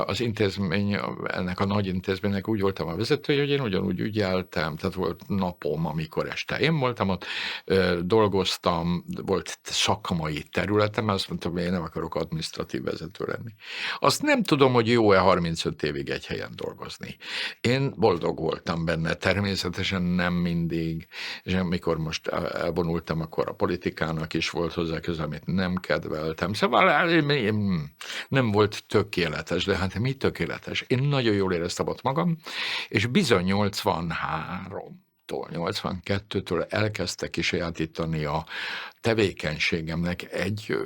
Az intézmény, ennek a nagy intézménynek úgy voltam a vezetője, hogy én ugyanúgy ügyeltem, tehát volt napom, amikor este én voltam ott, dolgoztam, volt szakmai területem, azt mondtam, hogy én nem akarok adminisztratív vezető lenni. Azt nem tudom, hogy jó-e 35 évig egy helyen dolgozni. Én boldog voltam benne, természetesen nem mindig, és amikor most elvonultam, akkor a politikának is volt hozzá köze, amit nem kedveltem. Szóval nem volt tökéletes, de hát mi tökéletes? Én nagyon jól éreztem ott magam, és bizony 82-től elkezdte kisajátítani a tevékenységemnek egy,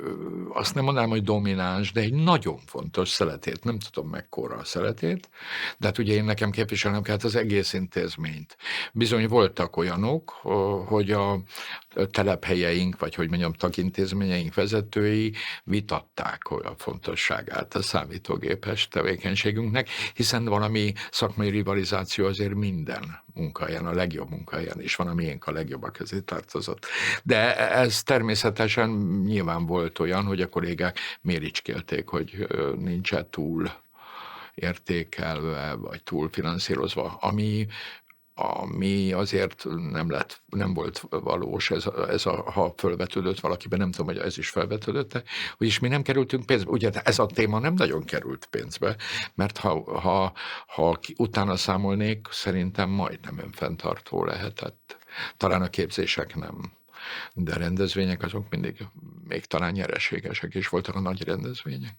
azt nem mondanám, hogy domináns, de egy nagyon fontos szeletét. Nem tudom mekkora a szeletét, de hát ugye én nekem képviselnem kellett az egész intézményt. Bizony voltak olyanok, hogy a telephelyeink, vagy hogy mondjam, tagintézményeink vezetői vitatták a fontosságát a számítógépes tevékenységünknek, hiszen valami szakmai rivalizáció azért minden munkahelyen, a legjobb munkahelyen is van, ami a legjobbak közé tartozott. De ez természetesen nyilván volt olyan, hogy a kollégák méricskélték, hogy nincs-e túl értékelve, vagy túl finanszírozva, ami azért nem volt valós, ha fölvetődött valakiben, nem tudom, hogy ez is felvetődött, úgyis mi nem kerültünk pénzbe. Ugye ez a téma nem nagyon került pénzbe, mert ha utána számolnék, szerintem majdnem önfenntartó lehetett. Talán a képzések nem. De a rendezvények azok mindig még talán nyereségesek is voltak a nagy rendezvények.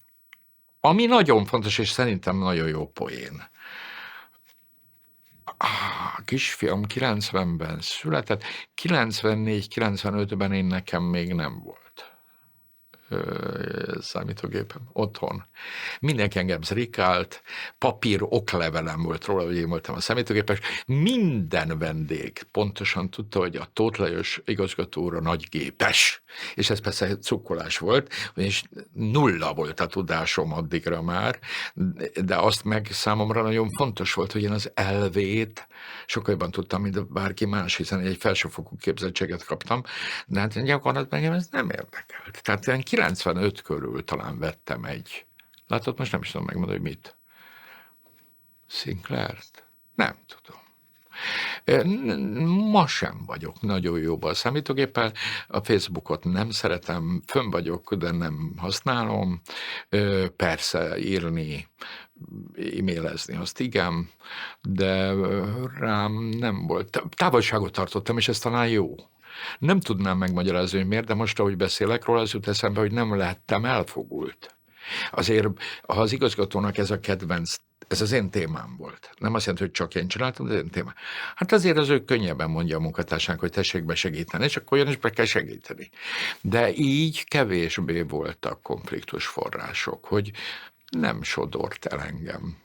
Ami nagyon fontos, és szerintem nagyon jó poén. A kisfiam 90-ben született, 94-95-ben én nekem még nem volt számítógépem otthon. Mindenki engem zrikált, papír oklevelem volt róla, hogy én voltam a számítógépes. Minden vendég pontosan tudta, hogy a Tóth Lajos igazgató úr a nagygépes. És ez persze cukkolás volt, és nulla volt a tudásom addigra már, de azt meg számomra nagyon fontos volt, hogy én az elvét sokkal jobban tudtam, mint bárki más, hiszen egy felsőfokú képzettséget kaptam, de hát gyakorlatban engem ez nem érdekelt. Tehát ilyen 95 körül talán vettem egy, látod, most nem is tudom megmondani, hogy mit. Sinclair-t? Nem tudom. Ma sem vagyok nagyon jóban a számítógéppel, a Facebookot nem szeretem, fönn vagyok, de nem használom, persze írni, e-mailezni, azt igen, de rám nem volt. Távolságot tartottam, és ez talán jó. Nem tudnám megmagyarázni, hogy miért, de most, ahogy beszélek róla, az jut eszembe, hogy nem lettem elfogult. Azért, ha az igazgatónak ez a kedvenc, ez az én témám volt. Nem azt jelenti, hogy csak én csináltam, de az én témám. Hát azért az ő könnyebben mondja a munkatársának, hogy tessék be segíteni, és akkor olyan is be kell segíteni. De így kevésbé voltak konfliktus források, hogy nem sodort el engem.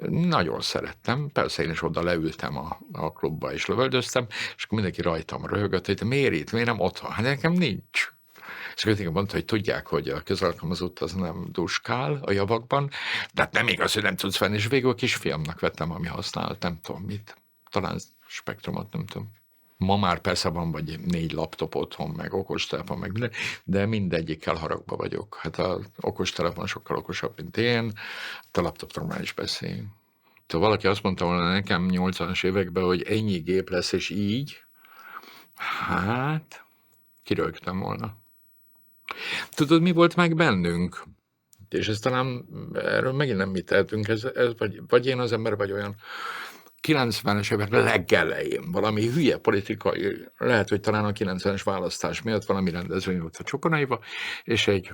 Nagyon szerettem, persze én is oda leültem a klubba és lövöldöztem, és akkor mindenki rajtam röhögött, hogy miért itt, miért nem otthon? Hát nekem nincs. És akkor mondta, hogy tudják, hogy a közalkalmazott az nem duskál a javakban, de hát nem igaz, hogy nem tudsz venni, és végül a kisfiamnak vettem, ami használt, nem tudom mit, talán spektrumot, nem tudom. Ma már persze van vagy 4 laptop otthon, meg okostelefon, meg minden, de mindegyikkel haragba vagyok. Hát az okostelefon sokkal okosabb, mint én, a laptopról már is beszél. Tehát valaki azt mondta volna nekem 80-as években, hogy ennyi gép lesz, és így, hát kirögtem volna. Tudod, mi volt meg bennünk? És ez talán, erről megint nem mi tehetünk, ez vagy én az ember, vagy olyan 90-es évek legelején valami hülye politikai, lehet, hogy talán a 90-es választás miatt valami rendezvény volt a Csokonaiba, és egy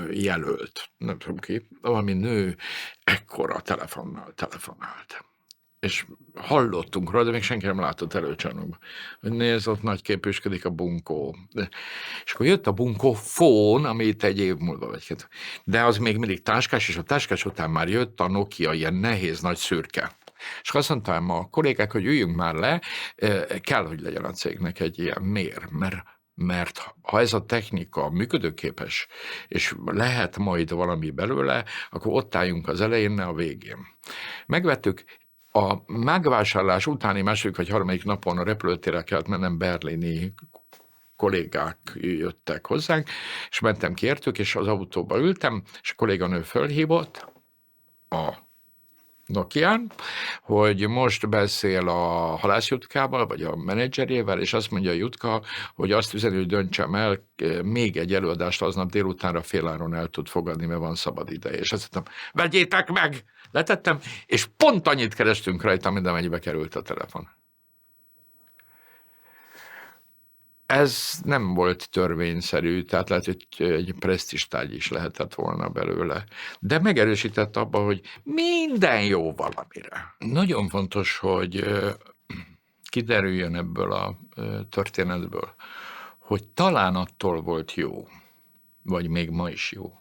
jelölt, nem tudom ki, valami nő ekkora telefonnal telefonált. És hallottunk róla, de még senki nem látott előcsarnokban, hogy nézd, ott nagy képüsködik a bunkó. És akkor jött a bunkó fón, ami itt egy év múlva vagy. De az még mindig táskás, és a táskás után már jött a Nokia, ilyen nehéz, nagy szürke. És azt mondtam a kollégák, hogy üljünk már le, kell, hogy legyen a cégnek egy ilyen mér, mert ha ez a technika működőképes, és lehet majd valami belőle, akkor ott álljunk az elején, ne a végén. Megvettük, a megvásárlás utáni második vagy harmadik napon a repülőtérre kellett mennem, berlini kollégák jöttek hozzánk, és mentem ki értük, és az autóba ültem, és a kolléganő fölhívott a Nokián, hogy most beszél a Halász Jutkával, vagy a menedzserével, és azt mondja a Jutka, hogy azt üzeni, hogy döntsem el, még egy előadást aznap délutánra féláron el tud fogadni, mert van szabad ideje. És azt mondtam, vegyétek meg! Letettem, és pont annyit kerestünk rajta, mint amennyibe került a telefon. Ez nem volt törvényszerű, tehát lehet, hogy egy presztistárgy is lehetett volna belőle. De megerősített abban, hogy minden jó valamire. Nagyon fontos, hogy kiderüljön ebből a történetből, hogy talán attól volt jó, vagy még ma is jó,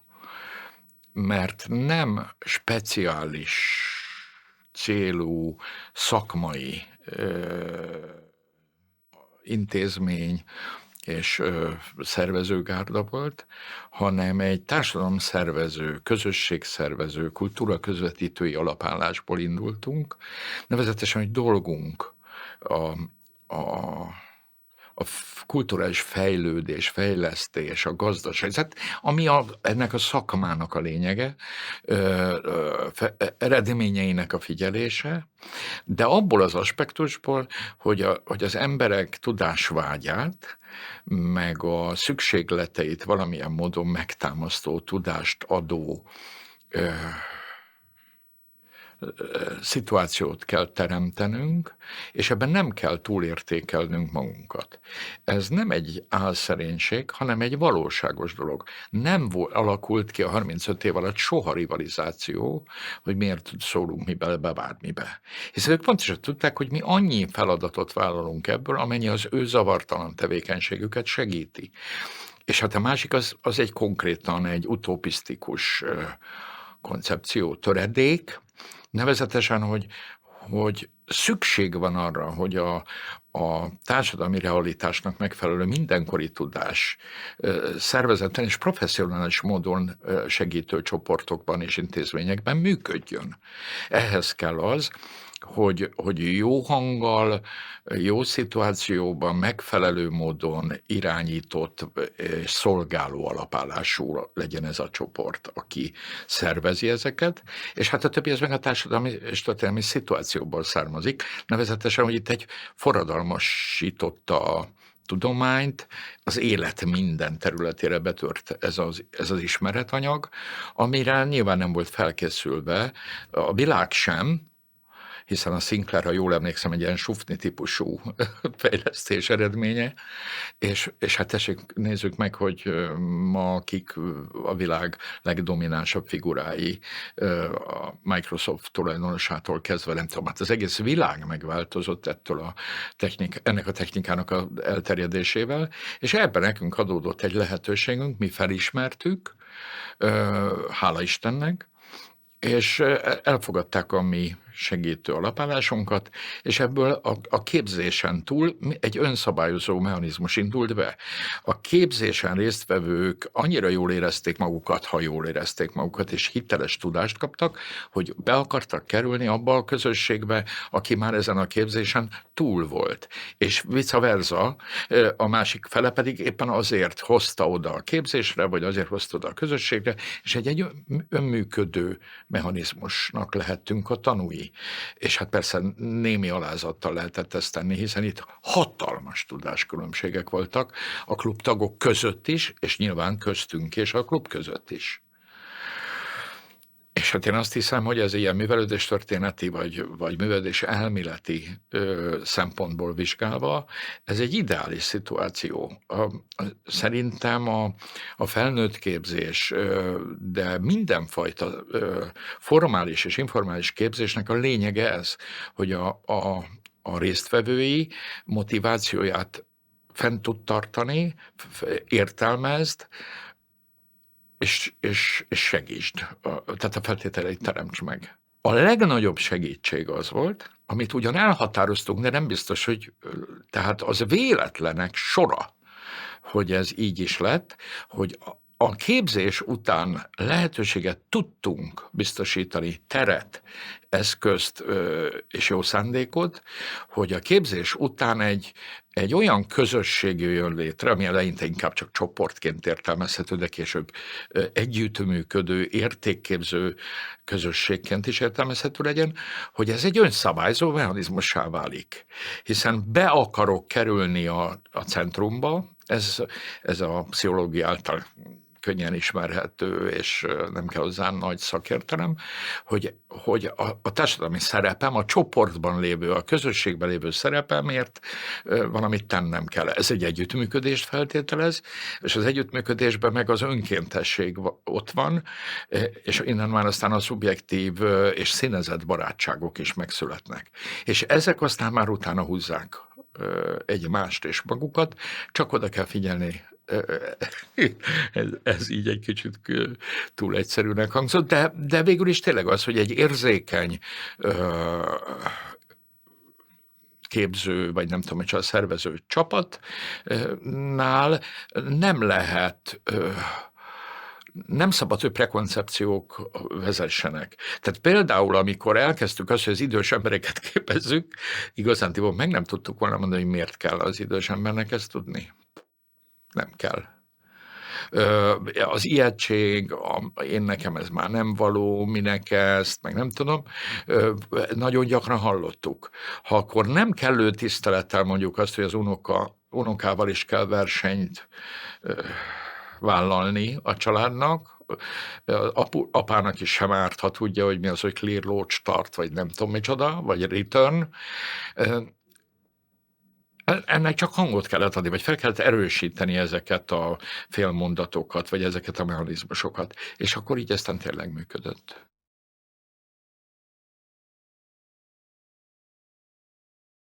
mert nem speciális célú szakmai intézmény és szervezőgárda volt, hanem egy társadalomszervező, közösségszervező, kultúra közvetítői alapállásból indultunk, nevezetesen, hogy dolgunk a kulturális fejlődés, fejlesztés, a gazdaság, tehát ami ennek a szakmának a lényege, eredményeinek a figyelése, de abból az aspektusból, hogy az emberek tudásvágyát, meg a szükségleteit valamilyen módon megtámasztó, tudást adó szituációt kell teremtenünk, és ebben nem kell túlértékelnünk magunkat. Ez nem egy álszerénység, hanem egy valóságos dolog. Nem alakult ki a 35 év alatt soha rivalizáció, hogy miért szólunk mi bele bármibe. Hiszen ők pontosan tudták, hogy mi annyi feladatot vállalunk ebből, amennyi az ő zavartalan tevékenységüket segíti. És hát a másik az egy konkrétan egy utopisztikus koncepció, töredék, nevezetesen, hogy szükség van arra, hogy a társadalmi realitásnak megfelelő mindenkori tudás szervezeten és professzionális módon segítő csoportokban és intézményekben működjön. Ehhez kell az, hogy jó hanggal, jó szituációban, megfelelő módon irányított és szolgáló alapállású legyen ez a csoport, aki szervezi ezeket, és hát a többi ez meg a társadalmi és történelmi szituációból származik, nevezetesen, hogy itt egy forradalmasította a tudományt, az élet minden területére betört ez az ismeretanyag, amire nyilván nem volt felkészülve a világ sem, hiszen a Sinclair, ha jól emlékszem, egy ilyen sufni típusú fejlesztés eredménye, és hát tessék, nézzük meg, hogy ma kik a világ legdominánsabb figurái, a Microsoft tulajdonosától kezdve, nem tudom, hát az egész világ megváltozott ennek a technikának az elterjedésével, és ebben nekünk adódott egy lehetőségünk, mi felismertük, hála Istennek, és elfogadták a mi segítő alapállásunkat, és ebből a képzésen túl egy önszabályozó mechanizmus indult be. A képzésen résztvevők annyira jól érezték magukat, ha jól érezték magukat, és hiteles tudást kaptak, hogy be akartak kerülni abba a közösségbe, aki már ezen a képzésen túl volt. És vice versa, a másik fele pedig éppen azért hozta oda a képzésre, vagy azért hozta oda a közösségre, és egy önműködő mechanizmusnak lehettünk a tanúi. tenni. És hát persze némi alázattal lehetett ezt tenni, hiszen itt hatalmas tudáskülönbségek voltak a klubtagok között is, és nyilván köztünk és a klub között is. És hát én azt hiszem, hogy ez ilyen művelődéstörténeti vagy művelődés elméleti szempontból vizsgálva, ez egy ideális szituáció. Szerintem a felnőtt képzés, de mindenfajta formális és informális képzésnek a lényege ez, hogy a résztvevői motivációját fent tud tartani, értelmezd, és segítsd, tehát a feltételeit teremts meg. A legnagyobb segítség az volt, amit ugyan elhatároztunk, de nem biztos, hogy tehát az véletlenek sora, hogy ez így is lett, hogy a képzés után lehetőséget tudtunk biztosítani, teret, eszközt és jó szándékot, hogy a képzés után egy olyan közösség jöjjön létre, ami eleinte inkább csak csoportként értelmezhető, de később együttműködő, értékképző közösségként is értelmezhető legyen, hogy ez egy önszabályzó mechanizmussá válik. Hiszen be akarok kerülni a centrumba, ez a pszichológia által könnyen ismerhető, és nem kell hozzá nagy szakértelem, hogy a társadalmi szerepem, a csoportban lévő, a közösségben lévő szerepemért valamit tennem kell. Ez egy együttműködést feltételez, és az együttműködésben meg az önkéntesség ott van, és innen már aztán a szubjektív és színezett barátságok is megszületnek. És ezek aztán már utána húzzák egymást és magukat, csak oda kell figyelni. Ez így egy kicsit túl egyszerűnek hangzott, de végül is tényleg az, hogy egy érzékeny képző, vagy nem tudom, hogy a szervező csapatnál nem lehet, nem szabad, hogy prekoncepciók vezessenek. Tehát például, amikor elkezdtük azt, hogy az idős embereket képezzük, igazándiból meg nem tudtuk volna mondani, hogy miért kell az idős embernek ezt tudni. Nem kell. Az ijegység, én nekem ez már nem való, minek ezt, meg nem tudom, nagyon gyakran hallottuk. Ha akkor nem kellő tisztelettel mondjuk azt, hogy az unokával is kell versenyt vállalni a családnak, apának is sem árt, ha tudja, hogy mi az, hogy clear load start, vagy nem tudom micsoda, vagy return. Ennek csak hangot kellett adni, vagy fel kellett erősíteni ezeket a félmondatokat, vagy ezeket a mechanizmusokat, és akkor így aztán tényleg működött.